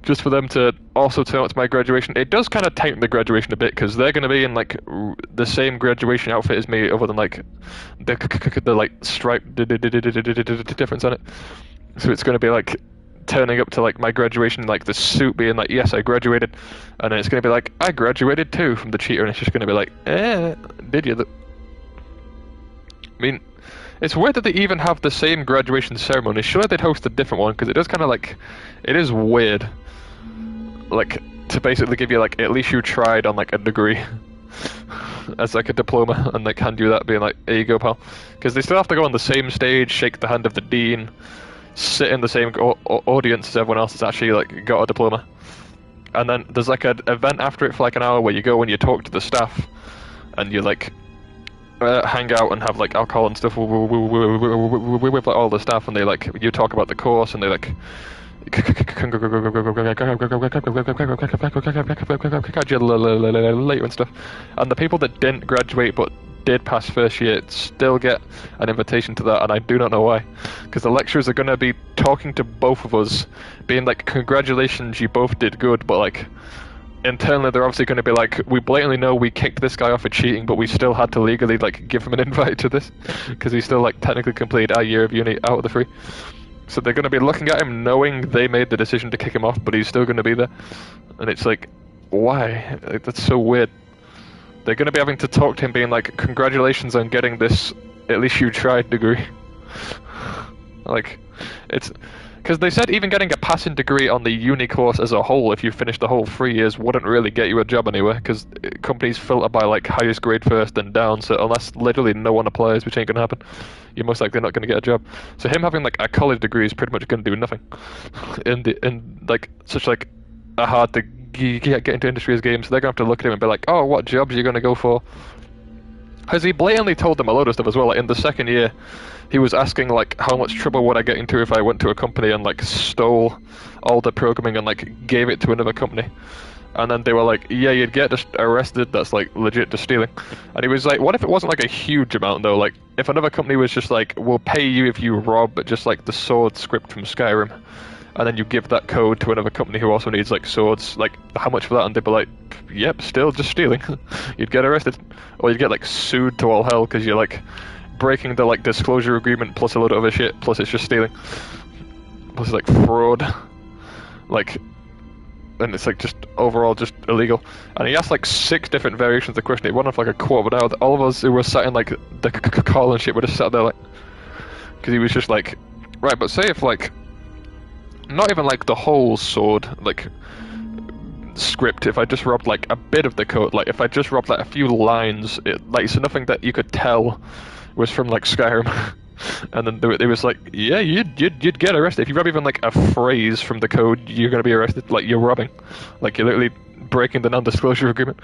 Just for them to also turn up to my graduation. It does kind of taint the graduation a bit, because they're going to be in like the same graduation outfit as me, other than like the like stripe difference on it. So it's going to be like turning up to like my graduation, like the suit being like, yes, I graduated, and then it's going to be like, I graduated too, from the cheater, and it's just going to be like, did you? I mean, it's weird that they even have the same graduation ceremony. Surely they'd host a different one, because it does kind of like, it is weird, like, to basically give you like, at least you tried on like a degree as like a diploma, and like hand you that being like, there you go, pal. Because they still have to go on the same stage, shake the hand of the dean, sit in the same audience as everyone else that's actually like got a diploma. And then there's like an event after it for like an hour where you go and you talk to the staff, and you like hang out and have like alcohol and stuff with like all the staff, and they like, you talk about the course, and they like later and stuff. And the people that didn't graduate but did pass first year still get an invitation to that, and I do not know why, because the lecturers are going to be talking to both of us, being like, congratulations, you both did good, but like internally they're obviously going to be like, we blatantly know we kicked this guy off for cheating, but we still had to legally like give him an invite to this because he still like technically completed our year of uni out of the 3. So they're going to be looking at him knowing they made the decision to kick him off, but he's still going to be there. And it's like, why? Like, that's so weird. They're going to be having to talk to him being like, congratulations on getting this at least you tried degree. Like, it's Because they said even getting a passing degree on the uni course as a whole, if you finished the whole 3 years, wouldn't really get you a job anywhere, because companies filter by like highest grade first and down, so unless literally no one applies, which ain't gonna happen, you're most likely not gonna get a job. So him having like a college degree is pretty much gonna do nothing in like such like a hard to get into industry as games. So they're gonna have to look at him and be like, oh, what jobs are you gonna go for? Because he blatantly told them a load of stuff as well. Like in the second year, he was asking like how much trouble would I get into if I went to a company and like stole all the programming and like gave it to another company. And then they were like, yeah, you'd get just arrested, that's like legit just stealing. And he was like, what if it wasn't like a huge amount though? Like if another company was just like, we'll pay you if you rob just like the sword script from Skyrim, and then you give that code to another company who also needs like swords, like how much for that? And they'd be like, yep, still just stealing. You'd get arrested. Or you'd get like sued to all hell because you're like breaking the like disclosure agreement plus a load of other shit, plus it's just stealing. Plus it's like fraud. Like, and it's like just overall just illegal. And he asked like 6 different variations of the question. It went off like a quarter of an hour. All of us who were sat in like the call and shit were just sat there like, because he was just like, right, but say if like, not even like the whole sword like script, if I just robbed like a bit of the code, like if I just robbed like a few lines, like so nothing that you could tell was from like Skyrim. And then it was like, yeah, you'd get arrested if you rob even like a phrase from the code. You're gonna be arrested. Like you're robbing, like you're literally breaking the non-disclosure agreement.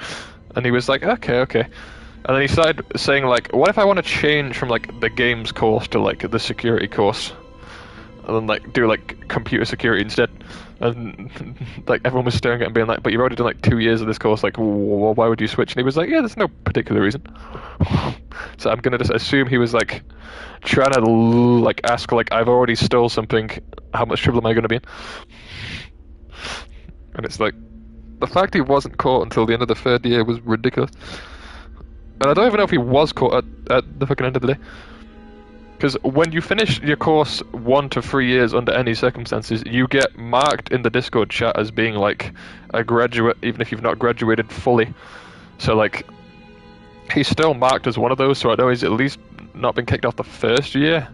And he was like, okay. And then he started saying like, what if I want to change from like the games course to like the security course, and then like do like computer security instead? And like everyone was staring at him being like, but you've already done like 2 years of this course, like why would you switch? And he was like, yeah, there's no particular reason. So I'm gonna just assume he was like trying to like ask like, I've already stole something, how much trouble am I gonna be in? And it's like, the fact he wasn't caught until the end of the 3rd year was ridiculous. And I don't even know if he was caught at the fucking end of the day. Because when you finish your course 1 to 3 years under any circumstances, you get marked in the Discord chat as being like a graduate, even if you've not graduated fully. So like, he's still marked as one of those, so I know he's at least not been kicked off the 1st year.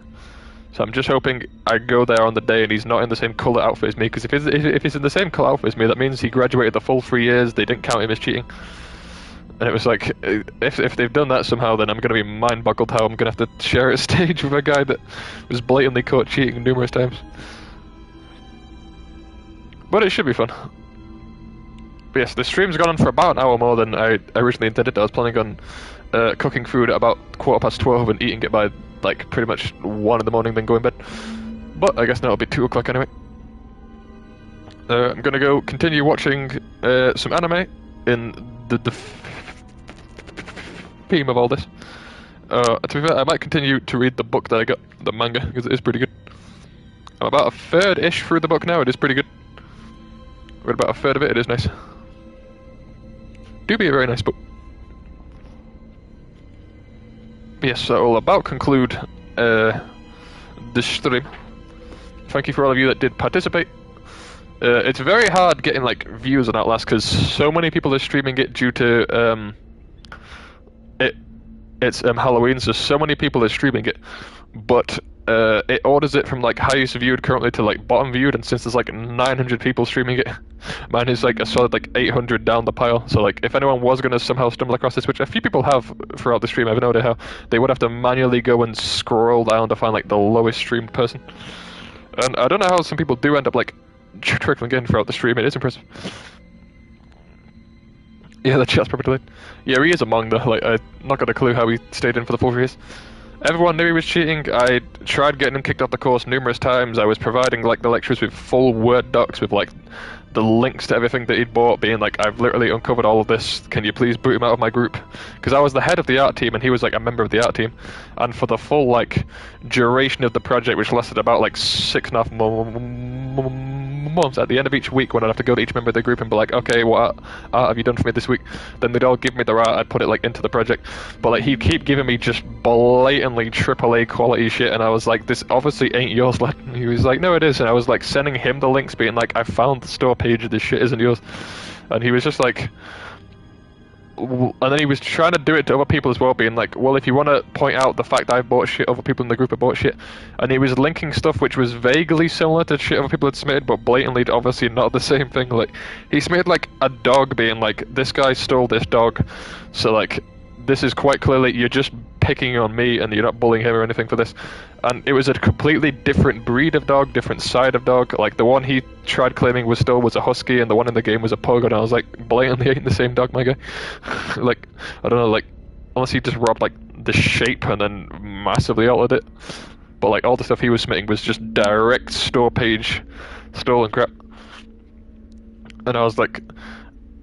So I'm just hoping I go there on the day and he's not in the same colour outfit as me, because if he's in the same colour outfit as me, that means he graduated the full 3 years, they didn't count him as cheating. And it was like, if they've done that somehow, then I'm going to be mind-boggled how I'm going to have to share a stage with a guy that was blatantly caught cheating numerous times. But it should be fun. But yes, the stream's gone on for about an hour more than I originally intended. I was planning on cooking food at about 12:15 and eating it by like pretty much 1 in the morning, then go in bed. But I guess now it'll be 2 o'clock anyway. I'm going to go continue watching some anime in the theme of all this. To be fair, I might continue to read the book that I got, the manga, because it is pretty good. I'm about a third-ish through the book now, it is pretty good. I've read about a third of it, it is nice. Do be a very nice book. Yes, so I'll about conclude this stream. Thank you for all of you that did participate. It's very hard getting like views on Outlast because so many people are streaming it due to it's Halloween, so many people are streaming it, but it orders it from like highest viewed currently to like bottom viewed, and since there's like 900 people streaming it, mine is like a solid like 800 down the pile. So like if anyone was going to somehow stumble across this, which a few people have throughout the stream, I have no idea how, they would have to manually go and scroll down to find like the lowest streamed person. And I don't know how some people do end up like trickling in throughout the stream. It is impressive. Yeah, the chat's probably delayed. Yeah, he is among the, like, I not got a clue how he stayed in for the 4 years. Everyone knew he was cheating. I tried getting him kicked off the course numerous times. I was providing, like, the lecturers with full Word docs with, like, the links to everything that he'd bought, being like, I've literally uncovered all of this, can you please boot him out of my group? Because I was the head of the art team, and he was, like, a member of the art team. And for the full, like, duration of the project, which lasted about, like, 6.5 months, at the end of each week, when I'd have to go to each member of the group and be like, okay, what art have you done for me this week? Then they'd all give me their art, I'd put it, like, into the project. But, like, he'd keep giving me just blatantly AAA quality shit, and I was like, this obviously ain't yours, lad. And he was like, no, it is. And I was, like, sending him the links, being like, I found the store page, this shit isn't yours. And he was just like and then he was trying to do it to other people as well, being like, well, if you want to point out the fact that I bought shit, other people in the group have bought shit, and he was linking stuff which was vaguely similar to shit other people had submitted, but blatantly obviously not the same thing. Like, he submitted like a dog being like, this guy stole this dog, so like, this is quite clearly you're just picking on me and you're not bullying him or anything for this. And it was a completely different breed of dog, different side of dog. Like, the one he tried claiming was a husky, and the one in the game was a pug, and I was like, blatantly ain't the same dog, my guy. Like, I don't know, like, unless he just robbed like the shape and then massively altered it. But like, all the stuff he was submitting was just direct store page stolen crap. And I was like,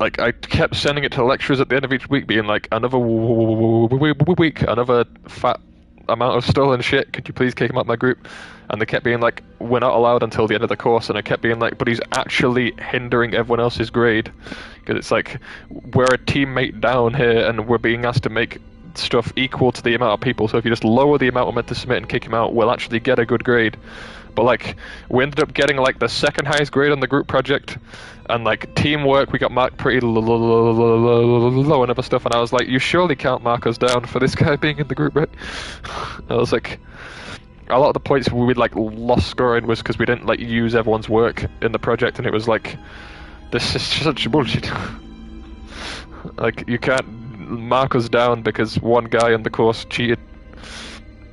I kept sending it to the lecturers at the end of each week, being like, another week, another fat amount of stolen shit, could you please kick him out of my group? And they kept being like, we're not allowed until the end of the course, and I kept being like, but he's actually hindering everyone else's grade. Because it's like, we're a teammate down here, and we're being asked to make stuff equal to the amount of people, so if you just lower the amount we're meant to submit and kick him out, we'll actually get a good grade. But like, we ended up getting like the second highest grade on the group project, and like teamwork we got marked pretty low and other stuff, and I was like, you surely can't mark us down for this guy being in the group, right? I was like, a lot of the points we'd like lost scoring was because we didn't like use everyone's work in the project, and it was like, this is such bullshit. Like, you can't mark us down because one guy in the course cheated.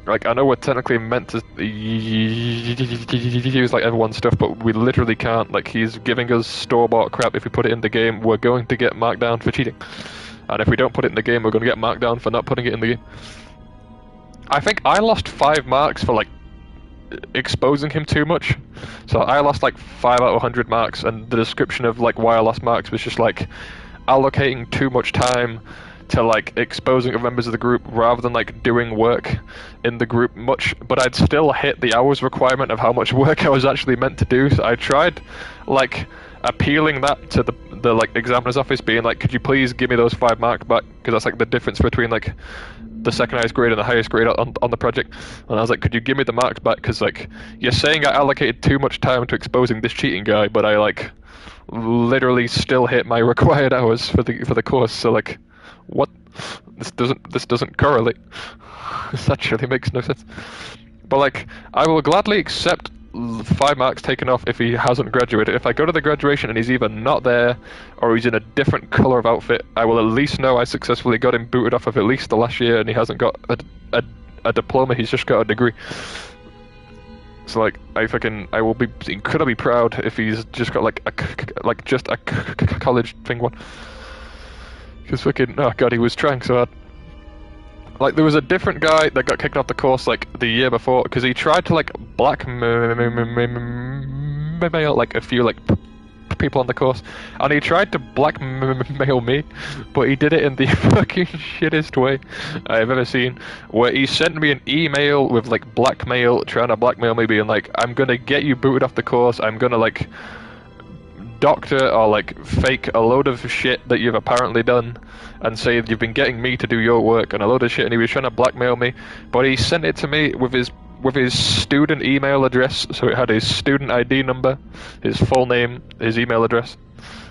Like, I know we're technically meant to use like everyone's stuff, but we literally can't. Like, he's giving us store-bought crap. If we put it in the game, we're going to get marked down for cheating. And if we don't put it in the game, we're going to get marked down for not putting it in the game. I think I lost 5 marks for like exposing him too much. So I lost like 5 out of 100 marks, and the description of like why I lost marks was just like allocating too much time to like exposing other members of the group rather than like doing work in the group much, but I'd still hit the hours requirement of how much work I was actually meant to do. So I tried like appealing that to the like examiner's office, being like, could you please give me those 5 marks back, because that's like the difference between like the second highest grade and the highest grade on the project. And I was like, could you give me the marks back, because like, you're saying I allocated too much time to exposing this cheating guy, but I like literally still hit my required hours for the course. So like, what? This doesn't correlate. This actually makes no sense. But like, I will gladly accept 5 marks taken off if he hasn't graduated. If I go to the graduation and he's either not there or he's in a different colour of outfit, I will at least know I successfully got him booted off of at least the last year, and he hasn't got a diploma, he's just got a degree. So like, I will be incredibly proud if he's just got like a college thing one. Because fucking, oh god, he was trying so hard. Like, there was a different guy that got kicked off the course like the year before because he tried to like blackmail like a few like people on the course, and he tried to blackmail me, but he did it in the fucking shittest way I've ever seen, where he sent me an email with like blackmail, trying to blackmail me, being like, I'm gonna get you booted off the course, I'm gonna like doctor or like fake a load of shit that you've apparently done and say you've been getting me to do your work and a load of shit, and he was trying to blackmail me, but he sent it to me with his student email address, so it had his student ID number, his full name, his email address,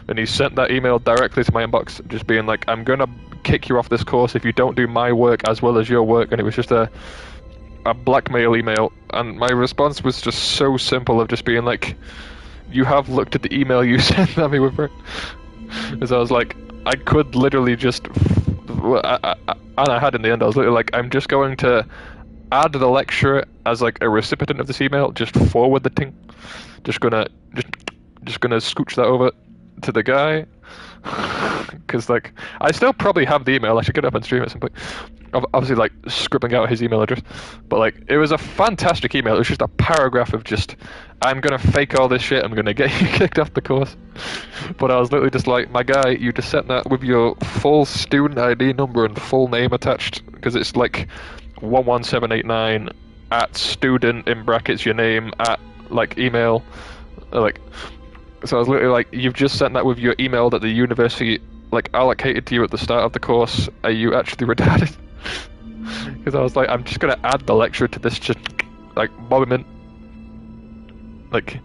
and he sent that email directly to my inbox, just being like, I'm gonna kick you off this course if you don't do my work as well as your work. And it was just a blackmail email, and my response was just so simple of just being like, you have looked at the email you sent at me with her. Because I was like, I could literally just, and I had in the end, I was literally like, I'm just going to add the lecturer as like a recipient of this email, just forward the thing. Just gonna scooch that over to the guy. Because like, I still probably have the email, I should get up and stream at some point. Obviously like scribbling out his email address, but like, it was a fantastic email. It was just a paragraph of just, I'm gonna fake all this shit, I'm gonna get you kicked off the course. But I was literally just like, my guy, you just sent that with your full student ID number and full name attached, because it's like 11789 at student in brackets your name at like email, like. So I was literally like, you've just sent that with your email that the university like allocated to you at the start of the course. Are you actually retarded? Because I was like, I'm just gonna add the lecturer to this, just like bob him in. Like,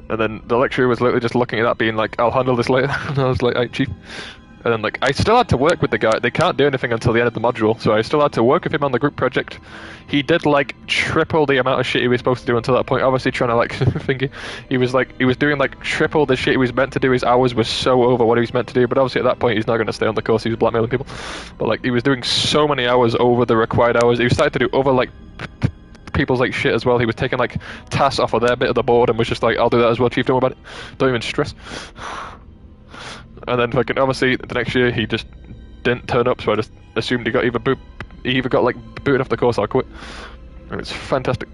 and then the lecturer was literally just looking at that, being like, I'll handle this later. And I was like, hey, chief. And then, like, I still had to work with the guy. They can't do anything until the end of the module, so I still had to work with him on the group project. He did, like, triple the amount of shit he was supposed to do until that point. Obviously, trying to, like, think he was doing, like, triple the shit he was meant to do. His hours were so over what he was meant to do, but obviously at that point, he's not going to stay on the course. He was blackmailing people. But, like, he was doing so many hours over the required hours. He started to do other, like, people's, like, shit as well. He was taking, like, tasks off of their bit of the board and was just like, I'll do that as well, chief, don't worry about it. Don't even stress. And then fucking obviously the next year he just didn't turn up, so I just assumed he either got like booted off the course or quit. And it's fantastic.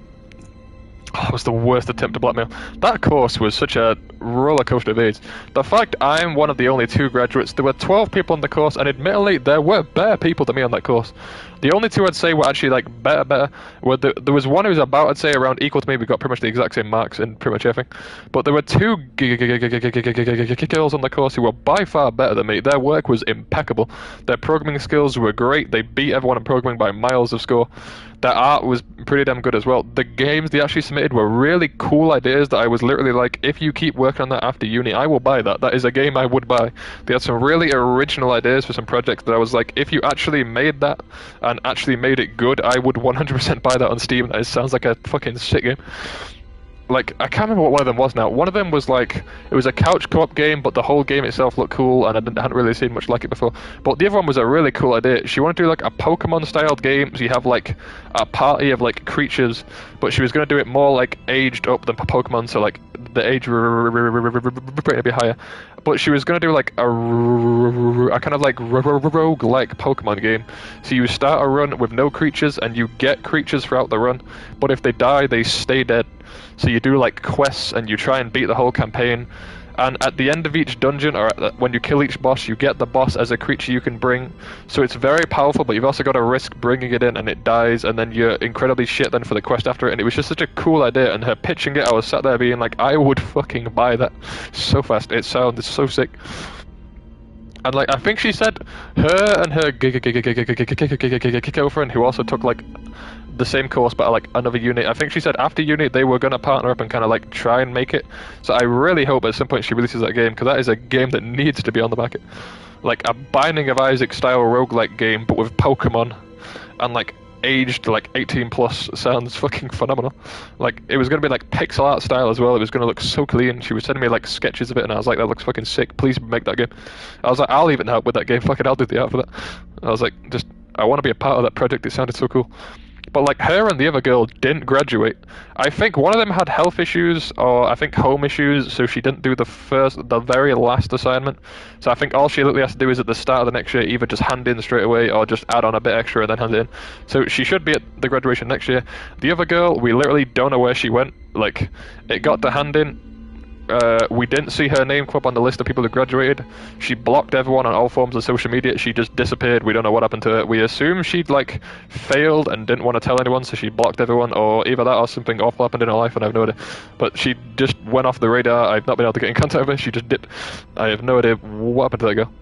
Oh, it was the worst attempt to blackmail. That course was such a roller coaster of AIDS. The fact I'm one of the only 2 graduates, there were 12 people on the course, and admittedly there were better people than me on that course. The only 2 I'd say were actually like better were there was one who was about, I'd say, around equal to me. We got pretty much the exact same marks in pretty much everything. But there were 2 girls on the course who were by far better than me. Their work was impeccable. Their programming skills were great. They beat everyone in programming by miles of score. Their art was pretty damn good as well. The games they actually submitted were really cool ideas that I was literally like, if you keep working on that after uni, I will buy that. That is a game I would buy. They had some really original ideas for some projects that I was like, if you actually made that and actually made it good, I would 100% buy that on Steam. That sounds like a fucking shit game. Like, I can't remember what one of them was now. One of them was like, it was a couch co-op game, but the whole game itself looked cool, and I hadn't really seen much like it before. But the other one was a really cool idea. She wanted to do like a Pokemon-styled game, so you have like a party of like creatures, but she was going to do it more like aged up than Pokemon, so like the age rate would be higher. But she was going to do like a kind of like rogue-like Pokemon game. So you start a run with no creatures, and you get creatures throughout the run, but if they die, they stay dead. So you do like quests and you try and beat the whole campaign, and at the end of each dungeon, or when you kill each boss, you get the boss as a creature you can bring. So it's very powerful, but you've also got to risk bringing it in and it dies, and then you're incredibly shit then for the quest after it. And it was just such a cool idea, and her pitching it, I was sat there being like, I would fucking buy that so fast. It sounded so sick. And like, I think she said her and her girlfriend, who also took like the same course but like another unit, I think she said after uni they were going to partner up and kind of like try and make it. So I really hope at some point she releases that game, because that is a game that needs to be on the market. Like a Binding of Isaac style roguelike game, but with Pokemon and like aged like 18 plus sounds fucking phenomenal. Like, it was going to be like pixel art style as well. It was going to look so clean. She was sending me like sketches of it, and I was like, that looks fucking sick, please make that game. I was like, I'll even help with that game, fucking I'll do the art for that. I was like, just, I want to be a part of that project. It sounded so cool. But like, her and the other girl didn't graduate. I think one of them had health issues, or I think home issues, so she didn't do the very last assignment. So I think all she literally has to do is at the start of the next year either just hand in straight away or just add on a bit extra and then hand it in. So she should be at the graduation next year. The other girl, we literally don't know where she went. Like, it got to hand in. We didn't see her name come up on the list of people who graduated. She blocked everyone on all forms of social media. She just disappeared. We don't know what happened to her. We assume she'd like failed and didn't want to tell anyone, so she blocked everyone, or either that or something awful happened in her life and I have no idea. But she just went off the radar. I've not been able to get in contact with her. She just dipped. I have no idea what happened to that girl.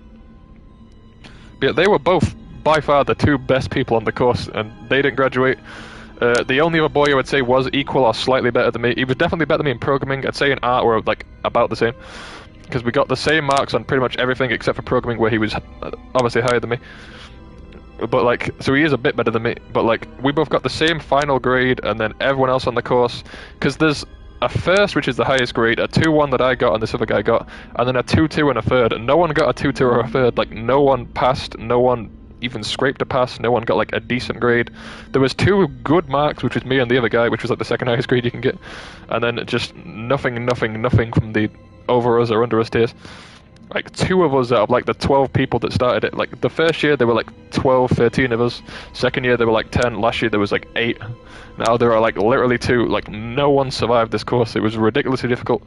But yeah, they were both by far the 2 best people on the course, and they didn't graduate. The only other boy I would say was equal or slightly better than me. He was definitely better than me in programming. I'd say in art we're like about the same, because we got the same marks on pretty much everything except for programming, where he was obviously higher than me. But like, so he is a bit better than me. But like, we both got the same final grade, and then everyone else on the course, because there's a first, which is the highest grade, a 2-1 that I got and this other guy got, and then a 2-2 and a third. And no one got a 2-2 or a third. Like, no one passed. No one even scraped a pass. No one got like a decent grade. There was 2 good marks, which was me and the other guy, which was like the second highest grade you can get, and then just nothing from the over us or under us tiers. Like, 2 of us out of like the 12 people that started it. Like, the first year there were like 12, 13 of us. Second year there were like 10. Last year there was like 8. Now there are like literally 2. Like, no one survived this course. It was ridiculously difficult.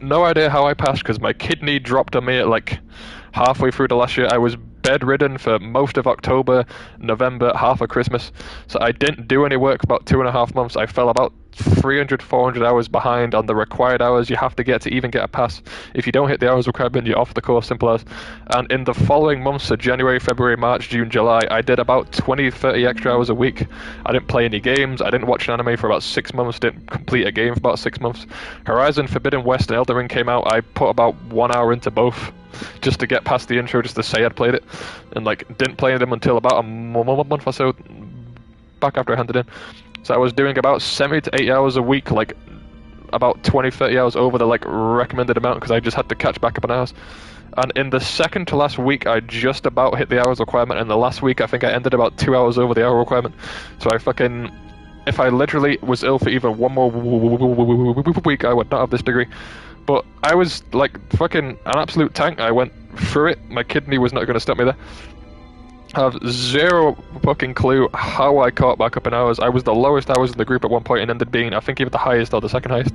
No idea how I passed, because my kidney dropped on me at like halfway through the last year. I was bedridden for most of October, November, half of Christmas. So I didn't do any work for about 2.5 months. I fell about 300, 400 hours behind on the required hours you have to get to even get a pass. If you don't hit the hours requirement, you're off the course, simple as. And in the following months, so January, February, March, June, July, I did about 20, 30 extra hours a week. I didn't play any games, I didn't watch an anime for about 6 months, didn't complete a game for about 6 months. Horizon Forbidden West and Elden Ring came out, I put about 1 hour into both, just to get past the intro, just to say I'd played it. And like, didn't play them until about a month or so back after I handed in. So I was doing about 70 to 80 hours a week, like about 20, 30 hours over the like recommended amount, because I just had to catch back up on hours. And in the second to last week, I just about hit the hours requirement, and the last week I think I ended about 2 hours over the hour requirement. So I fucking, if I literally was ill for even one more week, I would not have this degree. But I was like fucking an absolute tank. I went through it. My kidney was not going to stop me there. I have zero fucking clue how I caught back up in hours. I was the lowest hours in the group at one point and ended being, I think, either the highest or the second highest.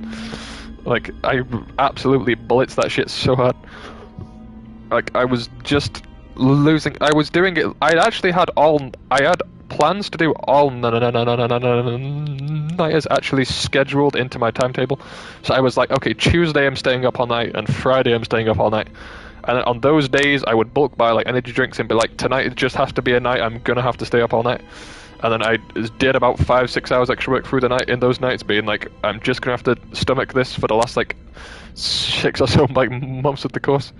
Like, I absolutely blitzed that shit so hard. Like, I was just losing. I was doing it. I had plans to do all nighters actually scheduled into my timetable. So I was like, okay, Tuesday I'm staying up all night, and Friday I'm staying up all night. And then on those days, I would bulk buy like energy drinks and be like, tonight it just has to be a night, I'm gonna have to stay up all night. And then I did about 5-6 hours extra work through the night in those nights, being like, I'm just gonna have to stomach this for the last like 6 or so like months of the course,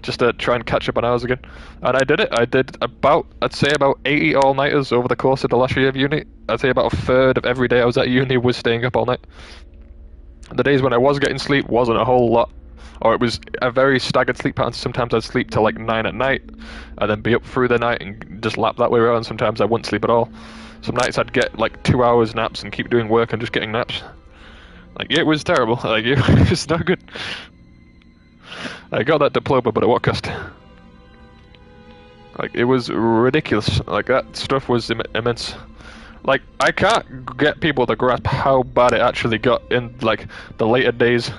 just to try and catch up on hours again. And I did it. I did about, I'd say about 80 all-nighters over the course of the last year of uni. I'd say about a third of every day I was at uni was staying up all night. The days when I was getting sleep wasn't a whole lot. Or it was a very staggered sleep pattern. Sometimes I'd sleep till like 9 at night, and then be up through the night and just lap that way around. Sometimes I wouldn't sleep at all. Some nights I'd get like 2 hours naps and keep doing work and just getting naps. Like, it was terrible. Like, it was not good. I got that diploma, but at what cost? Like, it was ridiculous. Like, that stuff was immense. Like, I can't get people to grasp how bad it actually got in like the later days.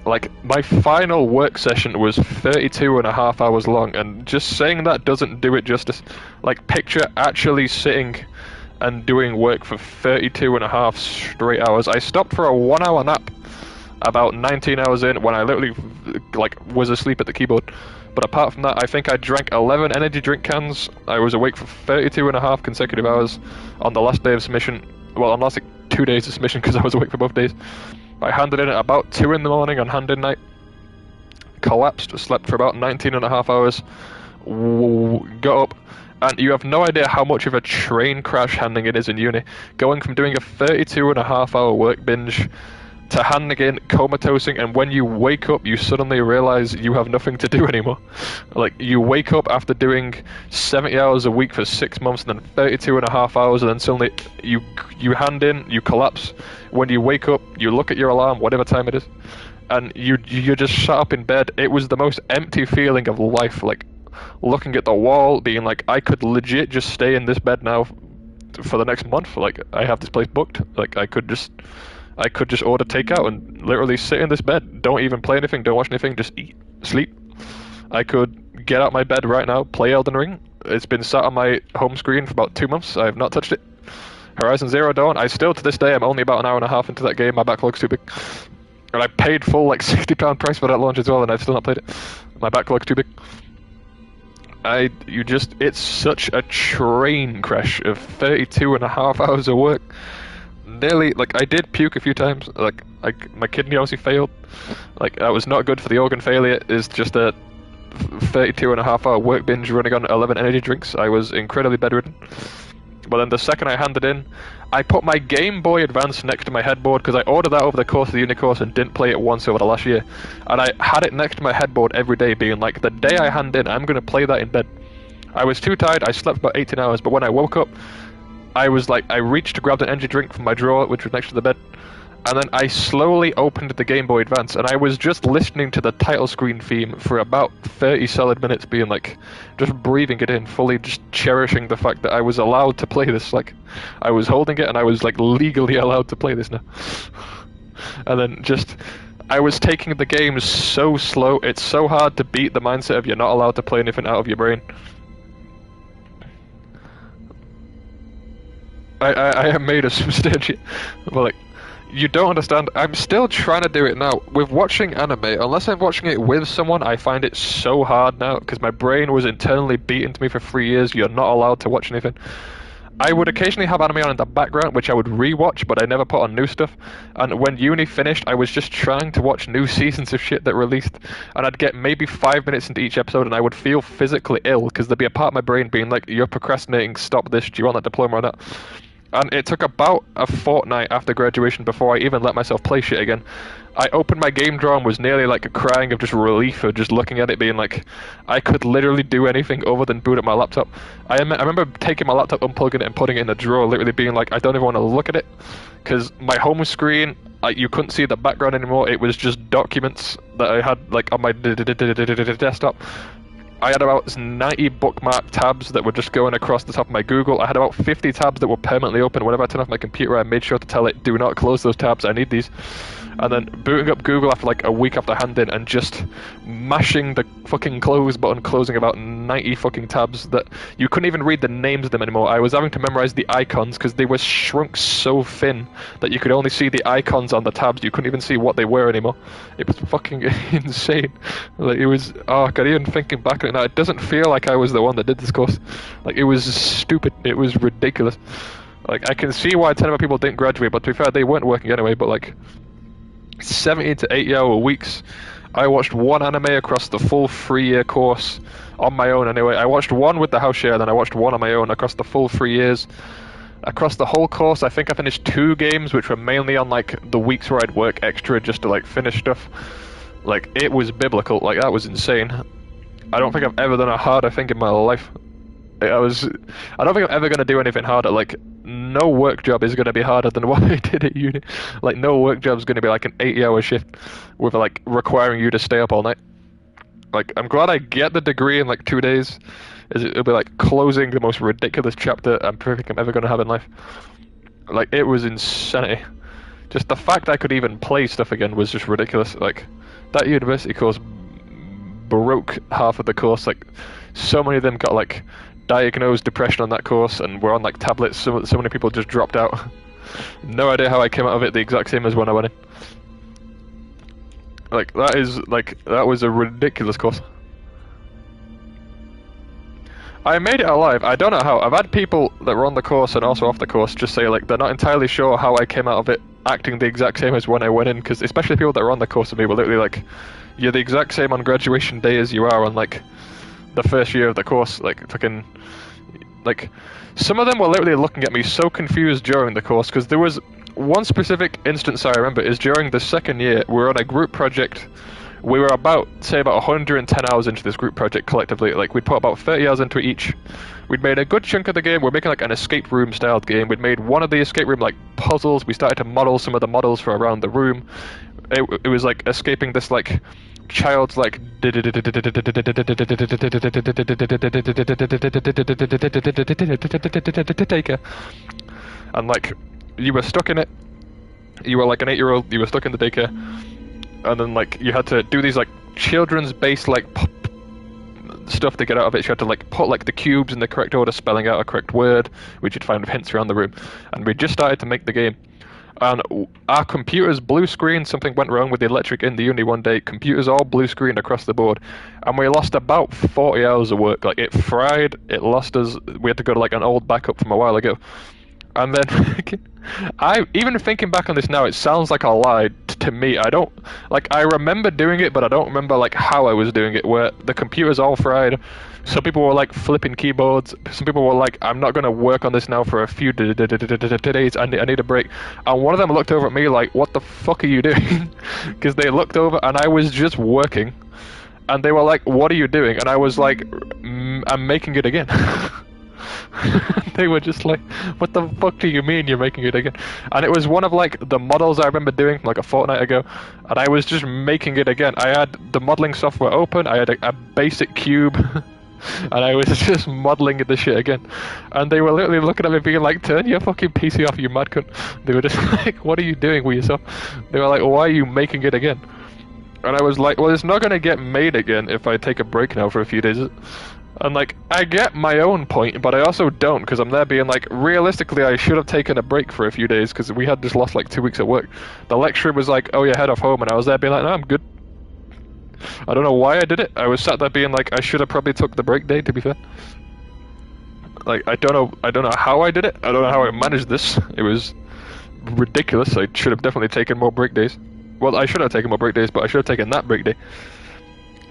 Like, my final work session was 32.5 hours long, and just saying that doesn't do it justice. Like, picture actually sitting and doing work for 32.5 straight hours. I stopped for a 1 hour nap about 19 hours in when I literally, like, was asleep at the keyboard. But apart from that, I think I drank 11 energy drink cans. I was awake for 32.5 consecutive hours on the last day of submission. Well, on last, like, 2 days of submission, because I was awake for both days. I handed in at about 2 in the morning on hand-in night, collapsed, slept for about 19.5 hours, got up, and you have no idea how much of a train crash handing it is in uni. Going from doing a 32.5 hour work binge to handing in, comatosing, and when you wake up, you suddenly realize you have nothing to do anymore. Like, you wake up after doing 70 hours a week for 6 months, and then 32.5 hours, and then suddenly you hand in, you collapse. When you wake up, you look at your alarm, whatever time it is, and you're just shut up in bed. It was the most empty feeling of life, like, looking at the wall, being like, I could legit just stay in this bed now for the next month. Like, I have this place booked. Like, I could just order takeout and literally sit in this bed, don't even play anything, don't watch anything, just eat, sleep. I could get out my bed right now, play Elden Ring. It's been sat on my home screen for about 2 months. I have not touched it. Horizon Zero Dawn, I still, to this day, I'm only about an hour and a half into that game. My backlog's too big. And I paid full, like, £60 price for that launch as well, and I've still not played it. My backlog's too big. It's such a train crash of 32.5 hours of work. Nearly, like, I did puke a few times. Like, my kidney obviously failed. Like, that was not good for the organ failure. It's just a 32.5 hour work binge running on 11 energy drinks. I was incredibly bedridden. But then the second I handed in, I put my Game Boy Advance next to my headboard, because I ordered that over the course of the uni course and didn't play it once over the last year. And I had it next to my headboard every day, being like, the day I hand in, I'm going to play that in bed. I was too tired, I slept about 18 hours, but when I woke up, I was like, I reached to grab an energy drink from my drawer, which was next to the bed, and then I slowly opened the Game Boy Advance, and I was just listening to the title screen theme for about 30 solid minutes, being like, just breathing it in, fully just cherishing the fact that I was allowed to play this. Like, I was holding it, and I was like legally allowed to play this now. And then just, I was taking the game so slow. It's so hard to beat the mindset of you're not allowed to play anything out of your brain. I have made a substantial, but like, you don't understand. I'm still trying to do it now. With watching anime, unless I'm watching it with someone, I find it so hard now because my brain was internally beaten to me for 3 years. You're not allowed to watch anything. I would occasionally have anime on in the background, which I would rewatch, but I never put on new stuff. And when uni finished, I was just trying to watch new seasons of shit that released, and I'd get maybe 5 minutes into each episode, and I would feel physically ill because there'd be a part of my brain being like, "You're procrastinating. Stop this. Do you want that diploma or not?" And it took about a fortnight after graduation before I even let myself play shit again. I opened my game drawer and was nearly like crying of just relief of just looking at it, being like, I could literally do anything other than boot up my laptop. I remember taking my laptop, unplugging it, and putting it in the drawer, literally being like, I don't even want to look at it. Because my home screen, you couldn't see the background anymore. It was just documents that I had like on my desktop. I had about 90 bookmark tabs that were just going across the top of my Google. I had about 50 tabs that were permanently open. Whenever I turned off my computer, I made sure to tell it, do not close those tabs, I need these. And then booting up Google after like a week after handing and just mashing the fucking close button, closing about 90 fucking tabs that you couldn't even read the names of them anymore. I was having to memorize the icons because they were shrunk so thin that you could only see the icons on the tabs. You couldn't even see what they were anymore. It was fucking insane. Like, it was, oh god, even thinking back on it now, it doesn't feel like I was the one that did this course. Like, it was stupid. It was ridiculous. Like, I can see why 10 of my people didn't graduate, but to be fair, they weren't working anyway, but like, 70 to 80-hour weeks. I watched one anime across the full 3-year course on my own anyway. I watched one with the house share, then I watched one on my own across the full 3 years. Across the whole course, I think I finished 2 games, which were mainly on like the weeks where I'd work extra just to like finish stuff. Like, it was biblical. Like, that was insane. I don't think I've ever done a harder thing in my life. I don't think I'm ever going to do anything harder. Like, no work job is going to be harder than what I did at uni. Like, no work job is going to be like an 80-hour shift with like requiring you to stay up all night. Like, I'm glad I get the degree in like 2 days. It'll be like closing the most ridiculous chapter I'm ever going to have in life. Like, it was insanity. Just the fact I could even play stuff again was just ridiculous. Like, that university course broke half of the course. Like, so many of them got like diagnosed depression on that course and were on like tablets. So many people just dropped out. No idea how I came out of it the exact same as when I went in. Like, that was a ridiculous course. I made it alive. I don't know how. I've had people that were on the course and also off the course just say like they're not entirely sure how I came out of it acting the exact same as when I went in, because especially people that were on the course with me were literally like, you're the exact same on graduation day as you are on like the first year of the course. Like, fucking, like, some of them were literally looking at me so confused during the course, because there was one specific instance I remember is during the second year, we were on a group project. We were about 110 hours into this group project collectively. Like, we'd put about 30 hours into it each. We'd made a good chunk of the game. We're making like an escape room styled game. We'd made one of the escape room like puzzles. We started to model some of the models for around the room. It was like escaping this like child's like and like you were stuck in it. You were like an 8-year-old. You were stuck in the daycare, and then like you had to do these like children's based like stuff to get out of it. You had to like put like the cubes in the correct order, spelling out a correct word, which you'd find with hints around the room. And we just started to make the game. And our computer's blue screen, something went wrong with the electric in the uni one day. Computers all blue screened across the board. And we lost about 40 hours of work. Like, it fried, it lost us. We had to go to like an old backup from a while ago. And then, even thinking back on this now, it sounds like a lie to me. I remember doing it, but I don't remember like how I was doing it, where the computer's all fried. Some people were like flipping keyboards. Some people were like, I'm not going to work on this now for a few days. I need a break. And one of them looked over at me like, what the fuck are you doing? Because they looked over and I was just working. And they were like, what are you doing? And I was like, I'm making it again. They were just like, what the fuck do you mean you're making it again? And it was one of like the models I remember doing like a fortnight ago, and I was just making it again. I had the modeling software open, I had a basic cube, and I was just modeling the shit again. And they were literally looking at me being like, turn your fucking PC off, you mad cunt. They were just like, what are you doing with yourself? They were like, why are you making it again? And I was like, well, it's not going to get made again if I take a break now for a few days. And like, I get my own point, but I also don't, because I'm there being like, realistically, I should have taken a break for a few days, because we had just lost like 2 weeks at work. The lecturer was like, oh yeah, head off home, and I was there being like, no, I'm good. I don't know why I did it. I was sat there being like, I should have probably took the break day, to be fair. Like, I don't know how I did it. I don't know how I managed this. It was ridiculous. I should have definitely taken more break days. Well, I should have taken more break days, but I should have taken that break day.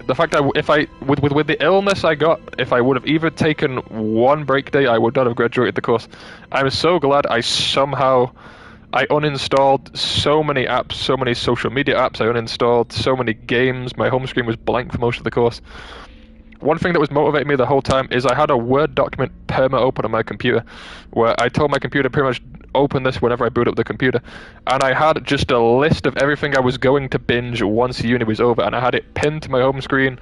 The fact with the illness I got, if I would have even taken one break day, I would not have graduated the course. I'm so glad I uninstalled so many apps, so many social media apps. I uninstalled so many games. My home screen was blank for most of the course. One thing that was motivating me the whole time is I had a Word document perma open on my computer, where I told my computer pretty much open this whenever I boot up the computer, and I had just a list of everything I was going to binge once uni was over, and I had it pinned to my home screen.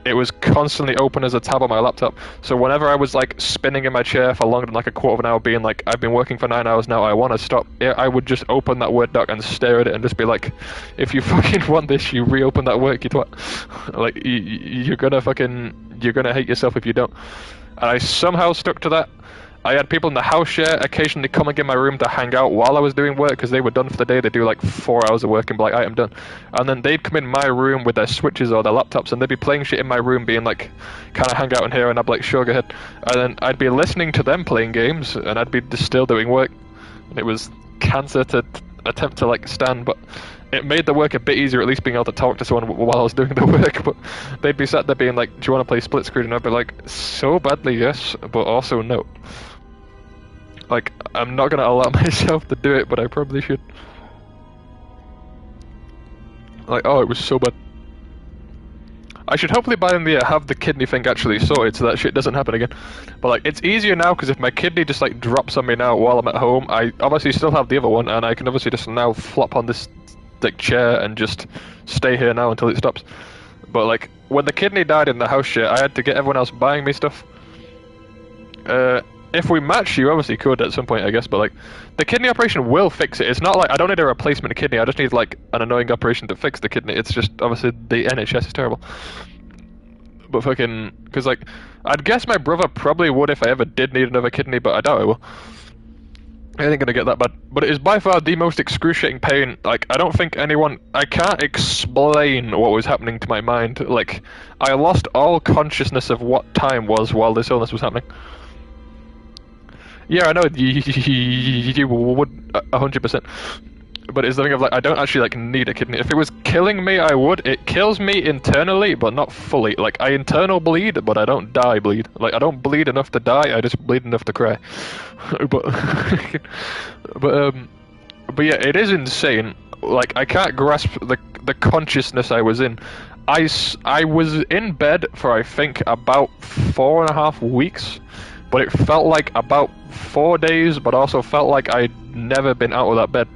It was constantly open as a tab on my laptop, so whenever I was like spinning in my chair for longer than like a quarter of an hour being like, I've been working for 9 hours now, I want to stop, I would just open that Word doc and stare at it and just be like, if you fucking want this, you reopen that work, you twat. Like, you're gonna hate yourself if you don't. And I somehow stuck to that. I had people in the house share occasionally coming in my room to hang out while I was doing work, because they were done for the day. They do like 4 hours of work and be like, I'm done. And then they'd come in my room with their Switches or their laptops, and they'd be playing shit in my room being like, can I hang out in here? And I'd be like, sure, go ahead. And then I'd be listening to them playing games, and I'd be just still doing work. And it was cancer to attempt to like stand, but it made the work a bit easier, at least being able to talk to someone while I was doing the work. But they'd be sat there being like, do you want to play split screen? And I'd be like, so badly yes, but also no. Like, I'm not going to allow myself to do it, but I probably should. Like, oh, it was so bad. I should hopefully by the end of the year have the kidney thing actually sorted so that shit doesn't happen again. But like, it's easier now, because if my kidney just like drops on me now while I'm at home, I obviously still have the other one, and I can obviously just now flop on this like chair and just stay here now until it stops. But like, when the kidney died in the house share, I had to get everyone else buying me stuff. If we match, you obviously could at some point, I guess, but like, the kidney operation will fix it. It's not like I don't need a replacement kidney, I just need like an annoying operation to fix the kidney. It's just, obviously, the NHS is terrible. But fucking, because like, I'd guess my brother probably would if I ever did need another kidney, but I doubt I will. I ain't gonna get that bad. But it is by far the most excruciating pain. Like, I don't think I can't explain what was happening to my mind. Like, I lost all consciousness of what time was while this illness was happening. Yeah, I know, you would 100%. But it's the thing of like, I don't actually like need a kidney. If it was killing me, I would. It kills me internally, but not fully. Like, I internal bleed, but I don't die bleed. Like, I don't bleed enough to die, I just bleed enough to cry. but yeah, it is insane. Like, I can't grasp the consciousness I was in. I was in bed for, I think, about 4.5 weeks. But it felt like about 4 days, but also felt like I'd never been out of that bed.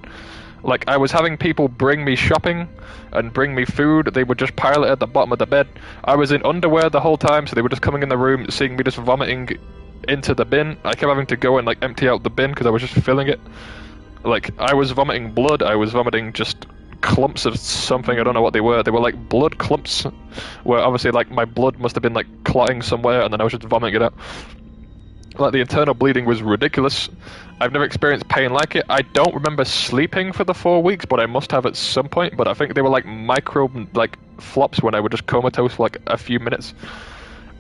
Like, I was having people bring me shopping and bring me food. They would just pile it at the bottom of the bed. I was in underwear the whole time, so they were just coming in the room, seeing me just vomiting into the bin. I kept having to go and like empty out the bin because I was just filling it. Like, I was vomiting blood. I was vomiting just clumps of something. I don't know what they were. They were like blood clumps, where obviously like my blood must have been like clotting somewhere, and then I was just vomiting it out. Like, the internal bleeding was ridiculous. I've never experienced pain like it. I don't remember sleeping for the 4 weeks, but I must have at some point. But I think they were like micro like flops when I would just comatose for like a few minutes.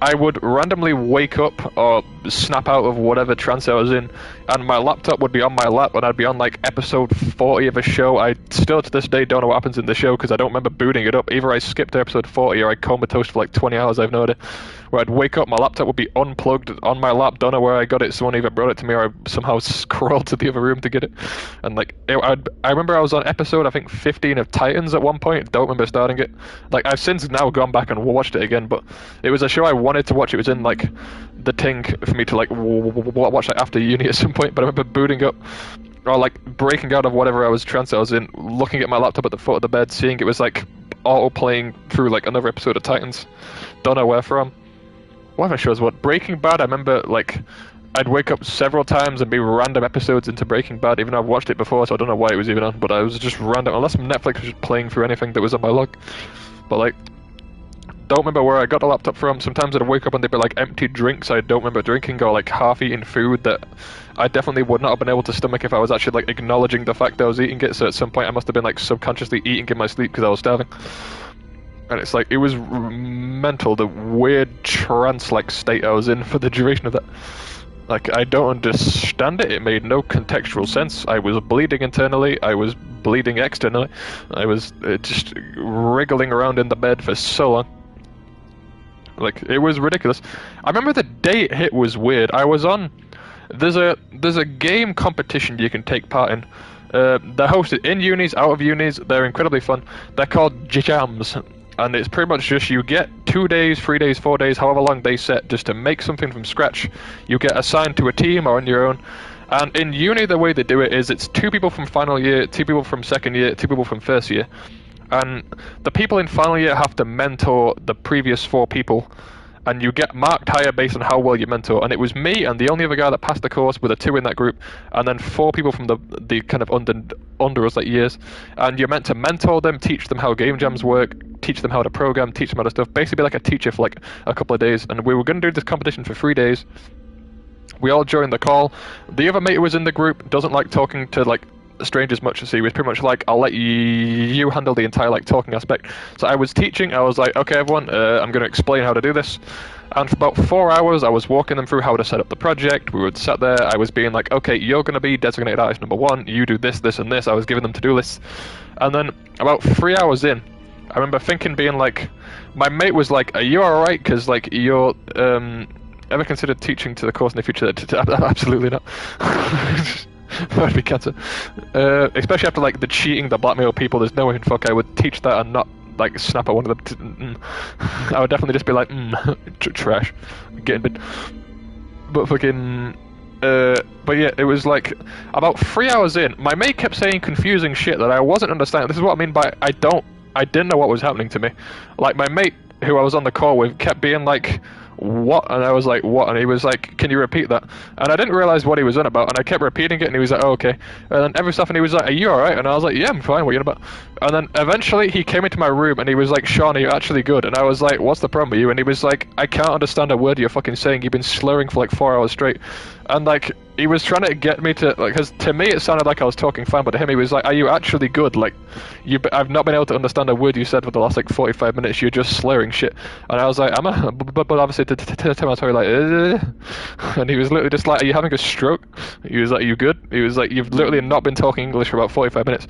I would randomly wake up or snap out of whatever trance I was in, and my laptop would be on my lap, and I'd be on like episode 40 of a show. I still to this day don't know what happens in the show because I don't remember booting it up. Either I skipped to episode 40 or I comatose for like 20 hours, I've no idea. Where I'd wake up, my laptop would be unplugged on my lap, don't know where I got it, someone either brought it to me or I somehow scrolled to the other room to get it. And like, I remember I was on episode, I think 15 of Titans at one point, don't remember starting it. Like, I've since now gone back and watched it again, but it was a show I wanted to watch. It was in like the thing for me to like watch like after uni at some point, but I remember booting up or like breaking out of whatever I was trance I was in, looking at my laptop at the foot of the bed, seeing it was like auto playing through like another episode of Titans, don't know where from. What other shows? What? Breaking Bad, I remember like I'd wake up several times and be random episodes into Breaking Bad, even though I've watched it before, so I don't know why it was even on, but I was just random, unless Netflix was just playing through anything that was on my log. But like, don't remember where I got the laptop from. Sometimes I'd wake up and they'd be like empty drinks I don't remember drinking, or like half-eaten food that I definitely would not have been able to stomach if I was actually like acknowledging the fact that I was eating it. So at some point I must have been like subconsciously eating in my sleep because I was starving. And it's like, it was mental, the weird trance-like state I was in for the duration of that. Like, I don't understand it. It made no contextual sense. I was bleeding internally. I was bleeding externally. I was just wriggling around in the bed for so long. Like, it was ridiculous. I remember the day it hit was weird. I was on... There's a game competition you can take part in. They're hosted in unis, out of unis. They're incredibly fun. They're called jams. And it's pretty much just you get 2 days, 3 days, 4 days, however long they set, just to make something from scratch. You get assigned to a team or on your own. And in uni, the way they do it is it's 2 people from final year, 2 people from second year, 2 people from first year. And the people in final year have to mentor the previous 4 people. And you get marked higher based on how well you mentor. And it was me and the only other guy that passed the course with the 2 in that group, and then 4 people from the kind of under us, like, years. And you're meant to mentor them, teach them how game jams work, teach them how to program, teach them other stuff. Basically be like a teacher for like a couple of days. And we were going to do this competition for 3 days. We all joined the call. The other mate who was in the group doesn't like talking to like strangers much, so he was pretty much like, I'll let you handle the entire like talking aspect. So I was teaching. I was like, okay everyone, I'm going to explain how to do this. And for about 4 hours I was walking them through how to set up the project. We would sit there, I was being like, okay, you're going to be designated artist number 1, you do this, this and this. I was giving them to-do lists. And then about 3 hours in, I remember thinking, being like, my mate was like, are you alright, because like you're ever considered teaching to the course in the future? Absolutely not. That would be cancer. Especially after like the cheating, the blackmail people, there's no way in fuck I would teach that and not like snap at one of them. I would definitely just be like, trash, get in bed. But fucking, but yeah, it was like about 3 hours in, my mate kept saying confusing shit that I wasn't understanding. This is what I mean by I didn't know what was happening to me. Like my mate who I was on the call with kept being like, what? And I was like, what? And he was like, can you repeat that? And I didn't realize what he was on about, and I kept repeating it, and he was like, oh, okay. And then every stuff, and he was like, are you alright? And I was like, yeah, I'm fine, what are you on about? And then eventually he came into my room and he was like, Sean, are you actually good? And I was like, what's the problem with you? And he was like, I can't understand a word you're fucking saying, you've been slurring for like 4 hours straight. And like, he was trying to get me to, like, because to me it sounded like I was talking fine, but to him he was like, are you actually good? Like, I've not been able to understand a word you said for the last like 45 minutes, you're just slurring shit. And I was like, but obviously to tell my story, like, and he was literally just like, are you having a stroke? He was like, are you good? He was like, you've literally not been talking English for about 45 minutes.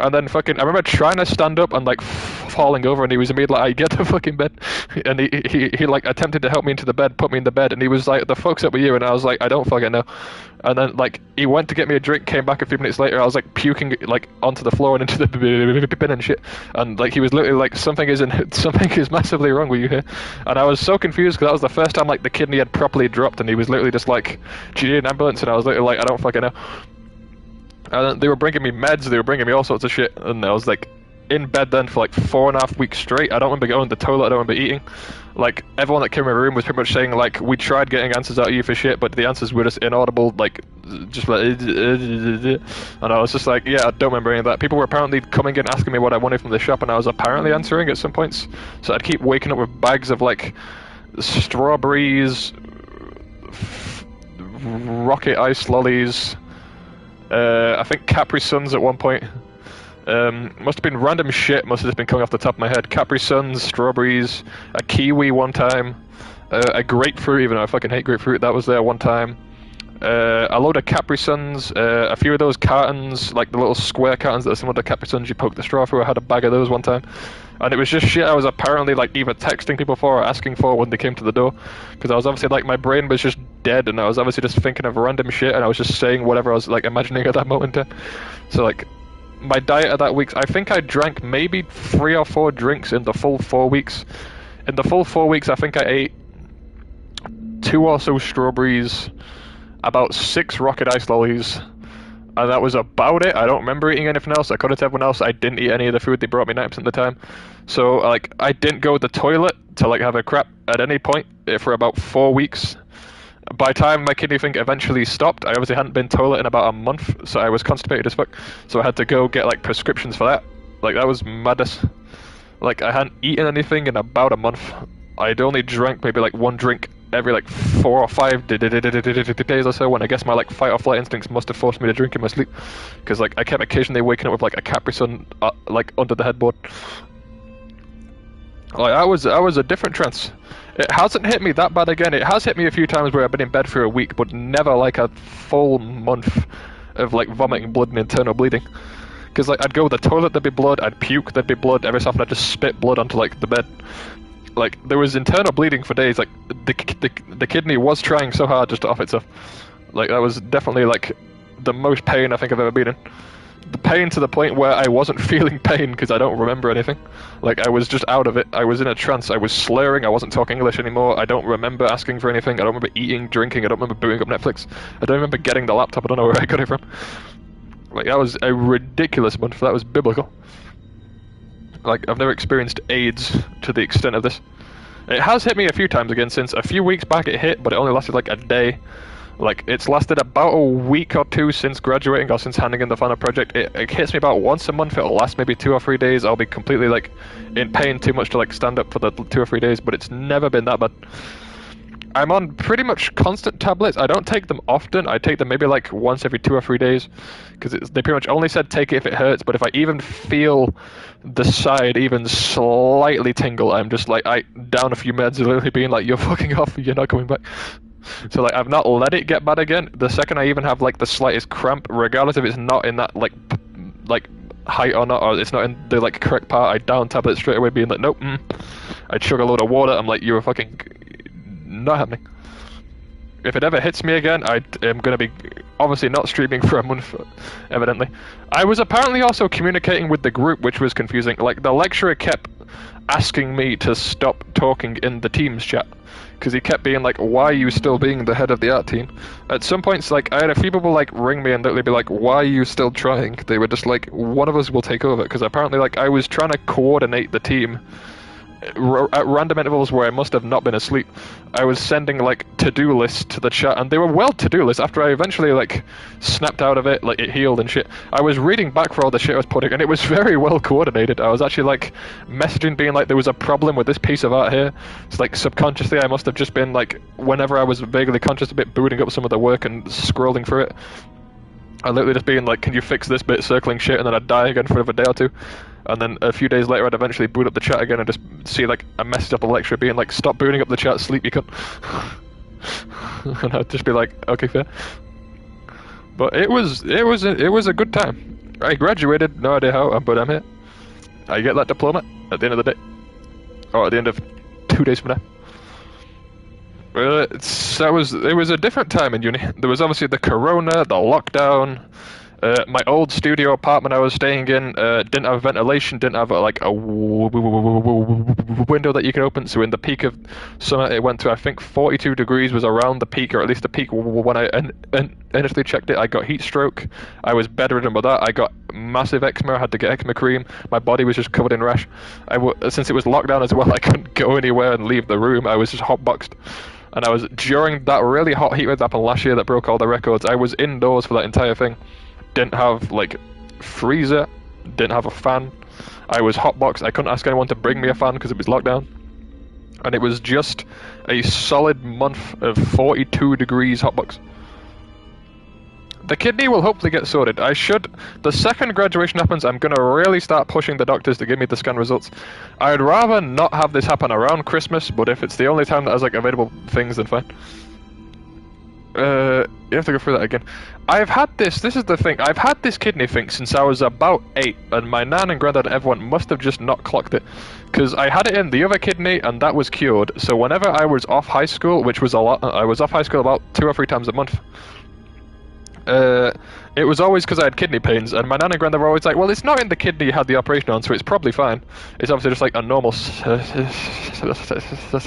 And then fucking, I remember trying to stand up and like falling over, and he was immediately like, get the fucking bed. And he like attempted to help me into the bed, put me in the bed, and he was like, the fuck's up with you? And I was like, I don't fucking know. And then like, he went to get me a drink, came back a few minutes later, I was like puking like onto the floor and into the bin and shit. And like, he was literally like, something is massively wrong with you here. And I was so confused, because that was the first time like the kidney had properly dropped, and he was literally just like, do you need an ambulance? And I was literally like, I don't fucking know. And they were bringing me meds, they were bringing me all sorts of shit, and I was like in bed then for like 4.5 weeks straight. I don't remember going to the toilet, I don't remember eating. Like, everyone that came in my room was pretty much saying like, we tried getting answers out of you for shit, but the answers were just inaudible, like, just like, and I was just like, yeah, I don't remember any of that. People were apparently coming in asking me what I wanted from the shop, and I was apparently answering at some points. So I'd keep waking up with bags of like, strawberries, rocket ice lollies, I think Capri Suns at one point. Must have been random shit, must have just been coming off the top of my head. Capri Suns, strawberries, a kiwi one time, a grapefruit, even though I fucking hate grapefruit, that was there one time. A load of Capri Suns, a few of those cartons, like the little square cartons that are similar to Capri Suns you poke the straw through. I had a bag of those one time. And it was just shit I was apparently like either texting people for or asking for when they came to the door. Because I was obviously like, my brain was just dead, and I was obviously just thinking of random shit, and I was just saying whatever I was like imagining at that moment. So like, my diet of that week, I think I drank maybe 3 or 4 drinks in the full 4 weeks. In the full 4 weeks, I think I ate 2 or so strawberries, about 6 rocket ice lollies, and that was about it. I don't remember eating anything else. According to everyone else, I didn't eat any of the food they brought me 90% of the time. So like, I didn't go to the toilet to like have a crap at any point for about 4 weeks. By the time my kidney thing eventually stopped, I obviously hadn't been toilet in about a month, so I was constipated as fuck. So I had to go get like prescriptions for that. Like, that was madness. Like, I hadn't eaten anything in about a month. I'd only drank maybe like one drink every like 4 or 5 days or so, when I guess my like fight or flight instincts must have forced me to drink in my sleep, because like I kept occasionally waking up with like a Capri Sun like under the headboard. Like I was a different trance. It hasn't hit me that bad again. It has hit me a few times where I've been in bed for a week, but never like a full month of like vomiting blood and internal bleeding. Because like I'd go to the toilet, there'd be blood. I'd puke, there'd be blood. Every so often I'd just spit blood onto like the bed. Like there was internal bleeding for days. Like the kidney was trying so hard just to off itself. Like that was definitely like the most pain I think I've ever been in. The pain to the point where I wasn't feeling pain because I don't remember anything. Like I was just out of it. I was in a trance. I was slurring. I wasn't talking English anymore. I don't remember asking for anything. I don't remember eating, drinking. I don't remember booting up Netflix. I don't remember getting the laptop. I don't know where I got it from. Like that was a ridiculous month. That was biblical. Like I've never experienced AIDS to the extent of this. It has hit me a few times again since. A few weeks back it hit, but it only lasted like a day. Like, it's lasted about a week or two since graduating or since handing in the final project. It hits me about once a month. It'll last maybe 2 or 3 days. I'll be completely, like, in pain too much to, like, stand up for the 2 or 3 days, but it's never been that bad. I'm on pretty much constant tablets. I don't take them often. I take them maybe, like, once every 2 or 3 days. Because they pretty much only said take it if it hurts, but if I even feel the side even slightly tingle, I'm just, like, down a few meds, literally being like, you're fucking off, you're not coming back. So like I've not let it get bad again. The second I even have like the slightest cramp, regardless if it's not in that like height or not, or it's not in the like correct part, I down tablet straight away, being like nope. I chug a load of water. I'm like, you're fucking not happening. If it ever hits me again, I am gonna be obviously not streaming for a month, evidently. I was apparently also communicating with the group, which was confusing. Like the lecturer kept asking me to stop talking in the Teams chat. Because he kept being like, why are you still being the head of the art team? At some points, like, I had a few people, like, ring me and literally be like, why are you still trying? They were just like, one of us will take over. Because apparently, like, I was trying to coordinate the team at random intervals where I must have not been asleep. I was sending, like, to-do lists to the chat, and they were well to-do lists. After I eventually, like, snapped out of it, like, it healed and shit, I was reading back for all the shit I was putting, and it was very well coordinated. I was actually, like, messaging being like, there was a problem with this piece of art here. It's like, subconsciously, I must have just been, like, whenever I was vaguely conscious a bit, booting up some of the work and scrolling through it. I literally just being like, can you fix this bit, circling shit, and then I'd die again for another day or two. And then a few days later, I'd eventually boot up the chat again and just see, like, a messed up lecturer being like, stop booting up the chat, sleep, you cunt. And I'd just be like, okay, fair. But it was a good time. I graduated, no idea how, but I'm here. I get that diploma at the end of the day. Or at the end of 2 days from now. It was a different time in uni. There was obviously the corona, the lockdown. My old studio apartment I was staying in didn't have ventilation, didn't have a window that you could open. So in the peak of summer, it went to, I think, 42 degrees was around the peak, or at least the peak when I initially checked it. I got heat stroke. I was bedridden with that. I got massive eczema. I had to get eczema cream. My body was just covered in rash. Since it was lockdown as well, I couldn't go anywhere and leave the room. I was just hotboxed. And I was, during that really hot heat wave that happened last year that broke all the records, I was indoors for that entire thing. Didn't have, like, freezer, didn't have a fan. I was hotboxed. I couldn't ask anyone to bring me a fan because it was lockdown. And it was just a solid month of 42 degrees hotbox. The kidney will hopefully get sorted. The second graduation happens, I'm going to really start pushing the doctors to give me the scan results. I'd rather not have this happen around Christmas, but if it's the only time that has, like, available things, then fine. You have to go through that again. This is the thing, I've had this kidney thing since I was about 8, and my nan and granddad and everyone must have just not clocked it. Because I had it in the other kidney, and that was cured, so whenever I was off high school, which was a lot, I was off high school about 2 or 3 times a month. It was always because I had kidney pains, and my nan and granddad were always like, well, it's not in the kidney you had the operation on, so it's probably fine. It's obviously just like a normal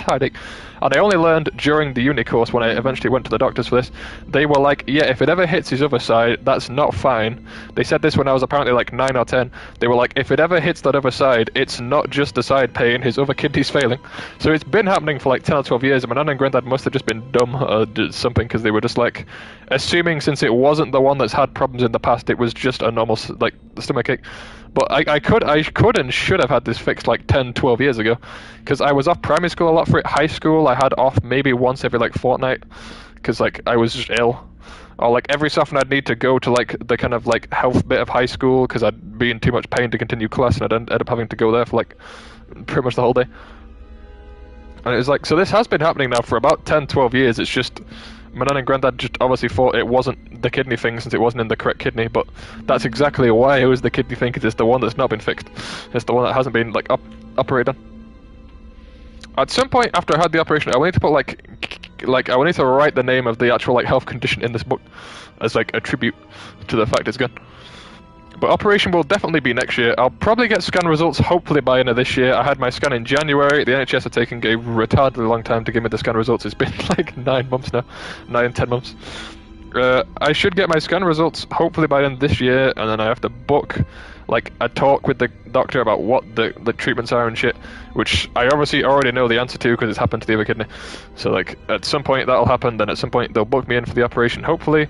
headache. And I only learned during the uni course when I eventually went to the doctors for this, they were like, yeah, if it ever hits his other side, that's not fine. They said this when I was apparently like 9 or 10. They were like, if it ever hits that other side, it's not just the side pain, his other kidney's failing. So it's been happening for like 10 or 12 years, and my nan and granddad must have just been dumb or did something, because they were just like, assuming since it wasn't the one that's had problems in the past. It was just a normal like stomachache. But I could and should have had this fixed like 10, 12 years ago, because I was off primary school a lot for it. High school I had off maybe once every like fortnight, because like I was just ill, or like every so often I'd need to go to like the kind of like health bit of high school because I'd be in too much pain to continue class, and I'd end up having to go there for like pretty much the whole day. And it was like, so this has been happening now for about 10, 12 years. It's just my nan and granddad just obviously thought it wasn't the kidney thing since it wasn't in the correct kidney, but that's exactly why it was the kidney thing, because it's the one that's not been fixed. It's the one that hasn't been like operated on. At some point after I had the operation, I will need to put like I will need to write the name of the actual like health condition in this book as like a tribute to the fact it's gone. But operation will definitely be next year. I'll probably get scan results hopefully by end of this year. I had my scan in January. The NHS are taking a retardedly long time to give me the scan results. It's been like 9 months now. 9, 10 months. I should get my scan results hopefully by end of this year, and then I have to book like a talk with the doctor about what the treatments are and shit, which I obviously already know the answer to because it's happened to the other kidney. So like at some point that'll happen, then at some point they'll book me in for the operation, hopefully.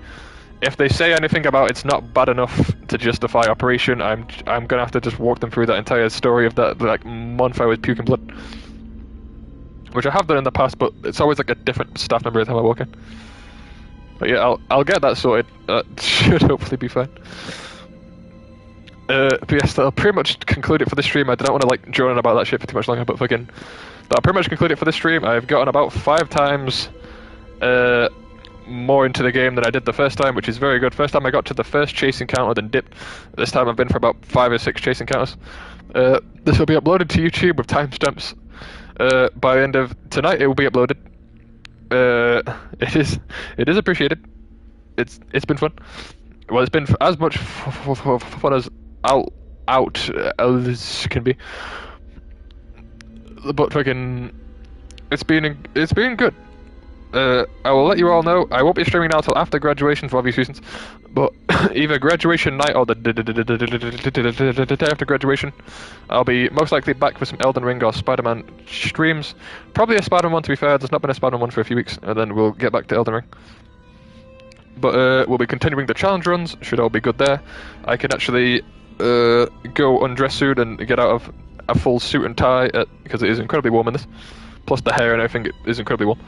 If they say anything about it's not bad enough to justify operation, I'm gonna have to just walk them through that entire story of that like month I was puking blood, which I have done in the past, but it's always like a different staff member every time I walk in. But yeah, I'll get that sorted. That should hopefully be fine. But yes, that'll pretty much conclude it for this stream. I don't want to like drone on about that shit for too much longer, but fucking, that'll pretty much conclude it for this stream. I've gotten about 5 times more into the game than I did the first time, which is very good. First time I got to the first chase encounter, then dipped. This time I've been for about 5 or 6 chase encounters. This will be uploaded to YouTube with timestamps. By the end of tonight, it will be uploaded. It is appreciated. It's been fun. Well, it's been as much fun as out as can be. But fucking, it's been good. I will let you all know, I won't be streaming now till after graduation for obvious reasons, but either graduation night or the day after graduation, I'll be most likely back for some Elden Ring or Spiderman streams. Probably a Spiderman one, to be fair. There's not been a Spiderman one for a few weeks, and then we'll get back to Elden Ring. But we'll be continuing the challenge runs, should all be good there. I can actually go undress soon and get out of a full suit and tie, because it is incredibly warm in this. Plus the hair and everything is incredibly warm.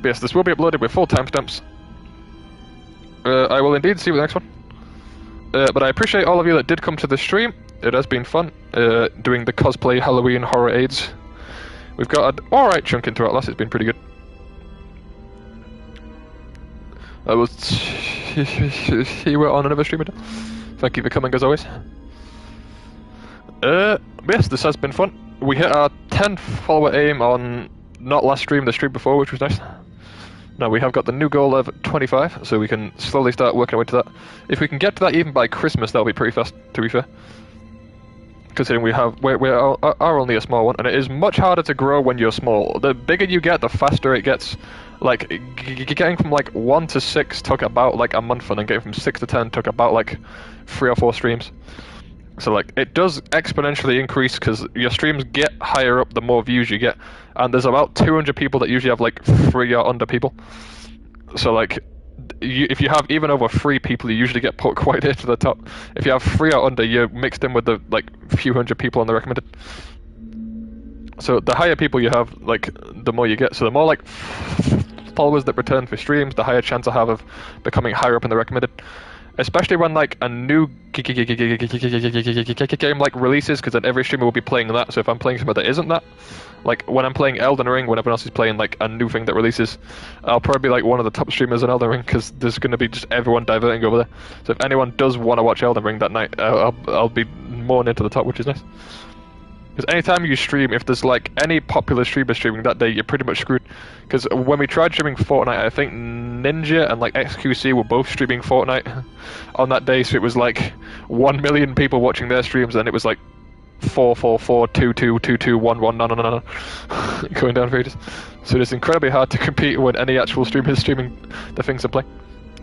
But yes, this will be uploaded with full timestamps. I will indeed see you with the next one. But I appreciate all of you that did come to the stream. It has been fun doing the cosplay Halloween horror aids. We've got an alright chunk into Outlast. It's been pretty good. I will see you on another stream. Thank you for coming as always. Yes, this has been fun. We hit our 10th follower aim on not last stream, the stream before, which was nice. Now we have got the new goal of 25, so we can slowly start working our way to that. If we can get to that even by Christmas, that'll be pretty fast, to be fair. Considering we are only a small one, and it is much harder to grow when you're small. The bigger you get, the faster it gets. Like, getting from like 1 to 6 took about like a month, and then getting from 6 to 10 took about like 3 or 4 streams. So like, it does exponentially increase because your streams get higher up the more views you get. And there's about 200 people that usually have like 3 or under people. So like, if you have even over 3 people, you usually get put quite near to the top. If you have 3 or under, you're mixed in with the like few hundred people on the recommended. So the higher people you have, like, the more you get. So the more like followers that return for streams, the higher chance I have of becoming higher up in the recommended. Especially when like a new game like releases, because then every streamer will be playing that. So if I'm playing something that isn't that, like when I'm playing Elden Ring, when everyone else is playing like a new thing that releases, I'll probably be like one of the top streamers in Elden Ring, because there's going to be just everyone diverting over there. So if anyone does want to watch Elden Ring that night, I'll be more into the top, which is nice. Because anytime you stream, if there's like any popular streamer streaming that day, you're pretty much screwed. Because when we tried streaming Fortnite, I think Ninja and like XQC were both streaming Fortnite on that day, so it was like 1 million people watching their streams, and it was like 444 22 22 11 no going down for ages. So it's incredibly hard to compete when any actual streamer is streaming the things they play.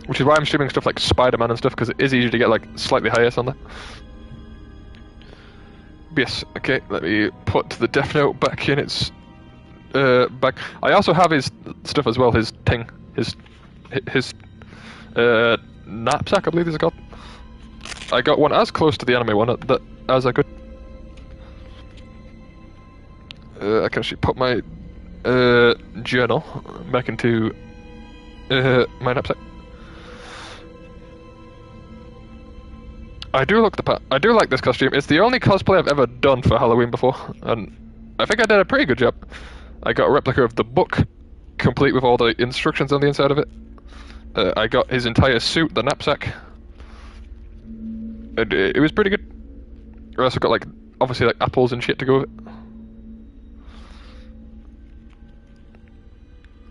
Which is why I'm streaming stuff like Spiderman and stuff, because it is easy to get like slightly highest on there. Yes, okay, let me put the Death Note back in its back. I also have his stuff as well, his thing, his knapsack, I believe these are called. I got one as close to the anime one as I could. I can actually put my journal back into my knapsack. I do like this costume. It's the only cosplay I've ever done for Halloween before, and I think I did a pretty good job. I got a replica of the book, complete with all the instructions on the inside of it. I got his entire suit, the knapsack. It was pretty good. I also got, like, obviously, like, apples and shit to go with it.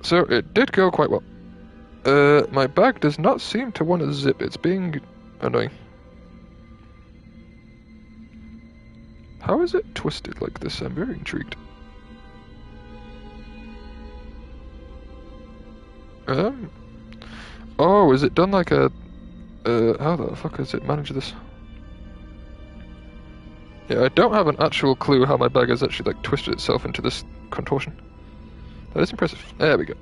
So, it did go quite well. My bag does not seem to want to zip. It's being annoying. How is it twisted like this? I'm very intrigued. Oh, is it done like a... how the fuck does it manage this? Yeah, I don't have an actual clue how my bag has actually, like, twisted itself into this contortion. That is impressive. There we go.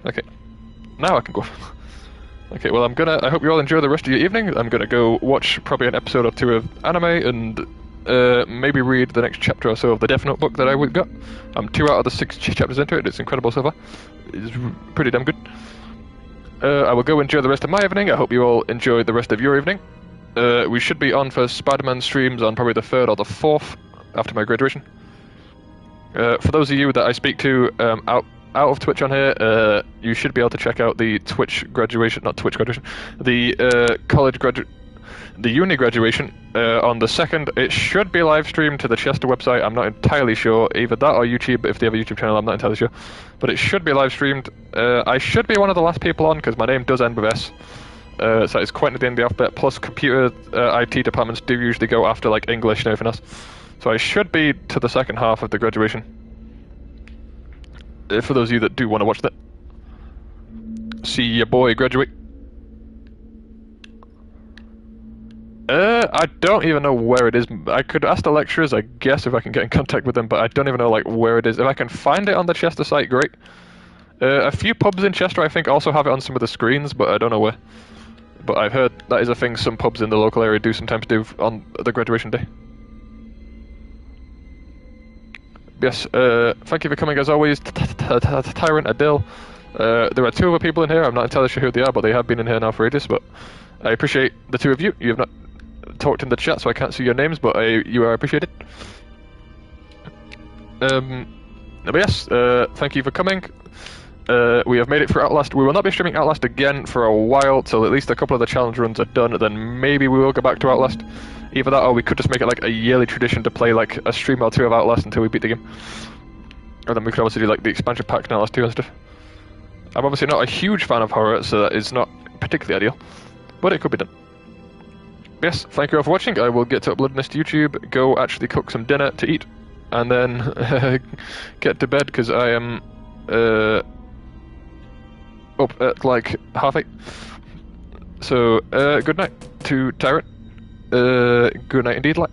Okay. Now I can go. Okay, well, I hope you all enjoy the rest of your evening. I'm gonna go watch probably an episode or two of anime and maybe read the next chapter or so of the Death Note book that I got. I'm 2 out of the 6 chapters into it. It's incredible so far. It's pretty damn good. I will go enjoy the rest of my evening. I hope you all enjoy the rest of your evening. We should be on for Spiderman streams on probably the 3rd or the 4th after my graduation. For those of you that I speak to out of Twitch on here, you should be able to check out the the uni graduation on the 2nd. It should be live streamed to the Chester website. I'm not entirely sure. Either that or YouTube, if they have a YouTube channel, I'm not entirely sure. But it should be live streamed. I should be one of the last people on because my name does end with S. So it's quite near the end of the alphabet. Plus, computer IT departments do usually go after like English and everything else. So I should be to the second half of the graduation. For those of you that do want to watch that. See your boy graduate. I don't even know where it is. I could ask the lecturers, I guess, if I can get in contact with them, but I don't even know like where it is. If I can find it on the Chester site, great. A few pubs in Chester, I think, also have it on some of the screens, but I don't know where. But I've heard that is a thing some pubs in the local area do sometimes do on the graduation day. Yes, thank you for coming as always, Tyrant, Adil. There are 2 other people in here. I'm not entirely sure who they are, but they have been in here now for ages. But I appreciate the 2 of you. You have not talked in the chat, so I can't see your names, but you are appreciated. But yes, thank you for coming. We have made it through Outlast. We will not be streaming Outlast again for a while, till at least a couple of the challenge runs are done, then maybe we will go back to Outlast. Either that, or we could just make it like a yearly tradition to play like a stream or 2 of Outlast until we beat the game. And then we could obviously do like the expansion pack in Outlast 2 and stuff. I'm obviously not a huge fan of horror, so that is not particularly ideal, but it could be done. Yes, thank you all for watching. I will get to uploading this to YouTube, go actually cook some dinner to eat, and then get to bed, because I am up at like 8:30. So, good night to Tyrant. Good night indeed, like.